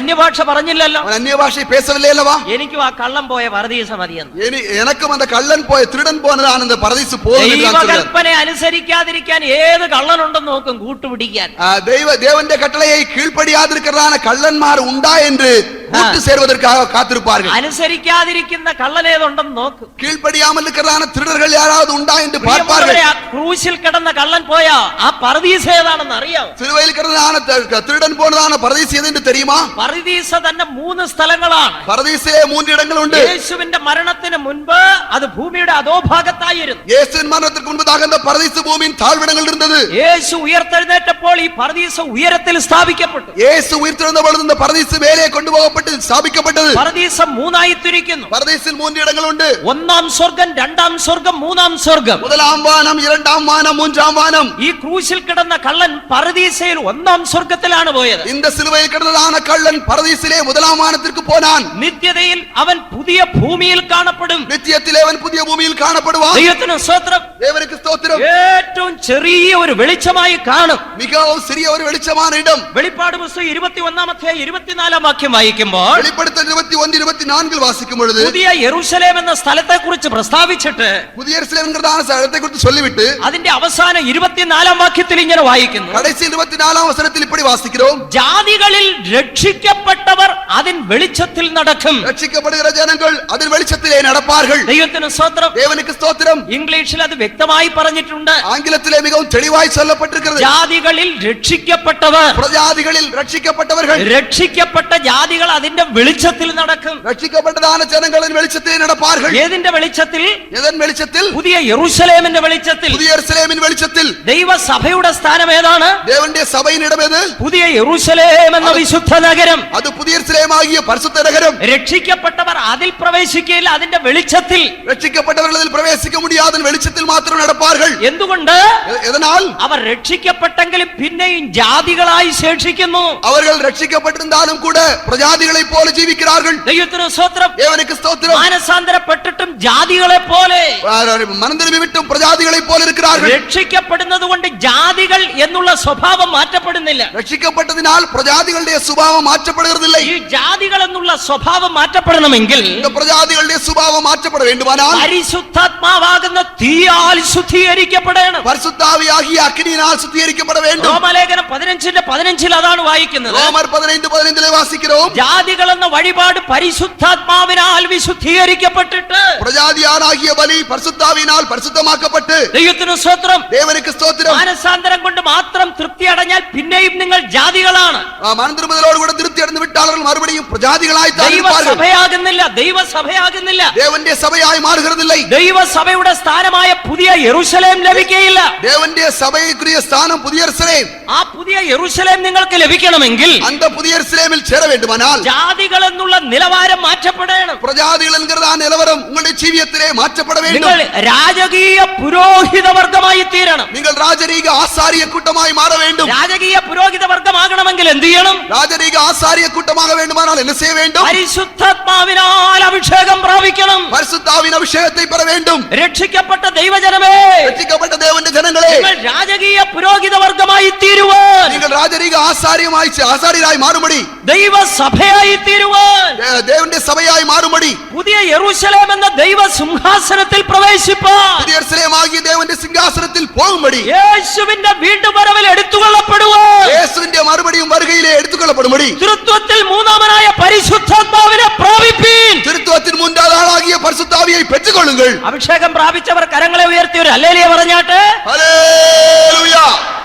അന്യഭാഷ പറഞ്ഞില്ലല്ലോ. അവൻ അന്യഭാഷ പേസവില്ലേല്ലവാ? എനിക്കും ആ കള്ളൻ പോയ പരദീസ മതിയെന്ന്. എനക്കും அந்த കള്ളൻ പോയ திருடன் போனതാണ് அந்த പരദീസ പോകുന്നത്. ദൈവകൽപ്പനയെ അനുസരിക്കാതിരിക്കാൻ ഏത് കള്ളനുണ്ടെന്ന് നോക്കും കൂട്ടുപിടിക്കാൻ. தேவന്റെ கட்டளையை கீழ்ப்படியாதிருக்கிறதான கள்ளന്മാർ ഉണ്ടാ என்று കൂട്ടു ചേരുவதற்காக காத்திருப்பார்கள். അനുസരിക്കാതിരിക്കുന്ന കള്ളൻ ഏതുണ്ടെന്ന് നോക്കും. கீழ்ப்படியாமல் இருக்கிறதான திருடர்கள் யாராவது உண்டா என்று பார்ப்பார்கள். ക്രൂശിൽ കിടന്ന കള്ളൻ പോയാ ആ പരദീസ ഏതാണെന്ന് അറിയാം. സിലുവയിൽ കിടന്നதான திருடன் போனதான பரதீசு எது என்று தெரியுமா? പരദീസ തന്നെ 3 സ്ഥലങ്ങളാണ്. പരദീസയിലെ 3 ഇടങ്ങളുണ്ട്. യേശുവിന്റെ മരണത്തിന് മുൻപ് അത് ഭൂമിയുടെ അധോഭാഗത്തായിരുന്നു. യേശുവിൻ മരണത്തിനു മുൻപാக அந்த பரதீசு பூமியின் தாழ்விடங்கள் இருந்தது. യേശു ഉയർത്തെഴുന്നേറ്റപ്പോൾ ഈ പരദീസ ഉയരത്തിൽ സ്ഥാപിക്കപ്പെട്ടു. യേശു ഉയർത്തെഴുന്ന பொழுது இந்த பரதீசு மேலே கொண்டு போகப்பட்டு സ്ഥാപിക്കപ്പെട്ടത്. പരദീസം മൂന്നായി തിരിക്കുന്നു. പരദീസിൽ 3 ഇടങ്ങളുണ്ട്. ഒന്നാം സ്വർഗം, രണ്ടാം സ്വർഗം, മൂന്നാം സ്വർഗം. முதலாம் வானம், இரண்டாம் வானம், மூன்றாம் வானம். ഈ ക്രൂശിൽ കിടന്ന കള്ളൻ പരദീസയിൽ ഒന്നാം സ്വർഗത്തിലാണ് പോയത്. இந்த சிலுவையில் கிடந்ததான கள்ளன் பரதீசிலே முதலாம் வானத்திற்கு போனான். നിത്യതയിൽ അവൻ പുതിയ ഭൂമിയിൽ കാണപ്പെടും. நித்தியத்திலே அவன் புதிய பூமியில் காணப்படுவான். ദൈവത്തിന് സ്തോത്രം. தேவனுக்கு ஸ்தோத்திரம். ഏറ്റവും ചെറിയ ഒരു വെളിച്ചമായി കാണും. மிகவும் சிறிய ஒரு வெளிச்சமான இடம். വെളിപ്പാട് പുസ്തകം 21-ാം 24-ാം വാക്യം വായിക്കുമ്പോൾ வெளிப்படுத்தல் 21, 24 வாசிக்கும் பொழுது പുതിയ യെരൂശലേം എന്ന സ്ഥലത്തെ കുറിച്ച് പ്രസ്താവിച്ചിട്ട് புதிய எருசலேம் என்கிறதான സ്ഥലത്തെ குறித்து சொல்லிவிட்டு അതിന്റെ അവസാനം 24-ാം വാക്യത്തിൽ ഇങ്ങനെ വായിക്കുന്നു. கடைசி 24ஆம் வசனத்தில் இப்படி வாசிக்கிறோம். ജാതികളിൽ രക്ഷിക്കപ്പെട്ടവർ അതിൻ വെളിച്ചത്തിൽ നടക്കും. ரட்சிக்கப்படுகிற ஜனங்கள் அதன் வெளிச்சத்திலே நடப்பார்கள். ദൈവത്തിന് സ്തോത്രം. தேவனுக்கு ஸ்தோத்திரம். ഇംഗ്ലീഷിൽ അത് വ്യക്തമായി പറഞ്ഞിട്ടുണ്ട്. ஆங்கிலத்திலே மிகவும் தெளிவாய் சொல்லப்பட்டிருக்கிறது. ജാതികളിൽ രക്ഷിക്കപ്പെട്ടവർ, பிரஜாதிகளில் ரட்சிக்கப்பட்டவர்கள், രക്ഷിക്കപ്പെട്ട ജാതികൾ അതിന്റെ വെളിച്ചത്തിൽ നടക്കും. ரட்சிக்கப்பட்டதான ஜனங்களின் வெளிச்சத்திலே நடப்பார்கள். ഏതിന്റെ വെളിച്ചത്തിൽ? எதன் வெளிச்சத்தில்? പുതിയ യെരൂശലേമിന്റെ വെളിച്ചത്തിൽ. புதிய எருசலேமின் வெளிச்சத்தில். ദൈവസഭയുടെ സ്ഥാനം ഏതാണ്? தேவனுடைய சபையின் இடம் எது? പുതിയ യെരൂശലേം എന്ന വിശുദ്ധ നഗരം. அது புதிய எருசலேமாகிய பரிசுத்த நகரம். രക്ഷിക്കപ്പെട്ടവർ അതിൽ പ്രവേശിക്കുകയില്ല, അതിന്റെ വെളിച്ചത്തിൽ. ரட்சிக்கப்பட்டவர்கள் அதில் பிரவேசிக்க முடியாத வெளிச்சத்தில் மாத்திரம் நடப்பார்கள். എന്തുകൊണ്ട്? எதனால்? അവർ രക്ഷിക്കപ്പെട്ടെങ്കിലും പിന്നെയും ജാതികളായി ശേഷിക്കുന്നു. அவர்கள் ரட்சிக்கப்பட்டிருந்தாலும் கூட பிரஜாதிகளைப் போல ஜீவிக்கிறார்கள். ദൈവത്തിന് സ്തോത്രം. தேவனுக்கு ஸ்தோத்திரம். മാനസാന്തരപ്പെട്ടിട്ടും ജാതികളെ പോലെ, மனந்திரும்பி விட்டும் பிரஜாதிகளைப் போல இருக்கிறார்கள். രക്ഷിക്കപ്പെടുന്നത് കൊണ്ട് ജാതികൾ എന്നുള്ള സ്വഭാവം മാറ്റപ്പെടുന്നില്ല. ரட்சிக்கப்பட்டதினால் பிரஜாதிகளுடைய சுபாவம் மாற்றப்படுகிறதில்லை. ഈ ജാതികൾ എന്നുള്ള സ്വഭാവം മാറ്റപ്പെടണമെങ്കിൽ இந்த பிரஜாதிகளுடைய சுபாவம் மாற்றப்பட வேண்டுமானால் പരിശുദ്ധാത്മാവാകുന്ന തീയാൽ ശുദ്ധീകരിക്കപ്പെടണം. பரிசுத்தாவியாகிய அக்கினியினால் சுத்திகரிக்கப்பட வேண்டும். റോമലേഖനം 15:15 അതാണ് വായിക്കുന്നത്. ரோமர் 15:15 வாசிக்கிறோம். ജാതികൾ എന്ന വഴിപാട് പരിശുദ്ധാത്മാവിനാൽ വിശുദ്ധീകരിക്കപ്പെട്ടിട്ട് பிரஜாதியாராகிய பலி பரிசுத்தாவினால் பரிசுத்தமாக்கப்பட்டு ദൈവത്തിന് സ്തോത്രം. தேவனுக்கு ஸ்தோத்திரம். മാനസാന്തരം കൊണ്ട് മാത്രം തൃപ്തി അടഞ്ഞാൽ പിന്നെയും നിങ്ങൾ ജാതികളാണ്. மனந்திரும்புதலோடு கூட திருப்தி அடைந்து விட்டார்கள் மறுபடியும் பிரஜாதிகளாய் தான் இருப்பார்கள். ദൈവസഭയാകുന്നില്ല, ദൈവസഭയാകുന്നില്ല. தேவனுடைய சபையாய் மாறுகிறதில்லை. ദൈവസഭയുടെ സ്ഥാനമായ പുതിയ യെരൂശലേം ലഭിക്കുകയില്ല. தேவனுடைய சபைக்குரிய ஸ்தானம் புதிய எருசலேம். ആ പുതിയ യെരൂശലേം നിങ്ങൾക്ക് ലഭിക്കണമെങ്കിൽ அந்த புதிய எருசலேமில் சேர வேண்டுமானால் ജാതികൾ എന്നുള്ള നിലവാരം മാറ്റപ്പെടണം. பிரஜாதிகள் என்கிறதான நிலவரம் உங்களுடைய ஜீவியத்திலே மாற்றப்பட வேண்டும். നിങ്ങൾ രാജകീയ പുരോഹിത വർഗമായി തീരണം. நீங்கள் ராஜரீக ஆசாரிய கூட்டமாய் மாற வேண்டும். രാജകീയ പുരോഹിത വർഗമാകണമെങ്കിൽ എന്ത് ചെയ്യണം? ராஜரீக ஆசாரிய கூட்டமாக வேண்டுமானால் என்ன செய்ய வேண்டும்? പരിശുദ്ധാത്മാവിനാൽ അഭിഷേകം പ്രാപിക്കണം. பரிசுத்தாவின் அபிஷேகத்தை பெற வேண்டும். രക്ഷിക്കപ്പെട്ട ദൈവജനമേ, ரட்சிக்கப்பட்ட தேவனுடைய ஜனங்களே, നിങ്ങൾ രാജകീയ പുരോഹിത വർഗമായി തീരുവാൻ, நீங்கள் ராஜரீக ஆசாரியராய் மாறும்படி, ദൈവസഭയായി തീരുവാൻ, தேவனுடைய சபையாய் மாறும்படி, പുതിയ യെരൂശലേം എന്ന ദൈവ സിംഹാസനത്തിൽ പ്രവേശിപ്പാൻ, புதிய எருசலேம் ஆகிய தேவனுடைய சிங்காசனத்தில் போகும்படி, യേശുവിന്റെ വീണ്ടും വരവിൽ എടുത്തുകൊള്ളപ്പെടുവാൻ, இயேசுவிന്റെ மறுபடியும் வருகையிலே எடுத்துக்கொள்ளப்படும்படி, തൃത്വത്തിൽ മൂന്നാമനായ പരിശുദ്ധാത്മാവിനെ പ്രാപിപ്പീൻ. திருத்துவத்தின் மூன்றாவது ஆளாகிய பரிசுத்தாவியை பெற்றுக்கொள்ளுங்கள். അഭിഷേകം പ്രാപിച്ചവർ കരങ്ങളെ ഉയർത്തി ഒരു ഹല്ലേലൂയ പറഞ്ഞാട്ടെ. ഹല്ലേലൂയ.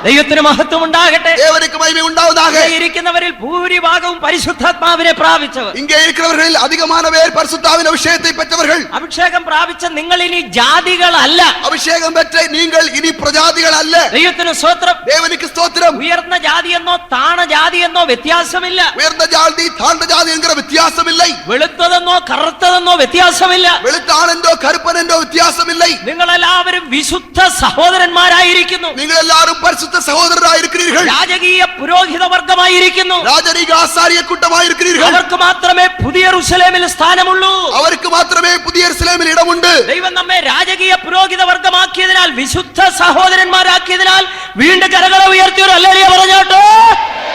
ദൈവത്തിന് മഹത്വം ഉണ്ടാകട്ടെ. தேவனுக்கு மகிமை உண்டாவதாக. ഇരിക്കുന്നവരിൽ ഭൂരിഭാഗവും പരിശുദ്ധാത്മാവിനെ പ്രാപിച്ചവർ. இங்கே இருக்கிறவர்களில் அதிகமான பேர் பரிசுத்தாவின் அபிஷேகத்தை பெற்றவர்கள். അഭിഷേകം പ്രാപിച്ച നിങ്ങൾ ഇനി ജാതികളല്ല. அபிஷேகம் பெற்ற நீங்கள் இனி பிரஜாதிகள் அல்ல. ദൈവത്തിന് സ്തോത്രം. தேவனுக்கு ஸ்தோத்திரம். ഉയർന്ന ജാതിയെന്നോ താണ ജാതിയെന്നോ വ്യത്യാസമില്ല. உயர்ந்த ஜாதி தாழ்ந்த ஜாதி என்கிற வித்தியாசம் இல்லை. വെളുത്തതെന്നോ കറുത്തതെന്നോ വ്യത്യാസമില്ല. வெளுத்தானென்றோ கருப்பனென்றோ வித்தியாசம் இல்லை. നിങ്ങളെല്ലാവരും വിശുദ്ധ സഹോദരന്മാരായിരിക്കുന്നു. நீங்கள் எல்லாரும் பரிசுத்த சகோதரராய் இருக்கிறீர்கள். രാജകീയ പുരോഹിത വർഗമായിരിക്കുന്നു. ராஜரீக ஆசாரிய கூட்டமாய் இருக்கிறீர்கள். അവർക്ക് മാത്രമേ പുതിയ യെരൂശലേമിൽ സ്ഥാനമുള്ളൂ. அவருக்கு மாத்திரமே புதிய எருசலேமில் இடம் உண்டு. ദൈവം നമ്മെ രാജകീയ പുരോഹിത വർഗമാക്കിയതിനാൽ, വിശുദ്ധ സഹോദരന്മാരാക്കിയതിനാൽ വീണ്ടും കരകളെ ഉയർത്തി ഒരു ഹല്ലേലൂയ പറഞ്ഞോട്ടെ.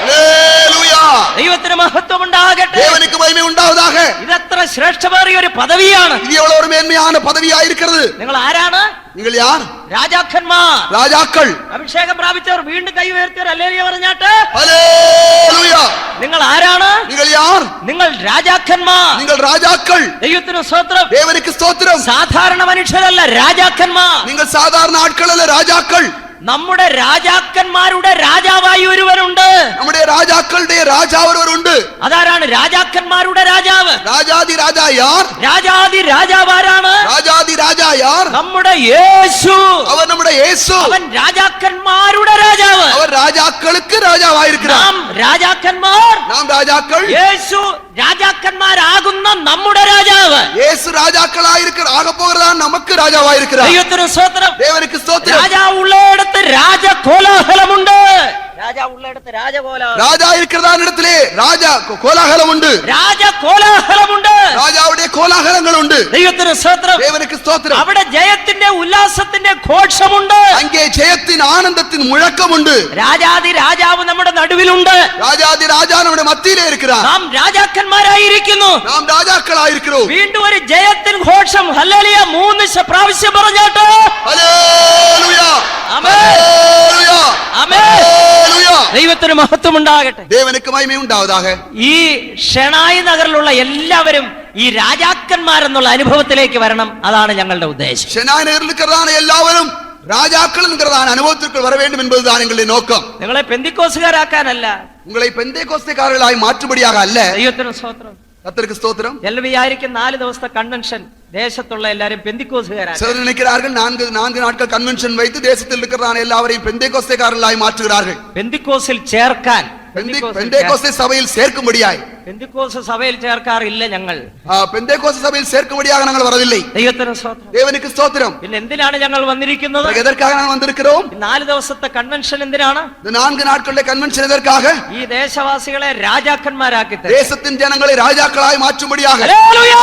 ഹല്ലേലൂയ. ദൈവത്തിന് മഹത്വം ഉണ്ടാകട്ടെ. தேவனுக்கு மகிமை உண்டாவதாக. ഇതെത്ര ശ്രേഷ്ഠമേറിയ ഒരു പദവിയാണ്. இது எவ்வளவு ஒரு மேன்மையான பதவியாய் இருக்கிறது. നിങ്ങൾ ആരാണ്? நீங்கள் யார்? രാജാക്കന്മാർ. ராஜாக்கள். അഭിഷേകം പ്രാപിച്ചവർ വീണ്ടും കൈ ഉയർത്തി ഒരു ഹല്ലേലൂയ പറഞ്ഞാട്ടെ. ഹല്ലേലൂയ. നിങ്ങൾ ആരാണ്? நீங்கள் யார்? നിങ്ങൾ രാജാക്കന്മാർ. நீங்கள் ராஜாக்கள். ദൈവത്തിന് സ്തോത്രം. தேவனுக்கு ஸ்தோத்திரம். സാധാരണ മനുഷ്യരല്ല, രാജാക്കന്മാർ. நீங்கள் சாதாரண ஆட்கள் அல்ல, ராஜாக்கள். നമ്മുടെ രാജാക്കന്മാരുടെ രാജാവായി ഒരുവനുണ്ട്. நம்முடைய ராஜாக்களுடைய ராஜா ஒருவர் உண்டு. അതാരാണ് രാജാക്കന്മാരുടെ രാജാവ്? ராஜாதி ராஜா யார்? രാജാതി രാജാവാരാണ്? ராஜாதி ராஜா யார்? നമ്മുടെ യേശു. அவர் நம்முடைய இயேசு. അവൻ രാജാക്കന്മാരുടെ രാജാവ്. அவர் ராஜாக்களுக்கு ராஜாவாயிருக்கிறார். നാം രാജാക്കന്മാർ, நாம் രാജാക്കൾ, യേശു രാജാക്കന്മാരാകുന്ന നമ്മുടെ രാജാവ്. യേശു ആക പോകുന്നതാണ് നമുക്ക് രാജാവായിരിക്കുന്നത്. ദൈവത്തിന് സ്തോത്രം. ദേവനുക്ക് സ്തോത്രം. രാജാവ് ഉള്ളയിടത്ത് രാജകോലാഹലമുണ്ട്. രാജാവ് ഉള്ളയിടത്ത് രാജകോലാഹലം. രാജാ ഇരിക്കുന്നതാണ് ഇടത്തിലെ കോലാഹലമുണ്ട്. രാജകോലാഹലമുണ്ട്. രാജാവുടെ കോലാഹലങ്ങളുണ്ട്. ദൈവത്തിന് സ്തോത്രം. ദേവനുക്ക് സ്തോത്രം. അവിടെ ജയത്തിന്റെ ഉല്ലാസത്തിന്റെ ഘോഷമുണ്ട്. അങ്ങേ ജയത്തിന് ആനന്ദത്തിന് മുഴക്കമുണ്ട്. രാജാതി രാജാവ് നമ്മുടെ നടുവിലുണ്ട്. രാജാതി രാജാ നമ്മുടെ മധ്യയിലേ ഇരിക്കുകയാണ്. നാം രാജാക്കന്മാരായിരിക്കുന്നു. നാം രാജാക്കളായിരിക്കുന്നു. വീണ്ടും ഒരു ജയത്തിൻ ഘോഷം ഹല്ലേലൂയ 3 പ്രാവശ്യം പറഞ്ഞാട്ടോ. ഹല്ലേലൂയ, ആമേൻ, ഹല്ലേലൂയ, ആമേൻ. ഹല്ലേലൂയ. ദൈവത്തിന് മഹത്വം ഉണ്ടാകട്ടെ. ദേവനുക്ക് മഹിമ ഉണ്ടാവதாக. ഈ ഷെനായി നഗറിലുള്ള എല്ലാവരും ഈ രാജാക്കന്മാരെന്നുള്ള അനുഭവത്തിലേക്ക് വരണം. അതാണ് ഞങ്ങളുടെ ഉദ്ദേശം. ഷെനായി നഗറിൽ இருக்கிறதான എല്ലാവരും ராஜாக்கள் என்கிறதான அனுபவத்திற்கு வர வேண்டும் என்பதுதான் எங்களுடைய நோக்கம். നിങ്ങളെ പെന്തിക്കോസുകാരാക്കാനല്ല, உங்களை பெந்தேகோஸ்தேக்காரர்களாய் மாற்றும்படியாக அல்ல. ദൈവത്തിന് സ്തോത്രം. கர்த்தருக்கு ஸ்தோத்திரம். ചിലർ വിചാരിക്കും 4 ദിവസത്തെ കൺവെൻഷൻ ദേശത്തുള്ള എല്ലാരും പെന്തിക്കോസുകാരാണ്. சிலர் நினைக்கிறார்கள் 4 நாட்கள் கன்வென்ஷன் வைத்து தேசத்தில் இருக்கிறதான எல்லாவரையும் பெந்தேகோஸ்தேக்காரர்களாய் மாற்றுகிறார்கள். പെന്തിക്കോസിൽ ചേർക്കാൻ, பெந்தேகோஸ்தே சபையில் சேர்க்கும்படியாய். പെന്തിക്കോസ് സഭയിൽ ചേർക്കാറില്ല ഞങ്ങൾ. பெந்தேகோஸ்தே சபையில் சேர்க்கும்படியாக நாங்கள் வரவில்லை. ദൈവത്തിന് സ്തോത്രം. தேவனுக்கு ஸ்தோத்திரம். പിന്നെ എന്തിനാണ് ഞങ്ങൾ വന്നിരിക്കുന്നത്? எதற்காக நாங்கள் வந்திருக்கிறோம்? 4 ദിവസത്തെ കൺവെൻഷൻ എന്തിനാണ്? இந்த 4 நாட்களுடைய கன்வென்ஷன் எதற்காக? ഈ ദേശവാസികളെ രാജാക്കന്മാരാക്കി തരും. தேசத்தின் ஜனங்களை ராஜாக்களாய் மாற்றும்படியாக. Hallelujah,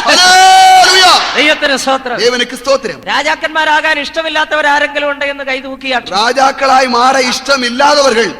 hallelujah. ദൈവത്തിന് സ്തോത്രം. தேவனுக்கு ஸ்தோத்திரம். രാജാക്കന്മാരാകാൻ ഇഷ്ടമില്ലാത്തവർ ആരെങ്കിലും ഉണ്ടെന്ന് കൈ തൂക്കിയാട്ടെ. ராஜாக்களாய் மாற இஷ்டம் இல்லாதவர்கள்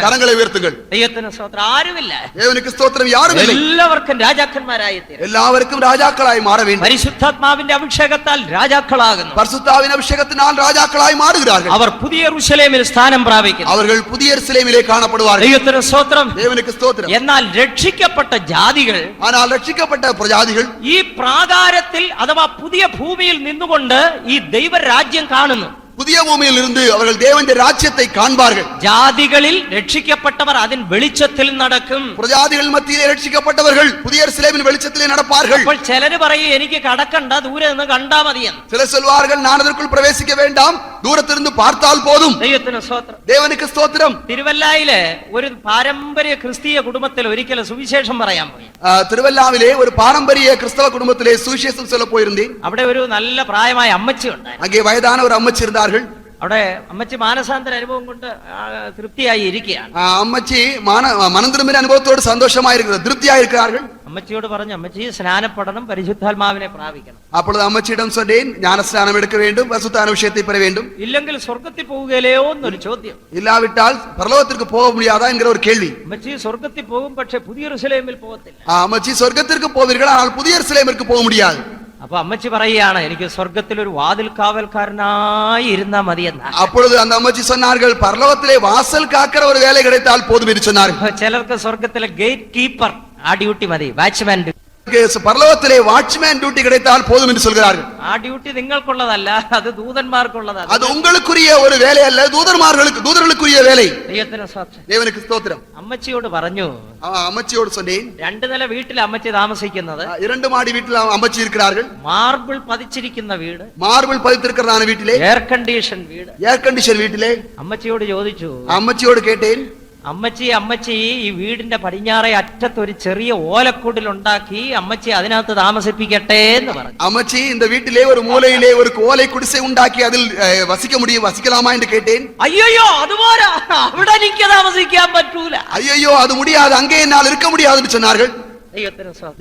കരങ്ങളെ ഉയർത്തുകൾ. ദൈവത്തിന് സ്തോത്രം. ആരുമില്ല. ദേവനുക്ക് സ്തോത്രം. യാരുമില്ല. എല്ലാവർക്കും രാജാക്കന്മാരായി തീരും. എല്ലാവർക്കും രാജാക്കളായി മാറ வேண்டும். പരിശുദ്ധാത്മാവിന്റെ അഭിഷേകത്താൽ രാജാക്കളാകുന്നു. പരിശുദ്ധാവിന്റെ അഭിഷേകത്താൽ രാജാക്കളായി മാറുகிறார்கள். അവർ പുതിയ യെരൂശലേമിൽ സ്ഥാനം പ്രാപിക്കുന്നു. അവர்கள் പുതിയ യെരൂശലേമിലെ കാണപ്പെടുவார்கள். ദൈവത്തിന് സ്തോത്രം. ദേവനുക്ക് സ്തോത്രം. എന്നാൽ രക്ഷിക്കപ്പെട്ട ജാതികൾ, ஆனால் രക്ഷിക്കപ്പെട്ട പ്രജാതികൾ ഈ പ്രാകാരത്തിൽ അഥവാ പുതിയ ഭൂമിയിൽ നിന്നുകൊണ്ട് ഈ ദൈവരാജ്യം കാണുന്നു. പുതിയ ഭൂമിയിൽ ഇருந்து അവர்கள் தேவனுடைய ராஜ்யத்தை காண்பார்கள். ജാതികളിൽ രക്ഷിക്കപ്പെട്ടവർ അതിൻ വെളിച്ചത്തിൽ നടക്കും. പ്രജാതികൾ മധ്യയിൽ രക്ഷിക്കപ്പെട്ടവர்கள் പുതിയ യെരൂശലേമിൻ വെളിച്ചത്തിலே നടപ്പാர்கள். അപ്പോൾ ചിലര് പറയും എനിക്ക് കടക്കണ്ട, ദൂരെ നിന്ന് കണ്ടാ മതിയെന്ന്. ചിലർ சொல்வார்கள் நான் அதற்குள் பிரவேசிக்க வேண்டாம், தூரத்திலிருந்து பார்த்தால் போதும். ദൈവത്തിന് സ്തോത്രം. ദേവനുക്ക് സ്തോത്രം. തിരുവല്ലായിലെ ഒരു പാരമ്പര്യ ക്രിസ്തീയ കുടുംബത്തിൽ ഒരിക്കൽ സുവിശേഷം പറയാൻ പോയി. തിരുവല്ലാവിലെ ഒരു പാരമ്പര്യ ക്രിസ്തവ കുടുംബത്തിലെ സുവിശേഷം சொல்ல போயிருந்தேன். അവിടെ ഒരു നല്ല പ്രായമായ അമ്മച്ചി ഉണ്ടായിരുന്നു. அங்கே வயதான ஒரு அம்மச்சி இருந்தார்கள். അവിടെ അമ്മച്ചി മാനസാന്തര അനുഭവം കൊണ്ട് തൃപ്തിയായി ഇരിക്കുകയാണ്. അമ്മച്ചി മനംതിരുമ്പിന്റെ അനുഭവത്തോട് സന്തോഷമായിരിക്കുന്നത്, തൃപ്തിയായിരിக்கிறார்கள். അമ്മച്ചിയോട് പറഞ്ഞു, അമ്മച്ചി സ്നാനപ്പെടണം, പരിശുദ്ധാത്മാവിനെ പ്രാപിക്കണം. അപ്പോൾ അമ്മച്ചിയിடம் சொன்னேன், ஞானஸ்நானம் எடுக்க வேண்டும், பரிசுத்த அபிஷேகத்தை பெற வேண்டும். ഇല്ലെങ്കിൽ സ്വർഗ്ഗത്തിൽ പോവുകയില്ലയോ എന്നൊരു ചോദ്യം. இல்லாவிட்டால் பரலோகத்திற்கு போக முடியாதா என்கிற ஒரு கேள்வி. അമ്മച്ചി സ്വർഗ്ഗത്തിൽ പോകും, പക്ഷെ പുതിയ യെരൂശലേമിൽ പോകത്തില്ല. അമ്മച്ചി സ്വർഗ്ഗத்திற்கு போவீர்கள், ஆனால் புதிய எருசலேமிற்கு போக முடியாது. അപ്പൊ അമ്മച്ചി പറയുകയാണ്, എനിക്ക് സ്വർഗ്ഗത്തിൽ ഒരു വാതിൽ കാവൽക്കാരനായി ഇരുന്നാ മതിയെന്നാ. அப்பொழுது அந்த அம்மச்சி சொன்னார்கள், பரலோகத்திலே வாசல் காக்கிற ஒரு வேலை கிடைத்தால் போதும் என்று சொன்னார்கள். ചിലർക്ക് സ്വർഗ്ഗത്തിലെ ഗേറ്റ് കീപ്പർ ആ ഡ്യൂട്ടി മതി, വാച്ച്മാൻ. பரலோகத்திலே வாட்ச்மேன் டியூட்டி கிடைத்தால் போதும் என்று சொல்கிறார்கள். ആ ഡ്യൂട്ടി നിങ്ങൾക്കുള്ളതല്ല, അത് ദൂതന്മാർക്കുള്ളതാണ്. அது உங்களுக்குரிய ஒரு வேலை அல்ல, தூதர்களுக்குரிய வேலை. தேவனுக்கு ஸ்தோத்திரம். അമ്മച്ചിയോട് പറഞ്ഞു, അമ്മച്ചിയോട് சொன்னேன், 2 നില വീട്ടിൽ അമ്മച്ചി താമസിക്കുന്നത്. 2 மாடி வீட்டில் അമ്മച്ചി இருக்கிறார்கள். മാർബിൾ പതിച്ചിരിക്കുന്ന വീട്, മാർബിൾ പതിത്തിരിക്കുന്നതാണ് വീട്ടിലെ. എയർ കണ്ടീഷൻ വീട്. എയർ കണ്ടീഷൻ വീട്ടിലെ. അമ്മച്ചിയോട് ചോദിച്ചു, അമ്മച്ചിയോട് കേട്ടേൻ, അമ്മച്ചി ഈ വീടിന്റെ പടിഞ്ഞാറേ അറ്റത്ത് ഒരു ചെറിയ ഓലക്കൂടിൽ ഉണ്ടാക്കി അമ്മച്ചി അതിനകത്ത് താമസിപ്പിക്കട്ടെ എന്ന് പറഞ്ഞു. അമ്മച്ചി இந்த வீட்டிலே ஒரு மூலையிலே ஒரு ஓலை குடிசை ഉണ്ടാക്കി അതിൽ വസിക്കലാമാ എന്ന് കേട്ടേൻ. അയ്യോ അതുപോലെ അവിടെ എനിക്ക് താമസിക്കാൻ പറ്റൂല. അയ്യോ അത് முடியாது, அங்கே என்னால் இருக்க முடியாது என்று சொன்னார்கள்.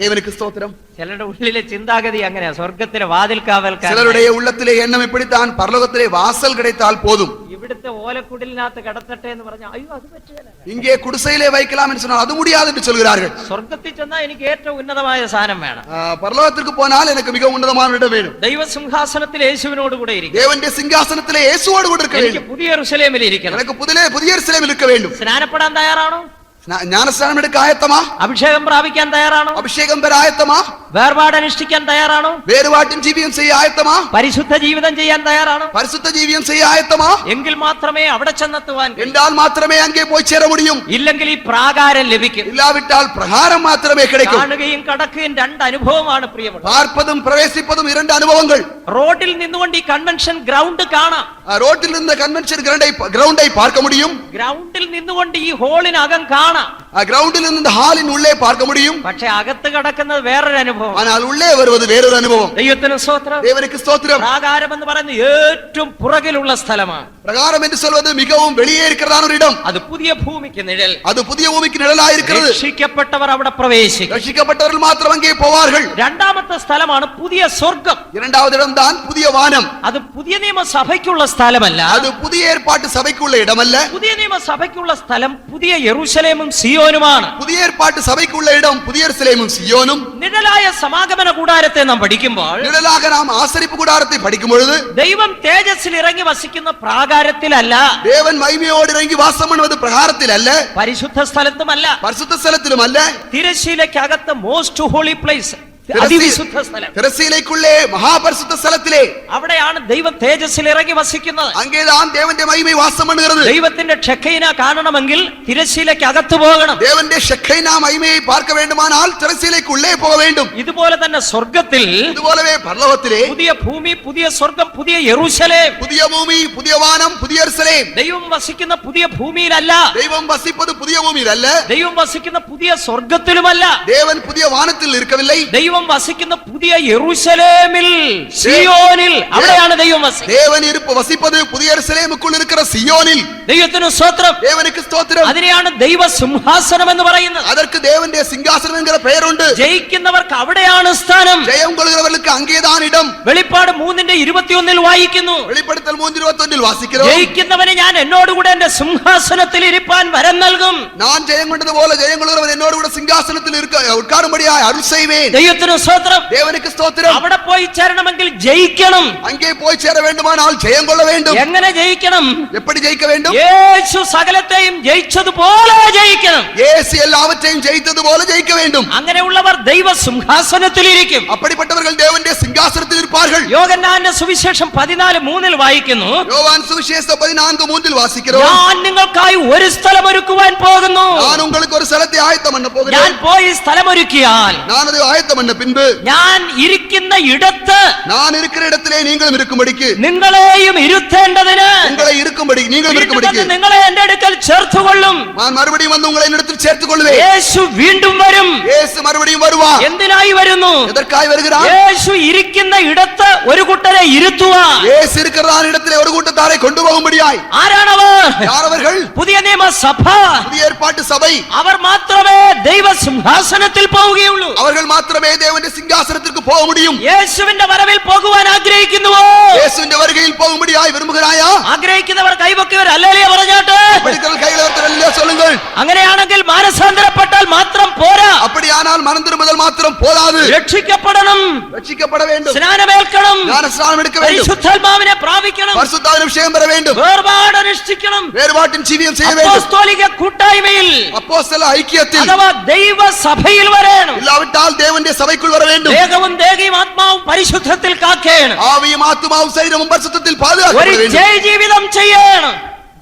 தேவனுக்கு ஸ்தோத்திரம். ചിലരുടെ ഉള്ളിലെ ചിന്താഗതി അങ്ങനെയാ, സ്വർഗ്ഗത്തിലെ വാതിൽ കാവൽക്കാരൻ. ചിലരുടെ ഉള്ളത്തിലെ എണ്ണം ഇപ്പിടിത്താൻ പരലോകത്തിലെ വാസൽ கிடைத்தால் போதும். ഇവിടുത്തെ ഓലക്കുടിലിനകത്ത് കിടത്തട്ടെ എന്ന് പറഞ്ഞാൽ അയ്യോ അത് പറ്റില്ല. இங்கே குடிசையிலே வைக்கலாம் என்று சொன்னால் அது முடியாது என்று சொல்கிறார்கள். സ്വർഗ്ഗത്തിൽ ചെന്നാൽ എനിക്ക് ഏറ്റവും ഉന്നതമായ സ്ഥാനം വേണം. പരലോകത്തിற்கு போனால் எனக்கு மிக உன்னதமான இடம் வேணும். ദൈവസിംഹാസനത്തിൽ യേശുവിനോട് കൂടെ ഇരിക്കണം. தேவனுடைய சிங்காசனத்திலே இயேசுவோடு கூட இருக்க வேண்டும். എനിക്ക് പുതിയ യെരൂശലേമിൽ ഇരിക്കണം. எனக்கு புதிய യെരൂശലേമിൽ இருக்க வேண்டும். സ്നാനപ്പെടാൻ തയ്യാറാണോ? ജ്ഞാനസ്നാനം എടുക്കാൻ ആയത്തമാ? അഭിഷേകം പ്രാപിക്കാൻ തയ്യാറാണോ? അഭിഷേകം പെற ആയത്തമാ? വേർപാട് അനുഷ്ഠിക്കാൻ തയ്യാറാണോ? വേർപാട്ടിൻ ജീവിതം ചെയ്യാൻ ആയത്തമാ? പരിശുദ്ധ ജീവിതം ചെയ്യാൻ തയ്യാറാണോ? പരിശുദ്ധ ജീവിതം ചെയ്യാൻ ആയത്തമാ? എങ്കിൽ മാത്രമേ അവിടെ ചെന്നെത്തുവാൻ, എന്നാൽ മാത്രമേ അങ്ങേ പോയി ചേര മുടിയും. ഇല്ലെങ്കിൽ ഈ പ്രാകാരം ലഭിക്കും. ഇല്ലാവിട്ടാൽ പ്രകാരം മാത്രമേ കിടക്കൂ. കാണുകയും കടക്കുകയും 2 അനുഭവമാണ് പ്രിയപ്പെട്ട. പാർപ്പതും പ്രവേശിപ്പതും 2 അനുഭവങ്ങൾ. റോഡിൽ നിന്നുകൊണ്ട് ഈ കൺവെൻഷൻ ഗ്രൗണ്ട് കാണാം. റോഡിൽ നിന്ന് കൺവെൻഷൻ ഗ്രൗണ്ടை பார்க்க முடியும். ഗ്രൗണ്ടിൽ നിന്നുകൊണ്ട് ഈ ഹോളിനകം കാണാം. கிரவுண்டில் இருந்து இந்த ஹாலின் உள்ளே பார்க்க முடியும். പക്ഷെ അകത്ത് കിടക്കുന്നത് വേറൊരു അനുഭവം. ஆனால் உள்ளே வருவது வேறொரு அனுபவம். ദൈവത്തിന് സ്തോത്രം. தேவனுக்கு ஸ்தோத்திரம். പ്രാകാരം എന്ന് പറയുന്നത് ഏറ്റവും പുറകിലുള്ള സ്ഥലമാണ്. பிரகாரம் என்று சொல்வது மிகவும் வெளியே இருக்கிறதான ஒரு இடம். അത് പുതിയ ഭൂമിക്ക് നിഴൽ. அது புதிய பூமிக்கு நிழலாய் இருக்கிறது. രക്ഷിക്കപ്പെട്ടവർ അവിടെ പ്രവേശിക്കും. ரட்சிக்கப்பட்டவர்கள் மாத்திரம் அங்கே போவார்கள். രണ്ടാമത്തെ സ്ഥലമാണ് പുതിയ സ്വർഗ്ഗം. இரண்டாவது இடம் தான் புதிய வானம். അത് പുതിയ നിയമസഭയ്ക്കുള്ള സ്ഥലമല്ല. அது புதிய ஏற்பாட்டு சபைக்குள்ள இடமல்ல. പുതിയ നിയമസഭയ്ക്കുള്ള സ്ഥലം പുതിയ യെരൂശലേമും സിയോനുമാണ്. புதிய ஏற்பாட்டு சபைக்குள்ள இடம் புதிய எருசலேமும் சியோனும். നിഴലായ സമാഗമന കൂടാരത്തെ നാം പഠിക്കുമ്പോൾ, நிழலாக நாம் ஆசரிப்பு கூடாரத்தை படிக்கும் பொழுது, ദൈവം തേജസ്സിൽ ഇറങ്ങി വസിക്കുന്ന പ്രാകാരത്തിലല്ല, தேவன் மகிமையோடு இறங்கி வாசம் பண்ணுவது பிரகாரத்தில் அல்ல, പരിശുദ്ധ സ്ഥലത്തുമല്ല, பரிசுத்த ஸ்தலத்திலும் அல்ல, തിരശ്ശീലയ്ക്കകത്ത് മോസ്റ്റ് ഹോളി പ്ലേസ്, അതിവിശുദ്ധ സ്ഥലം, திரசீலைக்குள்ளே மகா பரிசுத்த ஸ்தலத்திலே, അവിടെയാണ് ദൈവം തേജസ്സിൽ ഇറങ്ങി വസിക്കുന്നത്. அங்கேதான் தேவனுடைய மகிமை வாசம் பண்ணுகிறது. ദൈവത്തിന്റെ ഷെഖൈന കാണണമെങ്കിൽ തിരശ്ശീലയ്ക്കകത്ത് പോകണം. தேவனுடைய ஷெக்கைனா மகிமையை பார்க்க வேண்டுமானால் திரசீலைக்குள்ளே போக வேண்டும். ഇതുപോലെ തന്നെ സ്വർഗത്തിൽ இதுபோலவே பரலோகத்திலே പുതിയ ഭൂമി, പുതിയ സ്വർഗം, പുതിയ യെരൂശലേം, புதிய பூமி, புதிய வானம், புதிய எருசலேம். ദൈവം വസിക്കുന്ന പുതിയ ഭൂമിയിലല്ല, தெய்வம் வசிப்பது புதிய பூமியில் அல்ல, ദൈവം വസിക്കുന്ന പുതിയ സ്വർഗത്തിലുമല്ല, தேவன் புதிய வானத்தில் இருக்கவில்லை, ദൈവം വസിക്കുന്ന പുതിയ യെരൂശലേമിൽ, സിയോനിൽ, അവിടെയാണ് ദൈവം വസിക്കുന്നത്. தேவன் வசிப்பது புதிய எருசலேமுக்குள் இருக்கிற சியோனில். ദൈവത്തിന് സ്തോത്രം. தேவனுக்கு ஸ்தோத்திரம். അതിനെയാണ് ദൈവ സിംഹാസനം എന്ന് പറയുന്നത്. அதற்கு தேவனுடைய சிங்காசனம் என்கிற பெயர் உண்டு. ജയിക്കുന്നവർക്ക് അവിടെയാണ് സ്ഥാനം. ஜெயம் கொள்கிறவர்களுக்கு அங்கேதான் இடம். വെളിപ്പാട് 3:21 വായിക്കുന്നു, வெளிப்படுத்தல் 3:21 வாசிக்கிறோம். ജയിക്കുന്നവന് ഞാൻ എന്നോടുകൂടെ എന്റെ സിംഹാസനത്തിൽ ഇരിപ്പാൻ വരം നൽകും. நான் ஜெயம் கொண்டது போல ஜெயம் கொள்கிறவன் என்னோடு கூட சிங்காசனத்தில் உட்காரும்படியாய் அருள் செய்வேன். ദൈവത്തിന് സ്തോത്രം. தேவனுக்கு ஸ்தோத்திரம். അവിടെ போய் ചേരണമെങ്കിൽ ജയിക്കണം. அங்கே போய் சேர வேண்டுமானால் ஜெயம் கொள்ள வேண்டும். എങ്ങനെ ജയിക്കണം? எப்படி ஜெயிக்க வேண்டும்? യേശു സകലത്തെയും ജയിച്ചതുപോലെ ജയിക്കണം. இயேசு எல்லாவற்றையும் ஜெயித்தது போல ஜெயிக்க வேண்டும். അങ്ങനെയുള്ളവർ ദൈവ സിംഹാസനത്തിൽ ഇരിക്കും. அப்படிப்பட்டவர்கள் தேவனுடைய சிங்காசனத்தில் இருப்பார்கள். യോഹന്നാന്റെ സുവിശേഷം 14:3 വായിക്കുന്നു, யோவான் சுவிசேஷம் 14:3 வாசிக்கிறோம். ഞാൻ നിങ്ങൾക്കായി ഒരു സ്ഥലം ഒരുക്കുവാൻ പോകുന്നു. நான் உங்களுக்கு ஒரு സ്ഥലத்தை ஆயத்தம் பண்ண ഞാൻ போகிறேன். പോയി സ്ഥലമൊരുക്കിയാൽ நான் அதை ஆயத்தம் பண்ண பின்பு ഞാൻ ഇരിക്കുന്ന ഇടത്ത് நான் இருக்கிற இடத்திலே நீங்களும் இருக்கும்படிக்கு, നിങ്ങളെയും ഇരുത്തേണ്ടതിന് உங்களை இருக்கும்படி நீங்களும் വീണ്ടും இருக்கும்படிக்கு വന്ന് നിങ്ങളെ എന്റെ അടുക്കൽ ചേർത്തുകൊള്ളും. நான் மறுபடியும் வந்து உங்களை என்னிடத்தில் சேர்த்துக் கொள்வேன். യേശു വീണ്ടും വരും. இயேசு மறுபடியும் வருவார். എന്തിനായി വരുന്നു? எதற்காய் வருகிறார்? യേശു ഇരിക്കുന്ന ഇടത്ത് ഒരു കൂട്ടരെ ഇരുത്തുവാൻ. இயேசு இருக்கிறதான இடத்திலே ஒரு கூட்டத்தாரை கொண்டு போகும்படியாய். ആരാണവർ? யார் அவர்கள்? പുതിയ നിയമസഭ. புதிய ஏற்பாட்டு சபை. അവർ മാത്രമേ ദൈവ സിംഹാസനത്തിൽ പോവുകയുള്ളൂ. அவர்கள் மாத்திரமே தேவனுடைய சிங்காசனத்திற்கு போக முடியும். യേശുവിന്റെ വരവിൽ പോകുവാൻ ആഗ്രഹിക്കുന്നുവോ? இயேசுவின் வருகையில் போகும்படியாய் விரும்புகிறாயா? ആഗ്രഹിക്കുന്നവർ കൈവക്കിയവർ അല്ലേലേ പറഞ്ഞാട്ടെ. படித்தவர்கள் கையில் ஒருத்தரല്ലേ சொல்லுங்கள். അങ്ങനെയാണെങ്കിൽ മാനസാന്തരപ്പെട്ടാൽ മാത്രം പോരാ. அப்படியானால் மனம் திரும்புதல் மாத்திரம் போதாது. രക്ഷിക്കപ്പെടണം, ரட்சிக்கப்பட வேண்டும். സ്നാനമേൽക്കണം, ஞானஸ்நானம் எடுக்க வேண்டும். പരിശുദ്ധാത്മാവിനെ പ്രാപിക്കണം, பரிசுத்தாவின் அபிஷேகம் பெற வேண்டும். വേർപാട് അനുഷ്ഠിക്കണം, வேறுபாட்டின் ஜீவியம் செய்ய வேண்டும். അപ്പോസ്തോലിക കൂട്ടായ്മയിൽ அப்போஸ்தல ஐக்கியத்தில், അഥവാ ദൈവ സഭയിൽ വരണം. இல்லாவிட்டால் தேவனுடைய சபைக்குள் வர வேண்டும். ദേഹവും ദേഹിയും ആത്മാവും പരിശുദ്ധത്തിൽ കാക്കേണം. ஆவியும் ஆத்துமாவும் சரீரமும் பரிசுத்தத்தில் ഒരു பாதுகாக்கப்பட வேண்டும். ജയജീവിതം ചെയ്യണം.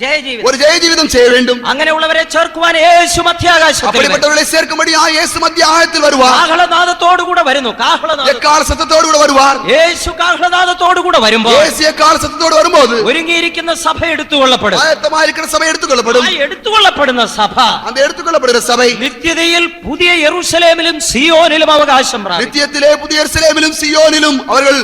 ജയജീവിതം. ஒரு ஜெய ஜீவிதம் செய்ய வேண்டும். അങ്ങനെയുള്ളവരെ ചേർക്കുവാൻ യേശു മധ്യാകാശത്തിൽ വരും. அப்படிப்பட்டவர்களை சேர்க்கும்படியாய் இயேசு மத்திய ஆயத்தில் வருவார். കാഹളനാദത്തോടുകൂടെ വരുന്നു. കാഹളനാദം. எக்கால சத்தத்தோடு கூட வருவார். യേശു കാഹളനാദത്തോടുകൂടെ വരുമ്പോൾ இயேசு எக்கால சத்தத்தோடு வரும்போது ഒരുങ്ങിയിരിക്കുന്ന സഭ എടുത്തുകൊള്ളപ്പെടും. ஆயத்தமாயிருக்கிற சபை எடுத்துக்கொள்ளப்படும். ആ എടുത്തുകൊള്ളപ്പെടുന്ന സഭ அந்த எடுத்துக்கொள்ளப்படுகிற சபை നിത്യതയിൽ പുതിയ യെരൂശലേമിലും സിയോനിലും അവകാശം പ്രാപിക്കും. நித்தியத்திலே புதிய எருசலேமிலும் சியோனிலும் அவர்கள்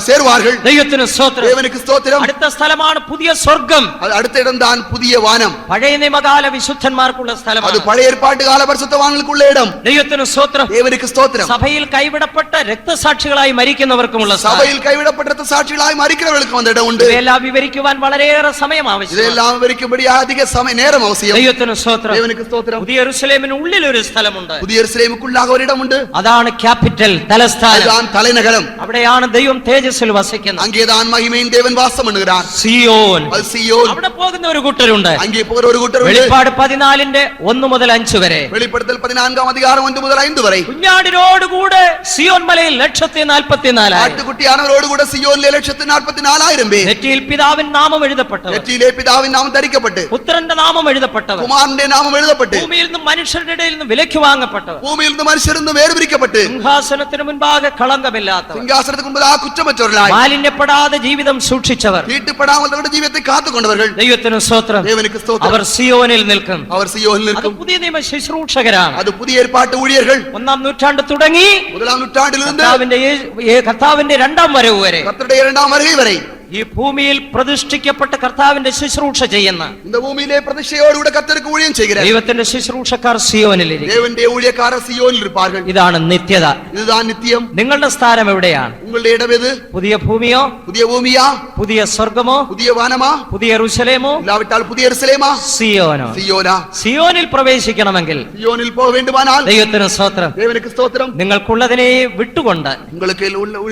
சேருவார்கள். ദൈവത്തിന് സ്തോത്രം. தேவனுக்கு ஸ்தோத்திரம். അടുത്ത സ്ഥലമാണ് പുതിയ സ്വർഗം. அடுத்த இடம்தான் புதிய வானம். പഴയ നിയമകാല വിശുദ്ധന്മാർക്കുള്ള அது സ്ഥലമാണ്. பழைய ஏற்பாட்டு கால பரிசுத்தவான்களுக்குள்ள இடம். ദൈവത്തിന് സ്തോത്രം. தேவனுக்கு ஸ்தோத்திரம். സഭയിൽ കൈവിടപ്പെട്ട രക്തസാക്ഷികളായി മരിക്കുന്നവർക്കുമുള്ള സ്ഥലം. சபையில் கைவிடப்பட்ட சாட்சிகளாய் மரிக்கிறவர்களுக்கு அந்த இடம் உண்டு. ഇവയെല്ലാം വിവരിക്കുവാൻ വളരെയേറെ സമയം ആവശ്യമാണ്. இதெல்லாம் விவரிக்கும்படி அதிக நேரம் அவசியம். ദൈവത്തിന് സ്തോത്രം. தேவனுக்கு ஸ்தோத்திரம். പുതിയ യെരൂശലേമിന് ഉള്ളിൽ ഒരു സ്ഥലമുണ്ട്. புதிய எருசலேமுக்குள்ளாக ஒரு இடம் உண்டு. അതാണ് ക്യാപിറ്റൽ, തലസ്ഥാനം. அதுதான் தலைநகரம். അവിടെയാണ് ദൈവം തേജസ്സിൽ വസിക്കുന്നത്. அங்கேதான் மகிமையின் தேவன் வாசம் பண்ணுகிறார். സിയോൻ. அது சியோன். അവിടെ പോകുന്ന ഒരു കൂട്ടരുണ്ട്. அங்கே போகிற ஒரு கூட்டர் உண்டு. വെളിപ്പാട് 14:1 മുതൽ 5 വരെ. வெளிப்படுத்தல் 14 அதிகாரம் 1 முதல் 5 வரை. കുഞ്ഞാടിനോടുകൂടെ സിയോൻ മലയിൽ 144,000. ஆட்டுக்குட்டியானவரோடு கூட சியோனிலே 144,000 பேர். നെറ്റിയിൽ പിതാവിൻ നാമം എഴുതപ്പെട്ടവർ, நெற்றியிலே பிதாவின் நாமம் தரிக்கப்பட்டு, പുത്രന്റെ നാമം എഴുതപ്പെട്ടവർ, குமாரனுடைய நாமம் எழுதப்பட்டு, ഭൂമിയിൽ നിന്നും മനുഷ്യരുടെ ഇടയിൽ നിന്നും വിലയ്ക്ക് വാങ്ങപ്പെട്ടവർ, பூமியிலிருந்து மனுஷரிருந்து வேறுபிரிக்கப்பட்டு, സിംഹാസനത്തിന് മുൻപാകെ കളങ്കമില്ലാത്തവർ, சிங்காசனத்துக்கு முன்பதாக குற்றமற்றவர்களாய், മാലിന്യപ്പെടാതെ ജീവിതം സൂക്ഷിച്ചവർ, தீட்டுப்படாமல் தங்களுடைய ஜீவியத்தை காத்துக் கொண்டவர்கள், ദൈവത്തിന് സ്തോത്രം. தேவனுக்கு ஸ்தோத்திரம். അവർ സിയോനിൽ നിൽക്കും. அவர் சீயோனில் അത് இருக்கும். പുതിയ നിയമ ശുശ്രൂഷകരാണ്. அது புதிய ஏற்பாட்டு ஊழியர்கள். 1-ാം നൂറ്റാണ്ട് തുടങ്ങി முதலாம் நூற்றாண்டிலிருந்து കർത്താവിന്റെ 2-ാം വരവ് വരെ, கர்த்தருடைய இரண்டாம் வருகை வரை ഈ ഭൂമിയിൽ പ്രതിഷ്ഠിക്കപ്പെട്ട കർത്താവിന്റെ ശുശ്രൂഷ ചെയ്യുന്ന இந்த பூமியிலே பிரதிஷ்டையோடு கர்த்தருக்கு ஊழியம் செய்கிறார். ദൈവത്തിന്റെ ശുശ്രൂഷക്കാർ സിയോനിലിരിക്കും. தேவனுடைய ஊழியக்காரர் சீயோனில் இருப்பார்கள். ഇതാണ് നിത്യത. இதுதான் நித்தியம். നിങ്ങളുടെ സ്ഥാനം എവിടെയാണ്? உங்களுடைய இடம் எது? പുതിയ ഭൂമിയോ, புதிய பூமியா, പുതിയ സ്വർഗമോ, புதிய வானமா, പുതിയ യെരൂശലേമോ, இல்லாவிட்டால் புதிய எருசலேமா, സിയോനോ? சீயோனா? സിയോനിൽ പ്രവേശിക്കണമെങ്കിൽ சீயோனில் போக வேண்டுமானால் ദൈവത്തിന് സ്തോത്രം, தேவனுக்கு ஸ்தோத்திரம். നിങ്ങൾക്കുള്ളതിനെ വിട്ടുകൊണ്ട് உங்களுக்கு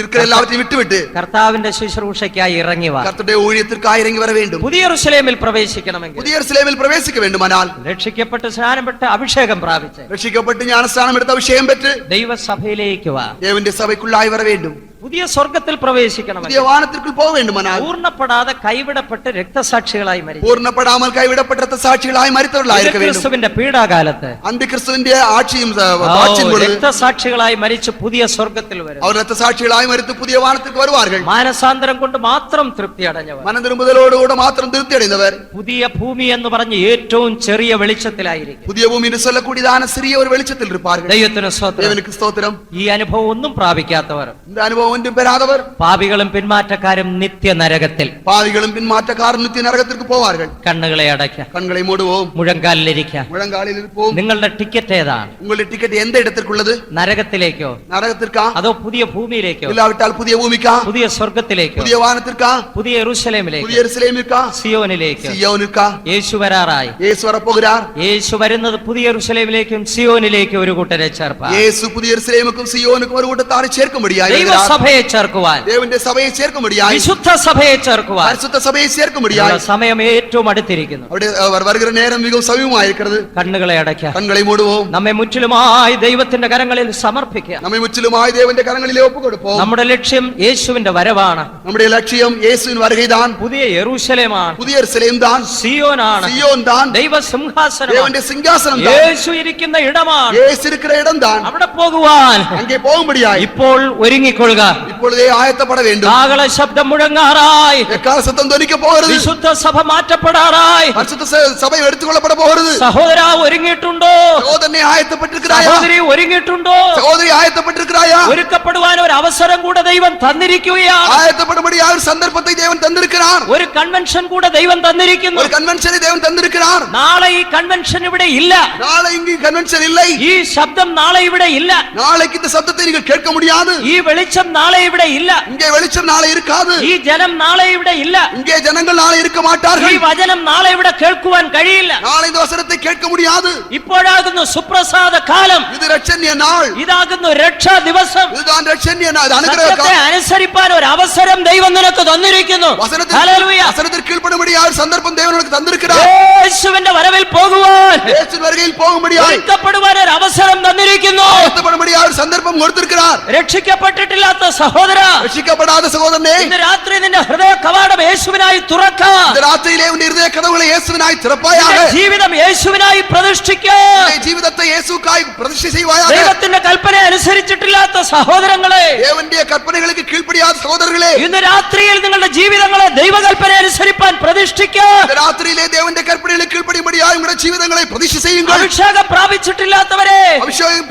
இருக்கிற எல்லாவற்றையும் விட்டுவிட்டு കർത്താവിന്റെ ശുശ്രൂഷയ്ക്കായി ഇറങ്ങി വാ. கர்த்தருடைய ஊழியத்திற்காக இறங்கி வர வேண்டும். പുതിയ യെരൂശലേമിൽ പ്രവേശിക്കണമെങ്കിൽ, புதிய எருசலேமில் பிரவேசிக்க வேண்டுமானால் രക്ഷിക്കപ്പെട്ട് സ്നാനപ്പെട്ട് അഭിഷേകം പ്രാപിച്ച് ரட்சிக்கப்பட்டு ஞானஸ்நானம் எடுத்து அபிஷேகம் பெற்று ദൈവസഭയിലേക്ക് വാ. தேவனுடைய சபைக்குள்ளாய் வர வேண்டும். പുതിയ സ്വർഗത്തിൽ പ്രവേശിക്കണമെങ്കിൽ, புதிய வானத்திற்குள் போக வேண்டுமானால் പൂർണ്ണപ്പെടാതെ കൈവിടപ്പെട്ട് രക്തസാക്ഷികളായി മരിച്ചു பூர்ணப்படாமல் கைவிடப்பட்ட இரத்த சாட்சிகளாய் மரித்தவர்களாய் இருக்க வேண்டும். ക്രിസ്തുവിന്റെ പീഡാകാലത്ത് அந்த கிறிஸ்துவிന്റെ ஆட்சியும் ஆட்சியின் பொழுது രക്തസാക്ഷികളായി മരിച്ച് പുതിയ സ്വർഗത്തിൽ വരും. அவர் இரத்த சாட்சிகளாய் மரித்து புதிய வானத்திற்கு வருவார்கள். മാനസാന്തരം കൊണ്ട് മാത്രം തൃപ്തി അടഞ്ഞവർ, மனம் திரும்புதலோடு மாத்திரம் திருப்தி அடைந்தவர் പുതിയ ഭൂമി എന്ന് പറഞ്ഞ് ഏറ്റവും ചെറിയ വെളിച്ചത്തിലായിരിക്കും. புதிய பூமி என்று சொல்லக்கூடியதான சிறிய ஒரு வெளிச்சத்தில் இருப்பார்கள். ദൈവത്തിന് സ്തോത്രം. தேவனுக்கு ஸ்தோத்திரம். ഈ അനുഭവം ഒന്നും പ്രാപിക്കാത്തവർ, இந்த அனுபவம் ஒன்றும் பெறாதவர், പാപികളും പിന്മാറ്റക്കാരും നിത്യ നരകത്തിൽ. பாவிகளும் பின்மாற்றக்காரர் நித்திய நரகத்திற்கு போவார்கள். കണ്ണുകളെ അടയ്ക്കാം, கண்களை மூடுவோம், മുഴങ്കാലിലിരിക്കാം. முழங்காலில் இருப்போம். നിങ്ങളുടെ ടിക്കറ്റ് ഏതാണ്? உங்களுடைய டிக்கெட் எந்த இடத்திற்குள்ளது? നരകത്തിലേക്കോ, நரகத்திற்கா, അതോ പുതിയ ഭൂമിയിലേക്കോ, இல்லாவிட்டால் புதிய பூமிக்கா, പുതിയ സ്വർഗത്തിലേക്കോ, புதிய வானத்திற்கா, പുതിയ യെരൂശലേമിലേക്കോ, புதிய எருசலேமிற்கா, സിയോനിലേക്കോ? சீயோனுக்கா? യേശു വരാറായി. இயேசு வரப்போகிறார். യേശു വരുന്നത് പുതിയ യെരൂശലേമിലേക്കും സിയോനിലേക്കും ഒരു കൂട്ടരെ ചേർപ്പാൻ. இயேசு புதிய எருசலேமுக்கும் சீயோனுக்கும் ஒரு கூட்டத்தாரை சேர்க்கும்படியாய் வருகிறார். ദൈവസഭയെ ചേർക്കുവാൻ, தேவனுடைய சபையை சேர்க்கும்படியாய், വിശുദ്ധ സഭയെ ചേർക്കുവാൻ பரிசுத்த சபையை சேர்க்கும்படியாய் സമയം ഏറ്റവും അടുത്തിരിക്കുന്നു. അവിടെ அவர் வருகிற நேரம் மிகவும் சமீபமாயிருக்கிறது. കണ്ണുകളെ അടയ്ക്കാം, கண்களை மூடுவோம். നമ്മെ മുற்றிലുമായി ദൈവത്തിന്റെ കരങ്ങളിൽ സമർപ്പിക്കാം. நம்மை முற்றிலுமாய் தேவனுடைய கரங்களிலே ஒப்புக் கொடுப்போம். നമ്മുടെ ലക്ഷ്യം യേശുവിന്റെ വരവാണ്. நம்முடைய லட்சியம் இயேசுவின் வருகைதான். പുതിയ യെരൂശലേമാണ്, புதிய எருசலேம் தான், സിയോനാണ്, சீயோன் தான், ദൈവ സിംഹാസനം, தேவனுடைய சிங்காசனம் தான், യേശു ഇരിക്കുന്ന ഇടമാണ്. இயேசு இருக்கிற இடம் தான். അവിടെ പോകുവാൻ அங்கே போகும்படியாய் ഇപ്പോൾ ഒരുങ്ങിക്കൊള്ളുക. இப்பொழுதே ആയത്തപ്പെட வேண்டும். കാഹള ശബ്ദം മുഴങ്ങാറായി, எக்கால சத்தம் தொனிக்க போகிறது. വിശുദ്ധ സഭ മാറ്റപ്പെടാറായി. பரிசுத்த சபை எடுத்துக்கொள்ளப்பட போகிறது. സഹോദര ഒരുങ്ങിയിട്ടുണ്ടോ? சகோதரனே ஆயத்தப்பட்டிருக்கிறாயா? സഹോദരി ഒരുങ്ങിയിട്ടുണ്ടോ? சகோதரி ஆயத்தப்பட்டிருக்கிறாயா? ഒരുക്കപ്പെടുവാൻ ഒരു അവസരം കൂടെ ദൈവം തന്നിരിക്കുകയാണ്. ஆயத்தப்படும்படியாக ஒரு சந்தர்ப்பத்தை தேவன் தந்திருக்கிறார். ഒരു കൺവെൻഷൻ കൂടെ ദൈവം തന്നിരിക്കുന്നു. ஒரு கன்வென்ஷனை தேவன் தந்திருக்கிறார். നാളെ ഈ കൺവെൻഷൻ ഇവിടെ ഇല്ല. நாளை இங்கு கன்வென்ஷன் இல்லை. ഈ ശബ്ദം നാളെ ഇവിടെ ഇല്ല. நாளைக்கு இந்த சத்தத்தை நீங்கள் கேட்க முடியாது. ഈ വെളിച്ചം നാളെ ഇവിടെ ഇല്ല. இங்கே வெளிச்சம் நாளை இருக்காது. ഈ ജനം നാളെ ഇവിടെ ഇല്ല. இங்கே ஜனங்கள் நாளை இருக்க ഈ மாட்டார்கள். വചനം നാളെ ഇവിടെ കേൾക്കുവാൻ കഴിയില്ല. நாளை இந்த வசனத்தை கேட்க முடியாது. ഇപ്പോഴാകുന്നു സുപ്രസാദ കാലം. இது ரட்சண்ய நாள். ഇതാകുന്നു രക്ഷാ ദിവസം. இதுதான் ரட்சண்ய நாள். அனுகிரக സത്യത്തെ காலம். അനുസരിപ്പാൻ ഒരു അവസരം ദൈവം നിനക്ക് തന്നിരിക്കുന്നു. ഹല്ലേലൂയ. வசனத்திற்கு கீழ்ப்படும்படியாக ஒரு சந்தர்ப்பம் தேவன் உனக்கு தந்திருக்கிறார். യേശുവിന്റെ വരവിൽ പോകുവാൻ, இயேசுவின் வருகையில் போகும்படியாக ഒരുക്കപ്പെടുവാൻ ഒരു അവസരം തന്നിരിക്കുന്നു. ஆயத்தப்படும்படியாக ஒரு சந்தர்ப்பம் கொடுத்திருக்கிறார். രക്ഷിക്കപ്പെട്ടിട്ടില്ലാത്ത സഹോദര, ரட்சிக்கப்படாத சகோதரனே, ഇന്ന് രാത്രി നിന്റെ ഹൃദയ കവാടം യേശുവിനായി തുറക്കാം. இந்த ராத்திரியிலே உன் இருதய கதவுகளை இயேசுவினாய் திறப்பாயாக. നിന്റെ ജീവിതം യേശുവിനായി പ്രതിഷ്ഠിക്കാം. உன்னுடைய ஜீவிதத்தை இயேசுவுக்காய் பிரதிஷ்டை செய்வாயாக. ദൈവത്തിന്റെ കൽപ്പന അനുസരിച്ചിട്ടില്ലാത്ത സഹോദരങ്ങളെ, தேவனுடைய கற்பனைகளுக்கு கீழ்ப்படியாத சகோதரர்களே, ഇന്ന് രാത്രിയിൽ നിങ്ങളുടെ ജീവിതങ്ങളെ ദൈവകൽപ്പന അനുസരിപ്പാൻ പ്രതിഷ്ഠിക്കാം. இந்த ராத்திரியிலே தேவனுடைய கற்பனைகளுக்கு கீழ்ப்படியும்படியாக உங்களுடைய ஜீவிதங்களை பிரதிஷ்டை செய்யுங்கள். അഭിഷേകം പ്രാപിച്ചിട്ടില്ലാത്തവരെ, அபிஷேகம்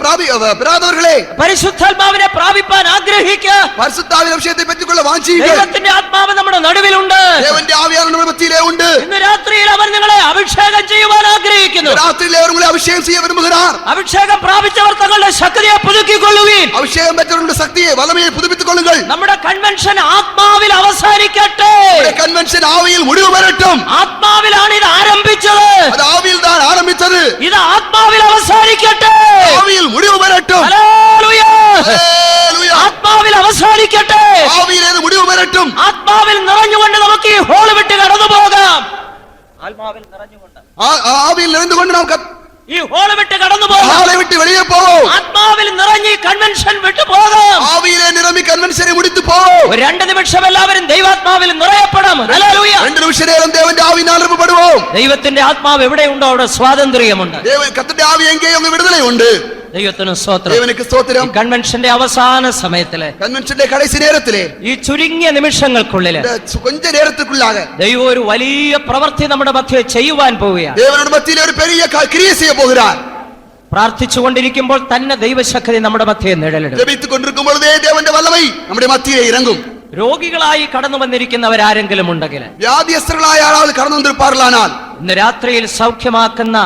பெறாதவர்களே, പരിശുദ്ധാത്മാവിനെ പ്രാപിപ്പാൻ ആഗ്രഹിക്കുക. பரிசுத்தாவின் அபிஷேகத்தை பெற்றுக்கொள்ள வாஞ்சியுங்கள். ദൈവത്തിന്റെ ആത്മാവ് നമ്മുടെ നടുവിലുണ്ട്. தேவனுடைய ஆவியானவர் നമ്മുടെ மத்தியிலே உண்டு. ഇന്ന് രാത്രിയിൽ അവർ നിങ്ങളെ അഭിഷേകം ചെയ്യുവാൻ ആഗ്രഹിക്കുന്നു. இந்த ராத்திரியிலே அவர் உங்களை அபிஷேகம் செய்ய விரும்புகிறார். അഭിഷേകം പ്രാപിച്ചവർ തങ്ങളുടെ ശക്തിയെ പുതുക്കിക്കൊള്ളുവീൻ. அபிஷேகம் பெற்றவர்களுடைய சக்தியை வல்லமையை புதுப்பித்துக் கொள்ளுங்கள். നമ്മുടെ കൺവെൻഷൻ ആത്മാവിൽ അവസാനിക്കട്ടെ. கன்வென்ஷன் ஆவியில் முடிவு பெறட்டும். ആത്മാവിലാണ് ഇത് ആരംഭിച്ചത്. அது ஆவியில் தான் ஆரம்பித்தது. ഇത് ആത്മാവിൽ അവസാനിക്കട്ടെ. ஆவியில் முடிவு பெறட்டும். ഹല്ലേലൂയ. ഹല്ലേലൂയ. ആത്മാവിൽ അവസാനിക്കട്ടെ. ஆவியில் இது முடிவு பெறட்டும். ആത്മാവിൽ നിറഞ്ഞുകൊണ്ട് നമുക്ക് ഈ ഹോൾ വിട്ട് കടന്നു പോകാം. ആത്മാവിൽ നിറഞ്ഞുകൊണ്ട് ஆவியில் நிறைந்து கொண்டு நாம் ഈ ഹോൾ വിട്ട് കടന്നു പോകാം. ஹாலை விட்டு வெளியே போவோம். ആത്മാവിൽ നിറഞ്ഞ് ഈ കൺവെൻഷൻ വിട്ടു പോകാം. ஆவியிலே நிரம்பி கன்வென்ஷனை முடித்து போவோம். ഒരു 2 നിമിഷം എല്ലാവരും ദൈവാത്മാവിൽ നിറയപ്പെടാം. ഹല്ലേലൂയ. 2 நிமிஷ நேரம் தேவனுடைய ஆவியினால் நிரப்பப்படுவோம். ദൈവത്തിന്റെ ആത്മാവ് എവിടെയുണ്ടോ അവിടെ സ്വാതന്ത്ര്യമുണ്ട്. தேவன் கர்த்தருடைய ஆவி எங்கே அங்கே விடுதலை உண்டு. ദൈവത്തിന് സ്തോത്രം. ദേവനുക്ക് സ്തോത്രം. കൺവെൻഷന്റെ അവസാന സമയത്തില്, കൺവെൻഷന്റെ കടൈസി നേരത്തിലെ, ഈ ചുരുങ്ങിയ നിമിഷങ്ങൾക്കുള്ളില് കൊഞ്ച നേരത്തിക്കുള്ളാക ദൈവം ഒരു വലിയ പ്രവൃത്തി നമ്മുടെ മധ്യേ ചെയ്യുവാൻ പോവുകയാണ്. ദേവനോട് മധ്യയിൽ ഒരു പെരിയ ക്രിയ ചെയ്യ പോകുகிறாർ. പ്രാർത്ഥിച്ചുകൊണ്ടിരിക്കുമ്പോൾ തന്നെ ദൈവശക്തി നമ്മുടെ മധ്യേ നിഴലിടും. ജപിച്ചു കൊണ്ടിരിക്കുമ്പോൾ ദേവന്റെ വല്ലമൈ നമ്മുടെ മധ്യയെ ഇറങ്ങും. രോഗികളായി കടന്നു വന്നിരിക്കുന്നവരാരെങ്കിലും ഉണ്ടെങ്കിൽ, വ്യാധിയസ്തர்களായ ആളുകൾ കടന്നു വന്നിരിപ്പാറലാനാൽ, ഇന്ന് രാത്രിയിൽ സൗഖ്യമാക്കുന്ന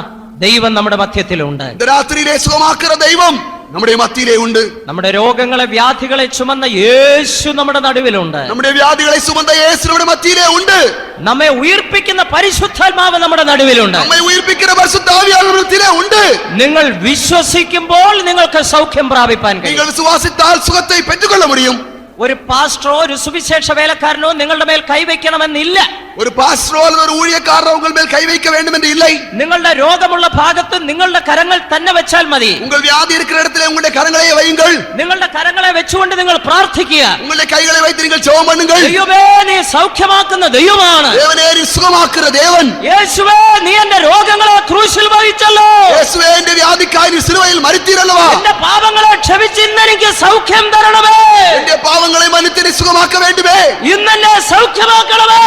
ദൈവം നമ്മുടെ മധ്യത്തിലുണ്ട്. രാത്രിയിലെ സുഖമാക്കുന്ന ദൈവം നമ്മുടെ മധ്യയിലേ ഉണ്ട്. നമ്മുടെ രോഗങ്ങളെ വ്യാധികളെ ചുമന്ന യേശു നമ്മുടെ നടുവിലുണ്ട്. നമ്മുടെ വ്യാധികളെ ചുമന്ന യേശു നമ്മുടെ മധ്യയിലേ ഉണ്ട്. നമ്മെ ഉയിർപ്പിക്കുന്ന പരിശുദ്ധാത്മാവ് നമ്മുടെ നടുവിലുണ്ട്. നമ്മെ ഉയിർപ്പിക്കുന്ന പരിശുദ്ധാത്മാവ് നമ്മുടെ മധ്യയിലേ ഉണ്ട്. നിങ്ങൾ വിശ്വസിക്കുമ്പോൾ നിങ്ങൾക്ക് സൗഖ്യം പ്രാപിപ്പാൻ കഴിയും. നിങ്ങൾ വിശ്വാസിത്താൽ സുഖത്തെ പെറ്റുകൊള്ള മുടിയും. ഒരു പാസ്റ്ററോ ഒരു സുവിശേഷ വേലക്കാരനോ നിങ്ങളുടെ മേൽ കൈവയ്ക്കണമെന്നില്ല. ഒരു പാസ്റ്ററോ ഒരു ഊഴിയക്കാരനോ ഉங்கள் മേൽ കൈവയ്ക്ക വേണ്ടുമെന്ന് இல்லை. നിങ്ങളുടെ രോഗമുള്ള ഭാഗത്ത് നിങ്ങളുടെ കരങ്ങൾ തന്നെ വെച്ചാൽ മതി. உங்கள் வியாதி இருக்கிற இடத்திலே உங்களுடைய கரங்களை வையுங்கள். നിങ്ങളുടെ കരങ്ങളെ വെച്ചുകൊണ്ട് നിങ്ങൾ പ്രാർത്ഥിക്കുക. உங்களுடைய கைகளை வைத்து நீங்கள் ஜெபம் பண்ணுங்கள். ദൈവമേ, നീ സൗഖ്യമാക്കുന്ന ദൈവമാണ്. ദേവനേ, നീ സുഖമാക്കുന്ന ദേവൻ. യേശുവേ, നീ എന്റെ രോഗങ്ങളെ ക്രൂശിൽ വഹിച്ചല്ലോ. യേശുവേ, എന്റെ വ്യാധിക്കായി നീ സിലുവയിൽ മരിത്തീരല്ലവാ. എന്റെ പാപങ്ങളെ ക്ഷമിച്ച് ഇന്ന് എനിക്ക് സൗഖ്യം തരണമേ. എന്റെ പാവങ്ങളെ മന്നിട്ട് നീ സുഖമാക്ക വേണ്ടുമേ. ഇന്ന് എന്നെ സൗഖ്യമാക്കണമേ.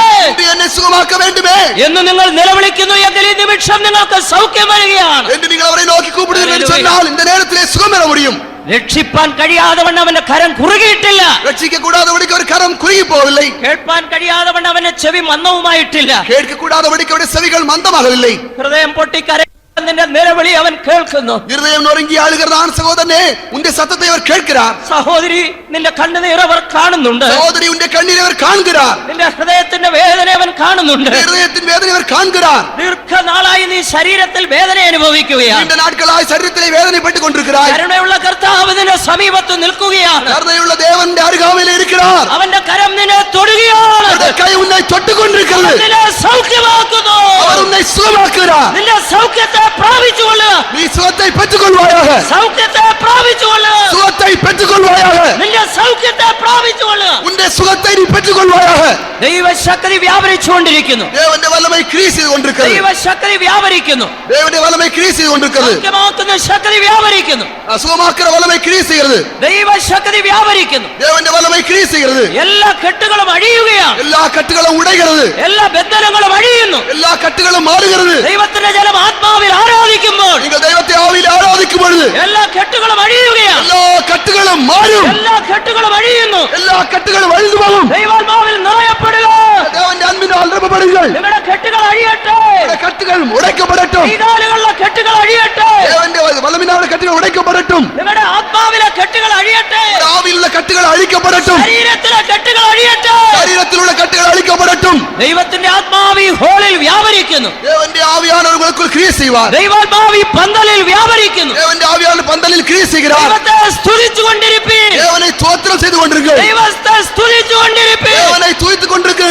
എന്നെ സുഖമാക്ക വേണ്ടുമേ എന്ന് നിങ്ങൾ നിലവിളിക്കുന്നു എങ്കിൽ ഈ നിമിഷം നിങ്ങൾക്ക് സൗഖ്യം വരികയാണ്. എന്ന് നിങ്ങൾ അവരെ നോക്കി കൂപ്പിടുന്നു சொன்னால் இந்த நேரத்திலே சுகம் பெற முடியும். രക്ഷിപ്പാൻ കഴിയാതവണ്ണം അവന്റെ കരം കുറുകിയിട്ടില്ല. രക്ഷിക്ക കൂടാതവണ്ണം ഒരു കരം കുറുകി പോവില്ലേ. കേൾപ്പാൻ കഴിയാതവണ്ണം അവന്റെ ചെവി മന്ദവുമായിട്ടില്ല. കേൾക്ക കൂടാതവണ്ണം അവന്റെ ചെവികൾ മന്ദമാകവില്ലേ. ഹൃദയം പൊട്ടിക്കര നിന്റെ നിലവിളി അവൻ കേൾക്കുന്നു. ഹൃദയം നൊറുങ്ങി ആളുകതാണ് സഹോദരനെ, ഉന്റെ സത്തത്തെ അവർ കേൾക്கிறாർ. സഹോദരി, നിന്റെ കണ്ണുനീർ അവർ കാണുന്നുണ്ട്. സഹോദരി, ഉന്റെ കണ്ണീർ അവർ കാണുகிறாർ. നിന്റെ ഹൃദയത്തിന്റെ വേദന അവൻ കാണുന്നുണ്ട്. ഹൃദയത്തിന്റെ വേദന അവർ കാണുகிறாർ. ദീർഘനാളായി നീ ശരീരത്തിൽ വേദന അനുഭവിക്കുകയാണ്. നീണ്ട നാட்களாய் ശരീരത്തിലെ വേദനപ്പെട്ടുകൊണ്ടിരിക്കുകയായി. കരുണയുള്ള കർത്താവ് നിന്റെ സമീപത്ത് നിൽക്കുകയാണ്. കരുണയുള്ള ദേവന്റെ അരികാമയിൽ ഇരിക്കുകയാർ. അവന്റെ കരം നിന്നെ തൊടുകയാണ്. അവന്റെ കൈ ഉന്നെ തൊട്ടുകൊണ്ടിരിക്കുന്നത്. നിന്നെ സൗഖ്യമാക്കുന്നു. അവർ ഉന്നെ സുഖമാക്കുകയാർ. നിന്റെ സൗഖ്യത്തെ പ്രാപിച്ചുകൊള്ളുക. നീ സുഖത്തെ പെറ്റുകൊള്ളുവായാക. സൗഖ്യത്തെ പ്രാപിച്ചുകൊള്ളുക. സുഖത്തെ പെറ്റുകൊള്ളുവായാക. നിന്റെ സൗഖ്യത്തെ പ്രാപിച്ചുകൊള്ളുക. ഉന്റെ സുഖത്തെ നീ പെറ്റുകൊള്ളുവായാക. ദൈവശക്തി വ്യാപരിച്ചുകൊണ്ടിരിക്കുന്നു. ദേവന്റെ വല്ലമൈ ക്രിയ ചെയ്തുകൊണ്ടിരിക്കുന്നു. ദൈവശക്തി വ്യാപരിക്കുന്നു. ദേവന്റെ വല്ലമൈ ക്രിയ ചെയ്തുകൊണ്ടിരിക്കുന്നു. സൗഖ്യമാക്കുന്ന ശക്തി വ്യാപരിക്കുന്നു. സുഖമാക്കുന്ന വല്ലമൈ ക്രിയ ചെയ്യുന്നത്. ദൈവശക്തി വ്യാപരിക്കുന്നു. ദേവന്റെ വല്ലമൈ ക്രിയ ചെയ്യുന്നത്. എല്ലാ കെട്ടുകളും അഴിയുകയാണ്. എല്ലാ കെട്ടുകളും ഉടയുന്നത്. എല്ലാ ബന്ധനങ്ങളും അഴിയുന്നു. എല്ലാ കെട്ടുകളും മാറുகிறது. ദൈവത്തിന്റെ ജനം ആത്മാവിൽ ആരാധിക്കുമ്പോൾ, നിങ്ങൾ ദൈവത്തെ ആവിയിൽ ആരാധിക്കുമ്പോൾ എല്ലാ കെട്ടുകളും അഴിയുകയാണ്. എല്ലാ കെട്ടുകളും മാറും. എല്ലാ കെട്ടുകളും അഴിയുന്നു. എല്ലാ കെട്ടുകളും അഴിഞ്ഞു പോകും. ദൈവാത്മാവിൽ നിറയപ്പെടുക. ദേവന്റെ അൻപിനാൽ നിറയപ്പെടുക. നിങ്ങളുടെ കെട്ടുകൾ അഴിയട്ടെ. കെട്ടുകൾ ഉടയ്ക്കപ്പെടട്டும். കൈകാലുകളുടെ കെട്ടുകൾ അഴിയട്ടെ. ദേവന്റെ വലമിനാലുള്ള കെട്ടുകൾ ഉടയ്ക്കപ്പെടട്ടും. നിങ്ങളുടെ ആത്മാവിലെ കെട്ടുകൾ അഴിയട്ടെ. ആവിയിലുള്ള കെട്ടുകൾ അഴിക്കപ്പെടട്ടും. ശരീരത്തിലെ കെട്ടുകൾ അഴിയട്ടെ. ശരീരത്തിലുള്ള കെട്ടുകൾ അഴിക്കപ്പെടട്ടും. ദൈവത്തിന്റെ ആത്മാവ് ഈ ഹോളിൽ വ്യാപരിക്കുന്നു. ദേവന്റെ ആവിയാനവർക്കുൾ ക്രിയ ചെയ്യുവാൻ. ദൈവാത്മാവ് ഈ പന്തലിൽ വ്യാപരിക്കുന്നു. ദേവന്റെ ആവിയാണ് പന്തലിൽ ക്രിയ ചെയ്യുகிறார். ദൈവത്തെ സ്തുതിച്ചുകൊണ്ടിരിപ്പീൻ. ദേവനെ സ്തോത്രം ചെയ്തുകൊണ്ടിരിക്കുക. ദൈവത്തെ സ്തുതിച്ചുകൊണ്ടിരിപ്പീൻ. ദേവനെ സ്തുതിച്ചുകൊണ്ടിരിക്കുക.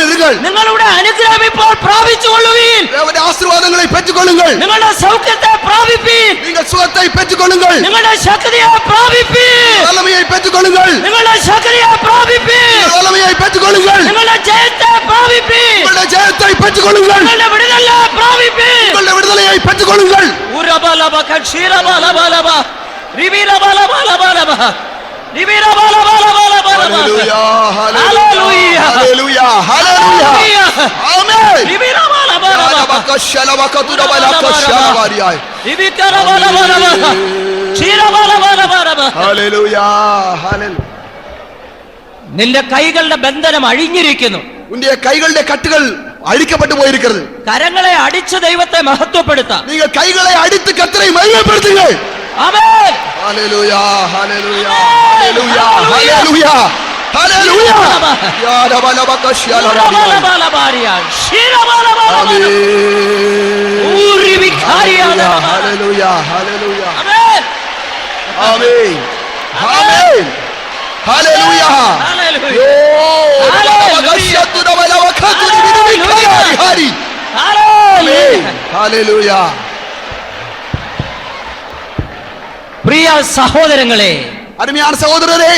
നിങ്ങളുടെ അനുഗ്രഹം ഇപ്പോൾ പ്രാപിച്ചുകൊള്ളുവീൻ. ദേവന്റെ ആശീർവാദങ്ങളെ പെറ്റുകൊള്ളുങ്ങൾ. നിങ്ങളുടെ സൗഖ്യത്തെ പ്രാപിപ്പീൻ. നിങ്ങൾ സുഖത്തെ പെറ്റുകൊള്ളുങ്ങൾ. നിങ്ങളുടെ ശക്തിയെ പ്രാപിപ്പീൻ. വലമയെ പെറ്റുകൊള്ളുങ്ങൾ. നിങ്ങളുടെ ശക്തിയെ പ്രാപിപ്പീൻ. വലമയെ പെറ്റുകൊള്ളുങ്ങൾ. നിങ്ങളുടെ ജയത്തെ പ്രാപിപ്പീൻ. നിങ്ങളുടെ ജയത്തെ പെറ്റുകൊള്ളുങ്ങൾ. നിങ്ങളുടെ വിടുതലെ പ്രാപിപ്പീൻ. നിങ്ങളുടെ വിടുതലയെ പെറ്റുകൊള്ളുങ്ങൾ. ഉരബലബ കക്ഷീരബലബലബ റിബിലബലബലബലബ റിബിലബലബലബലബ. ഹല്ലേലൂയ, ഹല്ലേലൂയ, ഹല്ലേലൂയ, ഹല്ലേലൂയ. ആമേൻ. റിബിലബലബലബ ബക്കശലവകതുദബലകശലവരിയായി. റിബികരബലബലബ ക്ഷീരബലബലബലബ. ഹല്ലേലൂയ, ഹല്ലേലൂയ. നിന്റെ കൈകളുടെ ബന്ധനം അഴിഞ്ഞിരിക്കുന്നു. ഉന്റെ കൈകളുടെ കട്ടുകൾ അഴിക്കപ്പെട്ടു പോയിരിക്കുന്നത്. കരങ്ങളെ അടിച്ച് ദൈവത്തെ മഹത്വപ്പെടുത്താം. നിങ്ങൾ കൈകളെ അടിത്ത് കർത്തരെ മഹിമപ്പെടുത്തുക. ആമേൻ. ഹല്ലേലൂയ, ഹല്ലേലൂയ, ഹല്ലേലൂയ, ഹല്ലേലൂയ, ഹല്ലേലൂയ. യാ രബലബകശലവരിയായി. ബലബലബലബാരിയ ക്ഷീരബലബലബ. ആമേൻ. ഊരിവിഖാരിയാദ. ഹല്ലേലൂയ, ഹല്ലേലൂയ. ആമേൻ. ആമേൻ. ആമേൻ. ഹല്ലേലൂയ. ഹല്ലേലൂയ. യോ ഹല്ലേലൂയ. രബലബകശതുദബലവകതുദിബിദിബിഖാരിഹാരി. ഹല്ലേലൂയ. ഹല്ലേലൂയ. പ്രിയ സഹോദരങ്ങളെ, അരുമയാണ് സഹോദരരെ,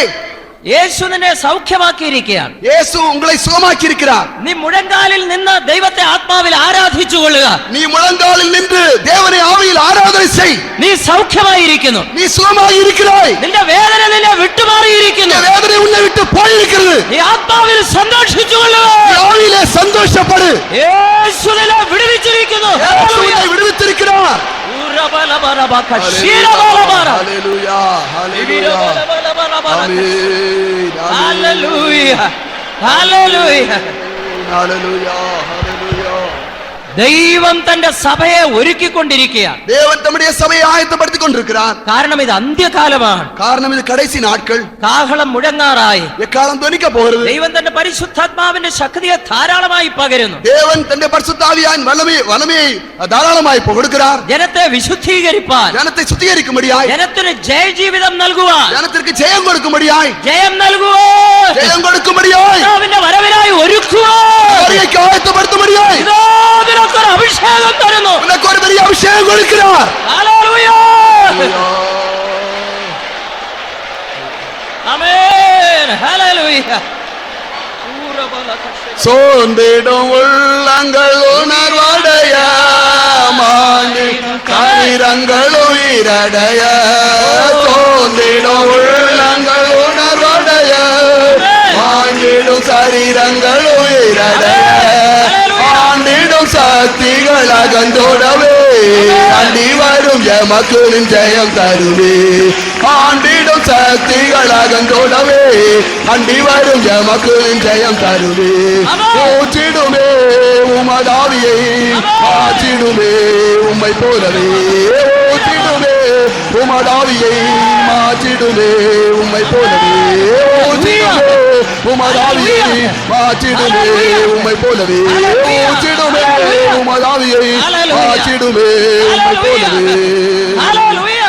യേശു നിന്നെ സൗഖ്യമാക്കിയിരിക്കുകയാണ്. இயேசு உங்களை சுகமாக்கி இருக்கிறார். നീ മുഴങ്കാലിൽ നിന്ന് ദൈവത്തെ ആത്മാവിൽ ആരാധിച്ചു കൊള്ളുക. நீ முழங்காலில் நின்று தேவனை ஆவியில் ஆராதனை செய். നീ സൗഖ്യമായിരിക്കുന്നു. நீ சுகமாகி இருக்கிறாய். നിന്റെ വേദന നിന്നെ വിട്ടുമാറിയിരിക്കുന്നു. இந்த வேதனை உன்னை விட்டு போயிருக்கிறது. നീ ആത്മാവിൽ സന്തോഷിച്ചു കൊള്ളുക. நீ ஆவியிலே சந்தோஷப்படு. യേശു നിന്നെ വിടുവിച്ചിരിക്കുന്നു. இயேசு உன்னை விடுவித்திருக்கிறார். ஹல்லேலூயா, ஹல்லேலூயா, ஆமென், ഹല്ലേലൂയ, ഹല്ലേലൂയ. ஹல்லேலூயா, ஹல்லேலூயா. ദൈവം തന്റെ സഭയെ ഒരുക്കിക്കൊണ്ടിരിക്കുകയാണ്. தேவன் தம்முடைய சபையை ஆயத்தப்படுத்திக் கொண்டிருக்கிறார். കാരണം ഇത് അന്ത്യകാലമാണ്. காரணம் இது கடைசி நாட்கள். കാഹളം മുഴങ്ങാറായി. எக்காலம் ധ്വനിக்க போகிறது. ദൈവം തന്റെ പരിശുദ്ധാത്മാവിന്റെ ശക്തിയെ ധാരാളമായി പകരുന്നു. தேவன் தன்னுடைய பரிசுத்த ஆவியின் வல்லமையை தாராளமாய் கொடுக்கிறார். ജനത്തെ വിശുദ്ധീകരിപ്പാൻ, ஜனத்தை சுத்திகரிக்கும்படியாய், ജനത്തിന് ജയജീവിതം നൽകുവാൻ, ஜனத்திற்கு ஜெயம் கொடுக்கும்படியாய், ജയം നൽകുവാൻ, ஜெயம் கொடுக்கும்படியாய், കർത്താവിന്റെ വരവിനായി ഒരുക്കുവാൻ, வருகைக்கு ஆயத்தப்படுத்தும்படியாய் ഇതാ നിനക്കൊരു അഭിഷേകം തരുന്നു. உனக்கு ஒரு பெரிய அபிஷேகம் கொடுக்கிறார். ഹല്ലേലൂയ, ആമേൻ, ഹല്ലേലൂയ. சோர்ந்திடும் உள்ளங்கள் உணர்வடைய, மாண்டி கனிரங்கள் உயிரடைய. சோர்ந்திடும் உள்ளங்கள் உணர்வடைய, மாண்டிடும் சரீரங்கள் உயிரடைய. ஆண்டிடும் சக்திகள் அகந்தோடவே, அண்டி வரும் எமக்களின் ஜெயம் தருவே. ஆண்டிடும் சக்திகள் அகந்தோடவே, அண்டி வரும் எமக்களின் ஜெயம் தருவே. ஊற்றிடுமே உமதாவியை, மாற்றிடுமே உம்மை போலவே. ஊற்றிடுமே உமதாவியை, மாற்றிடுமே உம்மை போலவே. ஊற்றிடுமே உமதாவியை, மாற்றிடுமே உம்மை போலவே. ஊற்றிடுமே உமதாவியை, மாற்றிடுமே உம்மை போலவே. ഹല്ലേലൂയ.